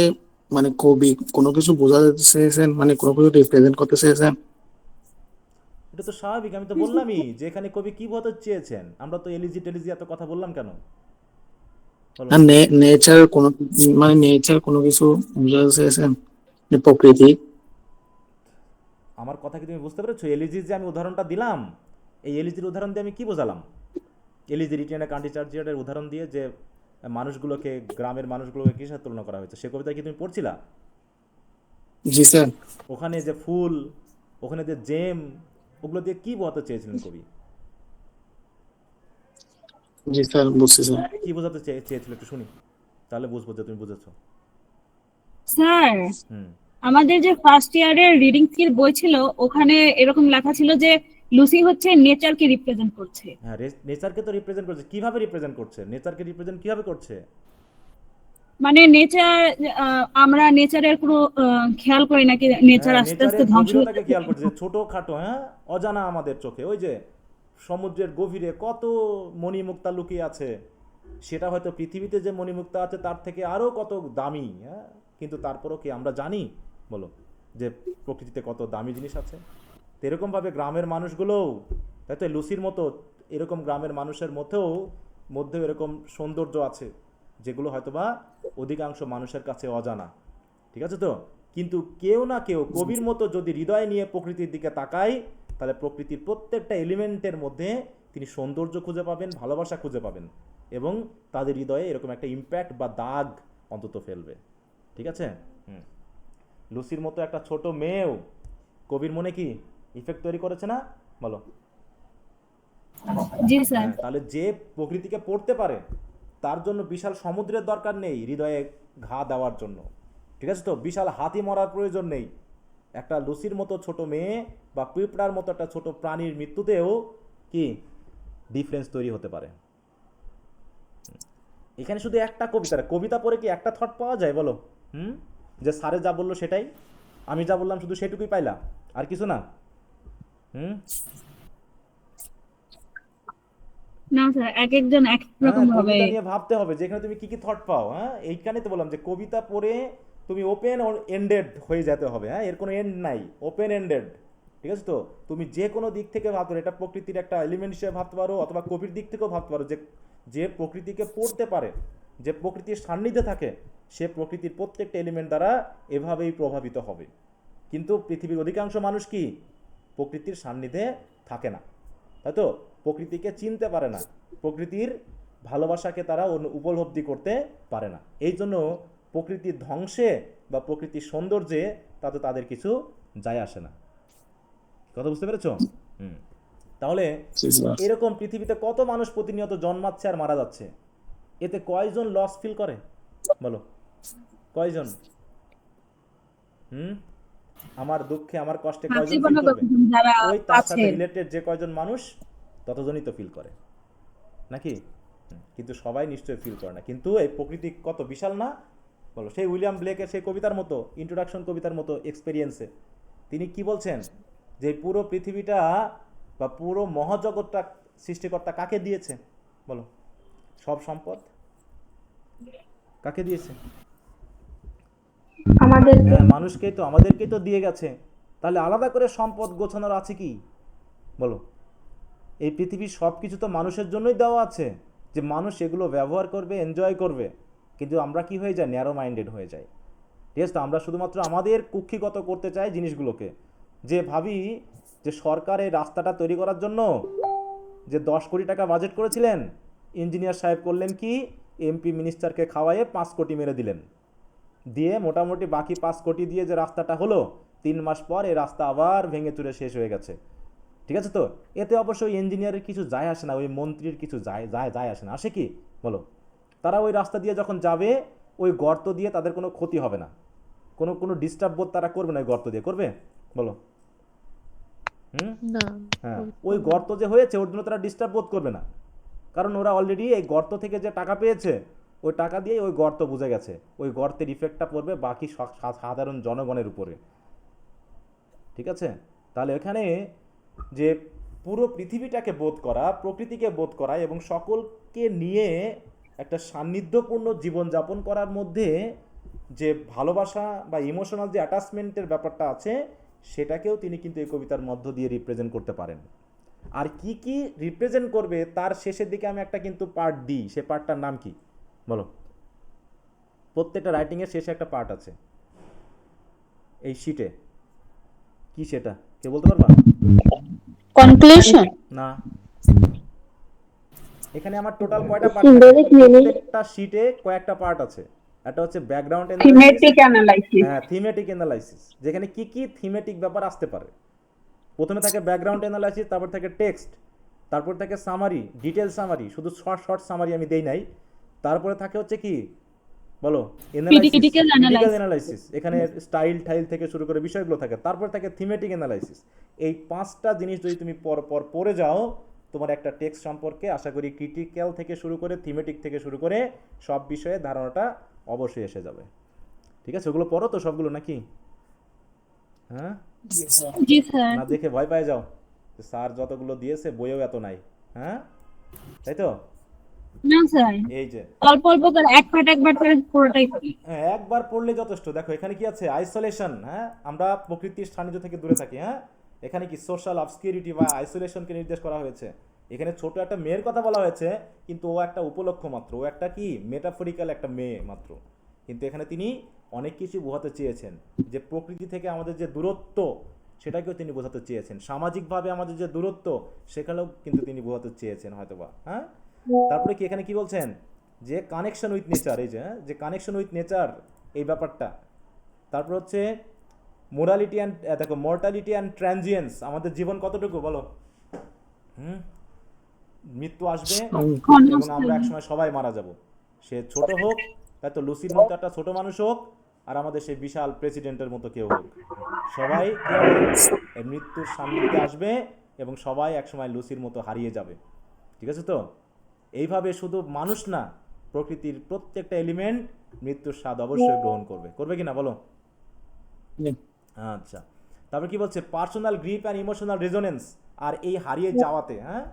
মানে কবি কোনো কিছু বোঝাতে চেয়েছেন, মানে কোনো কিছু রিপ্রেজেন্ট করতে চেয়েছেন।
এটা তো স্বাভাবিক, আমি তো বললামই যে এখানে কবি কি বোঝাতে চেয়েছেন। আমরা তো এলিজি টেলিজি এত কথা বললাম কেন? বলো।
আর নেচার কোনো মানে নেচার কোনো কিছু বোঝাতে চেয়েছেন, প্রকৃতি।
আমার কথা কি তুমি বুঝতে পেরেছো? এলিজির যে আমি উদাহরণটা দিলাম, এই এলিজির উদাহরণ দিয়ে আমি কি বোঝালাম? এলিজি রিটেন কান্ট্রি চার্জিয়ারের উদাহরণ দিয়ে যে মানুষগুলোকে, গ্রামের মানুষগুলোকে কিসের সাথে তুলনা করা হয়েছে, সে কবিতা কি তুমি পড়ছিলা?
জি স্যার।
ওখানে যে ফুল, ওখানে যে জেম, ওগুলো দিয়ে কি বোঝাতে চেয়েছিলেন কবি?
জি স্যার বুঝছি স্যার।
কি বোঝাতে চেয়েছিল একটু শুনি, তাহলে বুঝবো যে তুমি বুঝেছো।
স্যার
হুম।
আমাদের যে ফার্স্ট ইয়ারের রিডিং স্কিল বই ছিল ওখানে এরকম লেখা ছিল যে লুসি হচ্ছে নেচারকে রিপ্রেজেন্ট করছে।
হ্যাঁ, নেচারকে তো রিপ্রেজেন্ট করছে। কিভাবে রিপ্রেজেন্ট করছে? নেচারকে রিপ্রেজেন্ট কিভাবে করছে?
মানে নেচার, আমরা নেচারের কোনো খেয়াল করি নাকি নেচার
হ্যাঁ,
আস্তে আস্তে
নেচারের
ধ্বংস
গভীরতাকে
হচ্ছে।
খেয়াল করছে, যে ছোটোখাটো, হ্যাঁ, অজানা আমাদের চোখে, ওই যে সমুদ্রের গভীরে কত মণিমুক্তা লুকিয়ে আছে, সেটা হয়তো পৃথিবীতে যে মণিমুক্তা আছে তার থেকে আরও কত দামি, হ্যাঁ, কিন্তু তারপরও কি আমরা জানি বলো যে প্রকৃতিতে কত দামি জিনিস আছে? তো এরকমভাবে গ্রামের মানুষগুলোও, তাই তো লুসির মতো এরকম গ্রামের মানুষের মধ্যেও এরকম সৌন্দর্য আছে যেগুলো হয়তোবা অধিকাংশ মানুষের কাছে অজানা, ঠিক আছে তো? কিন্তু কেউ না কেউ কবির মতো যদি হৃদয় নিয়ে প্রকৃতির দিকে তাকায়, তাহলে প্রকৃতির প্রত্যেকটা এলিমেন্টের মধ্যে তিনি সৌন্দর্য খুঁজে পাবেন, ভালোবাসা খুঁজে পাবেন, এবং তাদের হৃদয়ে এরকম একটা ইম্প্যাক্ট বা দাগ অন্তত ফেলবে, ঠিক আছে? লুসির মতো একটা ছোট মেয়েও কবির মনে কি ইফেক্ট তৈরি করেছে না বলো?
জি স্যার।
হ্যাঁ, তাহলে যে প্রকৃতিকে পড়তে পারে তার জন্য বিশাল সমুদ্রের দরকার নেই হৃদয়ে ঘা দেওয়ার জন্য, ঠিক আছে তো? বিশাল হাতি মরার প্রয়োজন নেই। একটা লুসির মতো ছোট মেয়ে বা পিঁপড়ার মতো একটা ছোট প্রাণীর মৃত্যুতেও কি ডিফারেন্স তৈরি হতে পারে। এখানে শুধু একটা কবিতা পড়ে কি একটা থট পাওয়া যায় বলো? যে স্যারে যা বললো সেটাই, আমি যা বললাম শুধু সেটুকুই পাইলা, আর কিছু না?
না স্যার, এক একজন এক এক রকম ভাবে।
কবিতা নিয়ে ভাবতে হবে যেখানে তুমি কি কি থট পাও। হ্যাঁ, এইখানে তো বললাম যে কবিতা পড়ে তুমি ওপেন এন্ডেড হয়ে যেতে হবে। হ্যাঁ, এর কোনো এন্ড নাই, ওপেন এন্ডেড, ঠিক আছে তো? তুমি যে কোনো দিক থেকে ভাবতে পারো, এটা প্রকৃতির একটা এলিমেন্ট হিসেবে ভাবতে পারো, অথবা কবির দিক থেকেও ভাবতে পারো, যে প্রকৃতিকে পড়তে পারে, যে প্রকৃতির সান্নিধ্যে থাকে, সে প্রকৃতির প্রত্যেকটা এলিমেন্ট দ্বারা এভাবেই প্রভাবিত হবে। কিন্তু পৃথিবীর অধিকাংশ মানুষ কি প্রকৃতির সান্নিধ্যে থাকে না, তাই তো? প্রকৃতিকে চিনতে পারে না, প্রকৃতির ভালোবাসাকে তারা উপলব্ধি করতে পারে না। এই জন্য প্রকৃতির ধ্বংসে বা প্রকৃতির সৌন্দর্যে তাতে তাদের কিছু যায় আসে না। কথা বুঝতে পেরেছো? তাহলে এরকম পৃথিবীতে কত মানুষ প্রতিনিয়ত জন্মাচ্ছে আর মারা যাচ্ছে, এতে কয়জন লস ফিল করে বলো? কয়জন? আমার দুঃখে, আমার কষ্টে কয়জন ফিল করবে? ওই তার সাথে রিলেটেড যে কয়জন মানুষ, ততজনই তো ফিল করে, নাকি? কিন্তু সবাই নিশ্চয়ই ফিল করে না। কিন্তু এই প্রকৃতি কত বিশাল না বলো? সেই উইলিয়াম ব্লেকের সেই কবিতার মতো, ইন্ট্রোডাকশন কবিতার মতো এক্সপেরিয়েন্সে তিনি কি বলছেন, যে পুরো পৃথিবীটা বা পুরো মহাজগৎটা সৃষ্টিকর্তা কাকে দিয়েছে বলো? সব সম্পদ কাকে দিয়েছে?
আমাদের
হ্যাঁ, আমাদেরকেই তো দিয়ে গেছে, তাহলে আলাদা করে সম্পদ গোছানোর আছে কি বলো? এই পৃথিবীর সব কিছু তো মানুষের জন্যই দেওয়া আছে, যে মানুষ এগুলো ব্যবহার করবে, এনজয় করবে। কিন্তু আমরা কি হয়ে যাই? ন্যারো মাইন্ডেড হয়ে যাই। ঠিক আছে, তো আমরা শুধুমাত্র আমাদের কুক্ষিগত করতে চাই জিনিসগুলোকে, যে ভাবি যে সরকার এই রাস্তাটা তৈরি করার জন্য যে 10 কোটি টাকা বাজেট করেছিলেন, ইঞ্জিনিয়ার সাহেব করলেন কি, এমপি মিনিস্টারকে খাওয়াইয়ে 5 কোটি মেরে দিলেন, দিয়ে মোটামুটি বাকি 5 কোটি দিয়ে যে রাস্তাটা হলো, 3 মাস পর এই রাস্তা আবার ভেঙে চুরে শেষ হয়ে গেছে। ঠিক আছে, তো এতে অবশ্য ওই ইঞ্জিনিয়ারের কিছু যায় আসে না, ওই মন্ত্রীর কিছু যায় আসে না। আসে কি বলো? তারা ওই রাস্তা দিয়ে যখন যাবে, ওই গর্ত দিয়ে তাদের কোনো ক্ষতি হবে না, কোনো ডিস্টার্ব বোধ তারা করবে না। ওই গর্ত দিয়ে করবে বলো?
না,
হ্যাঁ, ওই গর্ত যে হয়েছে ওর জন্য তারা ডিস্টার্ব বোধ করবে না, কারণ ওরা অলরেডি এই গর্ত থেকে যে টাকা পেয়েছে, ওই টাকা দিয়ে ওই গর্ত বুঝে গেছে, ওই গর্তের ইফেক্টটা পড়বে বাকি সাধারণ জনগণের উপরে। ঠিক আছে, তাহলে এখানে যে পুরো পৃথিবীটাকে বোধ করা, প্রকৃতিকে বোধ করা এবং সকলকে নিয়ে একটা সান্নিধ্যপূর্ণ জীবনযাপন করার মধ্যে যে ভালোবাসা বা ইমোশনাল যে অ্যাটাচমেন্টের ব্যাপারটা আছে, সেটাকেও তিনি কিন্তু এই কবিতার মধ্য দিয়ে রিপ্রেজেন্ট করতে পারেন। আর কি কি রিপ্রেজেন্ট করবে তার শেষের দিকে আমি একটা কিন্তু পার্ট দিই, সে পার্টটার নাম কি বলো? প্রত্যেকটা রাইটিংয়ের শেষে একটা পার্ট আছে এই শিটে, কি সেটা কে বলতে পারবা?
কনক্লুশন
না, এখানে আমার টোটাল কয়টা পার্ট থাকে? প্রত্যেকটা শিটে কয়েকটা পার্ট আছে। একটা হচ্ছে ব্যাকগ্রাউন্ড অ্যানালাইসিস, হ্যাঁ, থিমেটিক অ্যানালাইসিস, যেখানে কি কি থিমেটিক ব্যাপার আসতে পারে। প্রথমে থাকে ব্যাকগ্রাউন্ড অ্যানালাইসিস, তারপর থাকে টেক্সট, তারপর থাকে সামারি, ডিটেল সামারি, শুধু শর্ট সামারি আমি দেই নাই। তারপরে থাকে হচ্ছে কি বলো? ক্রিটিক্যাল অ্যানালাইসিস, এখানে স্টাইল টাইল থেকে শুরু করে বিষয়গুলো থাকে। তারপর থাকে থিমেটিক অ্যানালাইসিস। এই 5টা জিনিস যদি তুমি পর পড়ে যাও, তোমার একটা টেক্সট সম্পর্কে আশা করি ক্রিটিক্যাল থেকে শুরু করে থিমেটিক থেকে শুরু করে সব বিষয়ে ধারণাটা অবশ্যই এসে যাবে। ঠিক আছে, ওগুলো পড়ো তো সবগুলো নাকি? হ্যাঁ,
জি স্যার।
না দেখে ভয় পেয়ে যাও স্যার যতগুলো দিয়েছে বইয়েও এত নাই, হ্যাঁ তাই তো?
না স্যার,
এই যে
অল্প অল্প করে একবার করে পুরোটাই পড়ি।
হ্যাঁ, একবার পড়লে যথেষ্ট। দেখো এখানে কি আছে? আইসোলেশন, হ্যাঁ, আমরা প্রকৃতির সান্নিধ্য থেকে দূরে থাকি। হ্যাঁ, এখানে কি সোশ্যাল অবস্কিউরিটি বা আইসোলেশনকে নির্দেশ করা হয়েছে। এখানে ছোট একটা মেয়ের কথা বলা হয়েছে, কিন্তু ও একটা উপলক্ষ মাত্র, ও একটা কি মেটাফরিক্যাল একটা মেয়ে মাত্র। কিন্তু এখানে তিনি অনেক কিছু বোঝাতে চেয়েছেন, যে প্রকৃতি থেকে আমাদের যে দূরত্ব সেটাকেও তিনি বোঝাতে চেয়েছেন, সামাজিকভাবে আমাদের যে দূরত্ব সেখানেও কিন্তু তিনি বোঝাতে চেয়েছেন হয়তোবা। হ্যাঁ, তারপরে কি এখানে কি বলছেন? যে কানেকশন উইথ নেচার, এই যে কানেকশন উইথ নেচার এই ব্যাপারটা। তারপর হচ্ছে মোরালিটি অ্যান্ড দেখো মর্টালিটি অ্যান্ড ট্রানজিয়েন্স, আমাদের জীবন কতটুকু বলো? মৃত্যু আসবে এবং আমরা একসময় সবাই মারা যাব। সে ছোট হোক, তাই তো লুসির মতো একটা ছোট মানুষ হোক, আর আমাদের সেই বিশাল প্রেসিডেন্টের মতো কেউ হোক, সবাই এই মৃত্যুর সান্নিধ্যে আসবে এবং সবাই একসময় লুসির মতো হারিয়ে যাবে। ঠিক আছে, তো এইভাবে শুধু মানুষ না, প্রকৃতির প্রত্যেকটা এলিমেন্ট মৃত্যুর স্বাদ অবশ্যই গ্রহণ করবে কি না বলো? আচ্ছা, তারপর কি বলছে? Personal grip and emotional resonance. আর এই হারিয়ে যাওয়াতে, হ্যাঁ,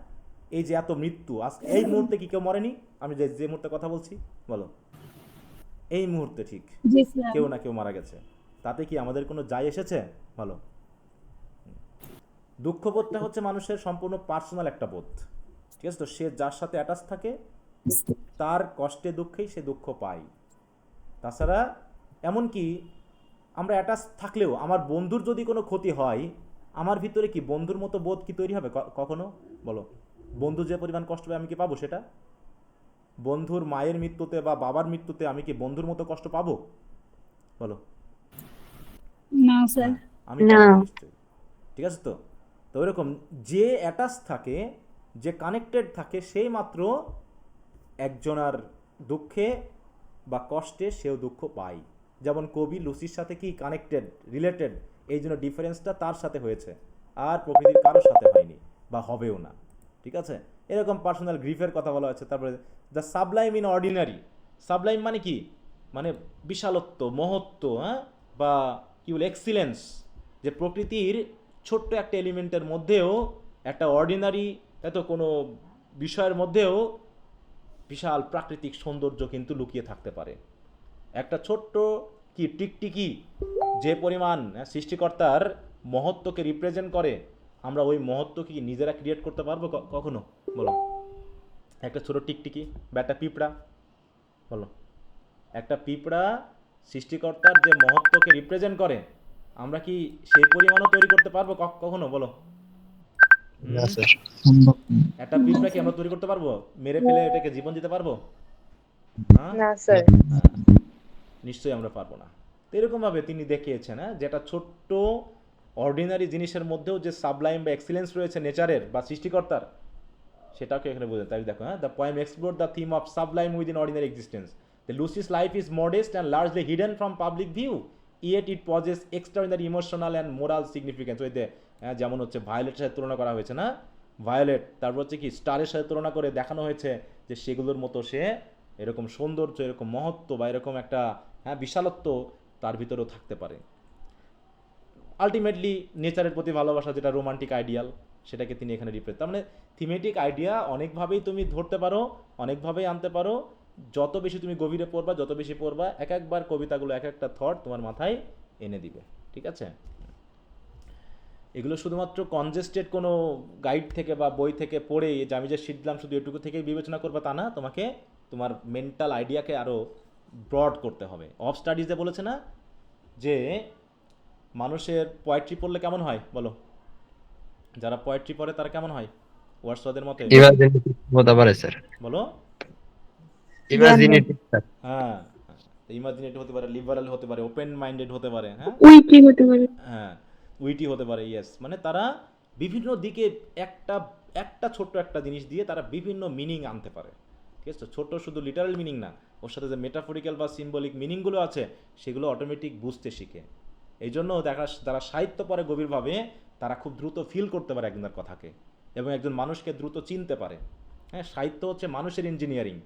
এই যে এত মৃত্যু, এই মুহূর্তে কি কেউ মরেনি? আমি যে মুহূর্তে কথা বলছি বলো, এই মুহূর্তে ঠিক কেউ না কেউ মারা গেছে। তাতে কি আমাদের কোনো যায় এসেছে বলো? দুঃখবোধটা হচ্ছে মানুষের সম্পূর্ণ পার্সোনাল একটা বোধ। ঠিক আছে, তো সে যার সাথে অ্যাটাচ থাকে তার কষ্টে দুঃখেই সে দুঃখ পায়। তাছাড়া এমনকি আমরা অ্যাটাচ থাকলেও আমার বন্ধুর যদি কোনো ক্ষতি হয়, আমার ভিতরে কি বন্ধুর মতো বোধ কি তৈরি হবে কখনো বলো? বন্ধু যে পরিমাণ কষ্ট পাবে আমি কি পাবো সেটা? বন্ধুর মায়ের মৃত্যুতে বা বাবার মৃত্যুতে আমি কি বন্ধুর মতো কষ্ট পাবো বলো?
না স্যার,
আমি পাবো নিশ্চয়ই। ঠিক আছে, তো ওইরকম যে অ্যাটাচ থাকে, যে কানেক্টেড থাকে, সেই মাত্র একজনের দুঃখে বা কষ্টে সেও দুঃখ পায়। যেমন কবি লুসির সাথে কি কানেক্টেড, রিলেটেড, এই জন্য ডিফারেন্সটা তার সাথে হয়েছে, আর প্রকৃতির কারোর সাথে হয়নি বা হবেও না। ঠিক আছে, এরকম পার্সোনাল গ্রিফের কথা বলা হয়েছে। তারপরে the Sublime in ordinary. Sublime মানে কি? মানে বিশালত্ব, মহত্ব, হ্যাঁ, বা কি বলে এক্সিলেন্স, যে প্রকৃতির ছোট্ট একটা এলিমেন্টের মধ্যেও একটা অর্ডিনারি, এত কোনো বিষয়ের মধ্যেও বিশাল প্রাকৃতিক সৌন্দর্য কিন্তু লুকিয়ে থাকতে পারে। একটা ছোট্ট কি টিকটিকি যে পরিমাণ সৃষ্টিকর্তার মহত্বকে রিপ্রেজেন্ট করে, আমরা ওই মহত্ব কি নিজেরা ক্রিয়েট করতে পারবো কখনো? বলো। একটা ছোট টিকটিকি বা একটা পিঁপড়া, বলো, একটা পিঁপড়া সৃষ্টিকর্তার যে মহত্বকে রিপ্রেজেন্ট করে, আমরা কি সেই পরিমাণও তৈরি করতে পারবো কখনো? বলো। একটা পিঁপড়া কি আমরা তৈরি করতে পারবো? মেরে ফেলে এটাকে জীবন দিতে পারবো?
না স্যার।
নিশ্চয়ই আমরা পারবো না। তো এরকম ভাবে তিনি দেখিয়েছেন যেটা ছোট্ট অর্ডিনারি জিনিসের মধ্যেও যে সাবলাইম বা এক্সিলেন্স রয়েছে নেচারের বা সৃষ্টিকর্তার, সেটাকে এখানে বোঝায়। তাই দেখো, the poem explore the theme of sublime within ordinary existence. The Lucy's life is modest and largely hidden from public view, yet it possesses extraordinary emotional and moral significance. ওইতে যেমন হচ্ছে ভায়োলেটের সাথে তুলনা করা হয়েছে না, ভায়োলেট, তারপর হচ্ছে কি স্টারের সাথে তুলনা করে দেখানো হয়েছে যে সেগুলোর মতো সে এরকম সৌন্দর্য, এরকম মহত্ব বা এরকম একটা বিশালত্ব তার ভিতরেও থাকতে পারে। আলটিমেটলি নেচারের প্রতি ভালোবাসা, যেটা রোমান্টিক আইডিয়াল, সেটাকে তিনি এখানে রিপ্রেজেন্ট। তার মানে থিমেটিক আইডিয়া অনেকভাবেই তুমি ধরতে পারো, অনেকভাবেই আনতে পারো। যত বেশি তুমি গভীরে পড়বা, যত বেশি পড়বা, এক একবার কবিতাগুলো এক একটা থট তোমার মাথায় এনে দিবে। ঠিক আছে? এগুলো শুধুমাত্র কনজেস্টেড কোনো গাইড থেকে বা বই থেকে পড়ে যে আমি যে শিখলাম শুধু এটুকু থেকেই বিবেচনা করবা তা না, তোমাকে তোমার মেন্টাল আইডিয়াকে আরও ব্রড করতে হবে। অফ স্টাডিজে বলেছে না যে মানুষের পোয়েট্রি পড়লে কেমন হয়? বলো, যারা পোয়েট্রি পড়ে তারা কেমন হয়? ওয়ার্ডসওয়ার্থের মতে
ইমাজিনেটিভ হতে পারে স্যার।
বলো।
Imaginative sir.
হ্যাঁ, ইমাজিনেটিভ হতে পারে, লিবারাল হতে পারে, ওপেন মাইন্ডেড হতে পারে,
উইটি হতে পারে।
হ্যাঁ, উইটি হতে পারে। ইয়েস, মানে তারা বিভিন্ন দিকে একটা ছোট্ট একটা জিনিস দিয়ে তারা বিভিন্ন মিনিং আনতে পারে। ঠিক আছে? ছোট শুধু লিটারাল মিনিং না, ওর সাথে যে মেটাফরিক্যাল বা সিম্বলিক মিনিংগুলো আছে সেগুলো অটোমেটিক বুঝতে শিখে। এই জন্য যারা সাহিত্য পড়ে গভীরভাবে, তারা খুব দ্রুত ফিল করতে পারে একজনের কথাকে এবং একজন মানুষকে দ্রুত চিনতে পারে। হ্যাঁ, সাহিত্য হচ্ছে মানুষের ইঞ্জিনিয়ারিং।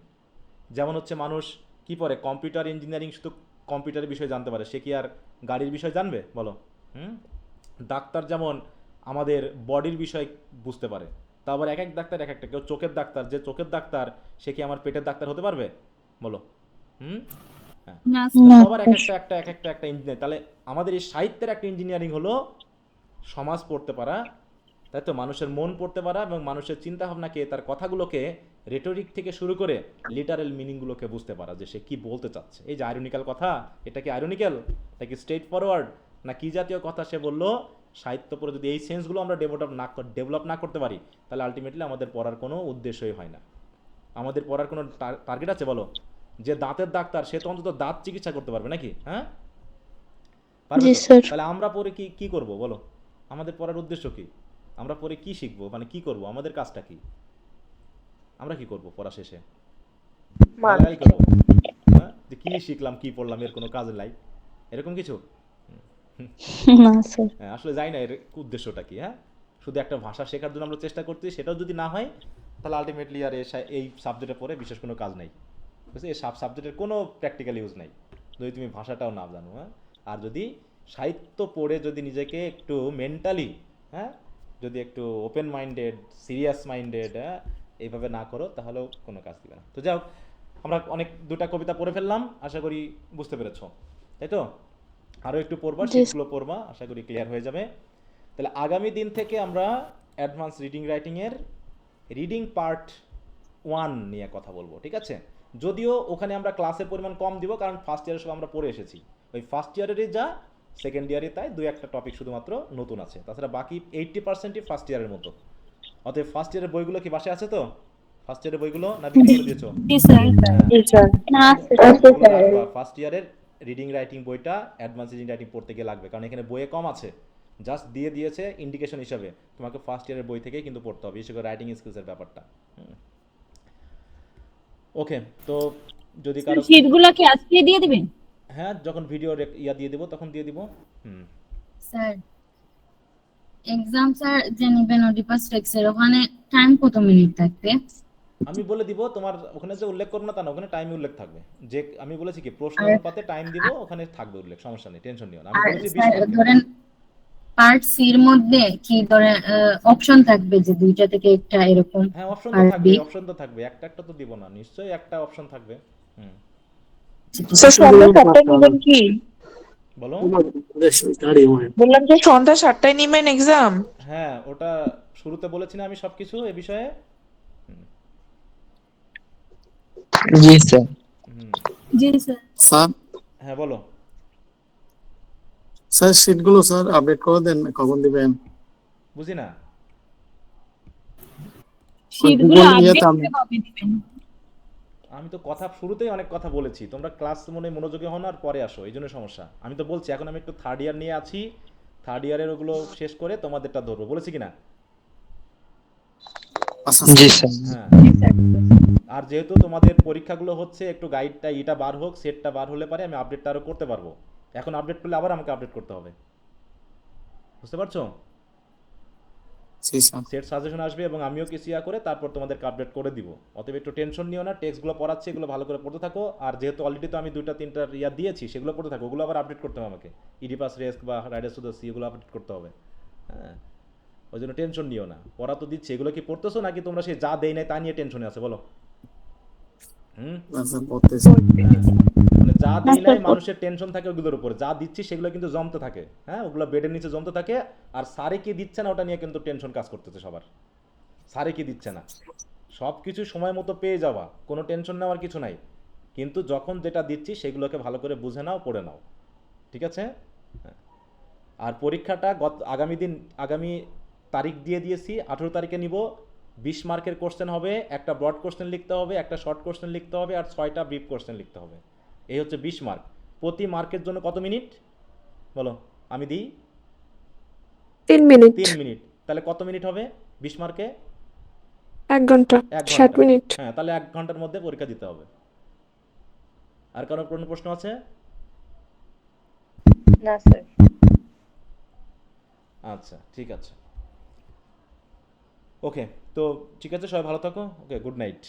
যেমন হচ্ছে মানুষ কি পড়ে, কম্পিউটার ইঞ্জিনিয়ারিং শুধু কম্পিউটারের বিষয়ে জানতে পারে, সে কি আর গাড়ির বিষয় জানবে? বলো। ডাক্তার যেমন আমাদের বডির বিষয় বুঝতে পারে, তা আবার এক এক ডাক্তার এক একটা। কেউ চোখের ডাক্তার, যে চোখের ডাক্তার সে কি আমার পেটের ডাক্তার হতে পারবে? বলো। সবার এক একটা ইঞ্জিনিয়ার। তাহলে আমাদের এই সাহিত্যের একটা ইঞ্জিনিয়ারিং হলো সমাজ পড়তে পারা, তাই তো, মানুষের মন পড়তে পারা এবং মানুষের চিন্তা ভাবনাকে, তার কথাগুলোকে, রেটোরিক থেকে শুরু করে লিটারাল মিনিংগুলোকে বুঝতে পারা যে সে কি বলতে চাচ্ছে। এই যে আইরনিক্যাল কথা, এটা কি আইরনিক্যাল, এটা কি স্ট্রেট ফরওয়ার্ড, না কি জাতীয় কথা সে বললো? সাহিত্য পড়ে যদি এই সেন্সগুলো আমরা ডেভেলপ না করতে পারি, তাহলে আলটিমেটলি আমাদের পড়ার কোনো উদ্দেশ্যই হয় না। আমাদের পড়ার কোনো টার্গেট আছে? বলো। যে দাঁতের ডাক্তার সে তো অন্তত দাঁত চিকিৎসা করতে পারবে নাকি? হ্যাঁ, পারবে তো? তাহলে আমরা পরে কি করব? বলো, আমাদের পড়ার উদ্দেশ্য কি? আমরা পরে কি শিখবো, মানে কি করব? আমাদের কাজটা কি? আমরা কি করব পড়া শেষে? যে কি শিখলাম, কি পড়লাম, এর কোনো কাজ নাই, এরকম কিছু? আসলে যাই না এর উদ্দেশ্যটা কি। হ্যাঁ, শুধু একটা ভাষা শেখার জন্য আমরা চেষ্টা করছি, সেটাও যদি না হয় তাহলে আলটিমেটলি আর এই সাবজেক্টে পড়ে বিশেষ কোনো কাজ নাই। বুঝলি, এই সাবজেক্টের কোনো প্র্যাকটিক্যাল ইউজ নাই যদি তুমি ভাষাটাও না জানো। আর যদি সাহিত্য পড়ে যদি নিজেকে একটু মেন্টালি, যদি একটু ওপেন মাইন্ডেড, সিরিয়াস মাইন্ডেড এইভাবে না করো, তাহলেও কোনো কাজ দিবে না। তো যাই হোক, আমরা দুটা কবিতা পড়ে ফেললাম, আশা করি বুঝতে পেরেছো, তাই তো? আরও একটু পড়বা, সেগুলো পড়বা, আশা করি ক্লিয়ার হয়ে যাবে। তাহলে আগামী দিন থেকে আমরা অ্যাডভান্স রিডিং রাইটিংয়ের রিডিং পার্ট 1 নিয়ে কথা বলবো। ঠিক আছে? যদিও ওখানে আমরা ক্লাসের পরিমাণ কম দিব, কারণ ফার্স্ট ইয়ারের সব আমরা পড়ে এসেছি। ওই ফার্স্ট ইয়ারেরই যা, সেকেন্ড ইয়ারে তাই 2-1টা টপিক শুধুমাত্র নতুন আছে, তাছাড়া বাকি 80%ই ফার্স্ট ইয়ারের মতো। অতএব ফার্স্ট ইয়ারের বইগুলো কি বাসায় আছে তো? ফার্স্ট ইয়ারের বইগুলো না বিক্রি করে দিয়েছো? ফার্স্ট ইয়ারের রিডিং রাইটিং বইটা অ্যাডভান্স রিডিং রাইটিং পড়তে গিয়ে লাগবে, কারণ এখানে বইয়ে কম আছে, জাস্ট দিয়ে দিয়েছে ইন্ডিকেশন হিসাবে। তোমাকে ফার্স্ট ইয়ারের বই থেকেই কিন্তু পড়তে হবে, বিশেষ করে রাইটিং স্কিলসের ব্যাপারটা। ওকে, তো যদি কারো
শীটগুলো কি আজকে দিয়ে দিবেন?
হ্যাঁ, যখন ভিডিও দিয়ে দিব তখন দিয়ে দিব।
স্যার, এক্সাম স্যার যে নেবেন ওডিপাস টেক্সের ওখানে টাইম কত মিনিট থাকবে?
আমি বলে দিব, তোমার ওখানে যে উল্লেখ করব না তা না, ওখানে টাইম উল্লেখ থাকবে। যে আমি বলেছি কি প্রশ্ন অনুপাতে টাইম দিব, ওখানে থাকবে উল্লেখ, সমস্যা নেই, টেনশন নিও না। আমি বলেছি 20 মিনিট।
ধরেন পার্ট সি এর মধ্যে কি ধরেন অপশন থাকবে যে দুইটা থেকে একটা এরকম?
হ্যাঁ, অপশন তো থাকবে, অপশন তো থাকবে, একটা তো দিব না, নিশ্চয়ই একটা অপশন থাকবে।
স্যার সামনে চ্যাপ্টার নেবেন কি?
বলো।
বললাম যে সন্ধ্যা 7টায় নিবেন এক্সাম।
হ্যাঁ, ওটা শুরুতে বলেছি না আমি সবকিছু এ বিষয়ে।
জি স্যার।
হুম,
জি স্যার।
স্যার
হ্যাঁ বলো।
স্যার শীটগুলো স্যার আপডেট করে দেন, কখন দিবেন?
বুঝি না।
গুগল ইয়েতে
আমি তো কথা শুরুতেই অনেক কথা বলেছি, তোমরা ক্লাস মনোযোগী হও না আর পরে আসো, এই জন্য সমস্যা। আমি তো বলছি এখন আমি একটু থার্ড ইয়ার নিয়ে আছি, থার্ড ইয়ারের ওগুলো শেষ করে তোমাদেরটা ধরবো, বলেছি কি না?
আচ্ছা
জি স্যার।
হ্যাঁ, আর যেহেতু তোমাদের পরীক্ষাগুলো হচ্ছে একটু গাইডটা এটা বার হোক, সেটটা বার হলে পারে আমি আপডেটটা আরও করতে পারবো। এখন আপডেট করলে আবার আমাকে আপডেট করতে হবে, বুঝতে পারছো?
জি স্যার।
সেট সাজেশন আসবে এবং আমিও কিছু ইয়া করে তারপর তোমাদেরকে আপডেট করে দিব। অতএব একটু টেনশন নিও না, টেক্সটগুলো পড়াচ্ছি এগুলো ভালো করে পড়তে থাকো। আর যেহেতু অলরেডি তো আমি 2-3টা ইয়া দিয়েছি, সেগুলো পড়তে থাকো, ওগুলো আবার আপডেট করতে হবে আমাকে। ইডিপাস রেস্ক বা রাইডার্স টু দ্য সি এগুলো আপডেট করতে হবে। হ্যাঁ, ওই জন্য টেনশন নিও না, পড়া তো দিচ্ছি। এগুলো কি পড়তেছো নাকি তোমরা সেই যা দেই নাই তা নিয়ে টেনশনে আছে বলো?
স্যার পড়তেছি।
মানে যা দিই নাই মানুষের টেনশন থাকে ওগুলোর উপরে, যা দিচ্ছি সেগুলো কিন্তু জমতে থাকে। হ্যাঁ, ওগুলো বেডের নিচে জমতে থাকে। আর স্যারে কি দিচ্ছে না ওটা নিয়ে কিন্তু টেনশন কাজ করতেছে সবার। স্যারে কি দিচ্ছে না, সব কিছু সময় মতো পেয়ে যাওয়া, কোনো টেনশন নেওয়ার কিছু নাই। কিন্তু যখন যেটা দিচ্ছি সেগুলোকে ভালো করে বুঝে নাও, পড়ে নাও, ঠিক আছে? হ্যাঁ। আর পরীক্ষাটা আগামী তারিখ দিয়ে দিয়েছি, 18 তারিখে নিব। 20 মার্কের কোশ্চেন হবে, একটা ব্রড কোশ্চেন লিখতে হবে, একটা শর্ট কোশ্চেন লিখতে হবে, আর 6টা ব্রিফ কোশ্চেন লিখতে হবে। এই হচ্ছে 20 মার্ক। প্রতি মার্কের জন্য কত মিনিট বলো? আমি দিই
3 মিনিট।
3 মিনিট। তাহলে কত মিনিট হবে 20 মার্কে?
1 ঘন্টা
1
60
ঘন্টা।
মিনিট।
হ্যাঁ, তাহলে 1 ঘন্টার মধ্যে পরীক্ষা দিতে হবে। আর কারো কোনো প্রশ্ন আছে?
না স্যার।
আচ্ছা, ঠিক আছে। ওকে, তো ঠিক আছে, সবাই ভালো থাকো। ওকে, গুড নাইট।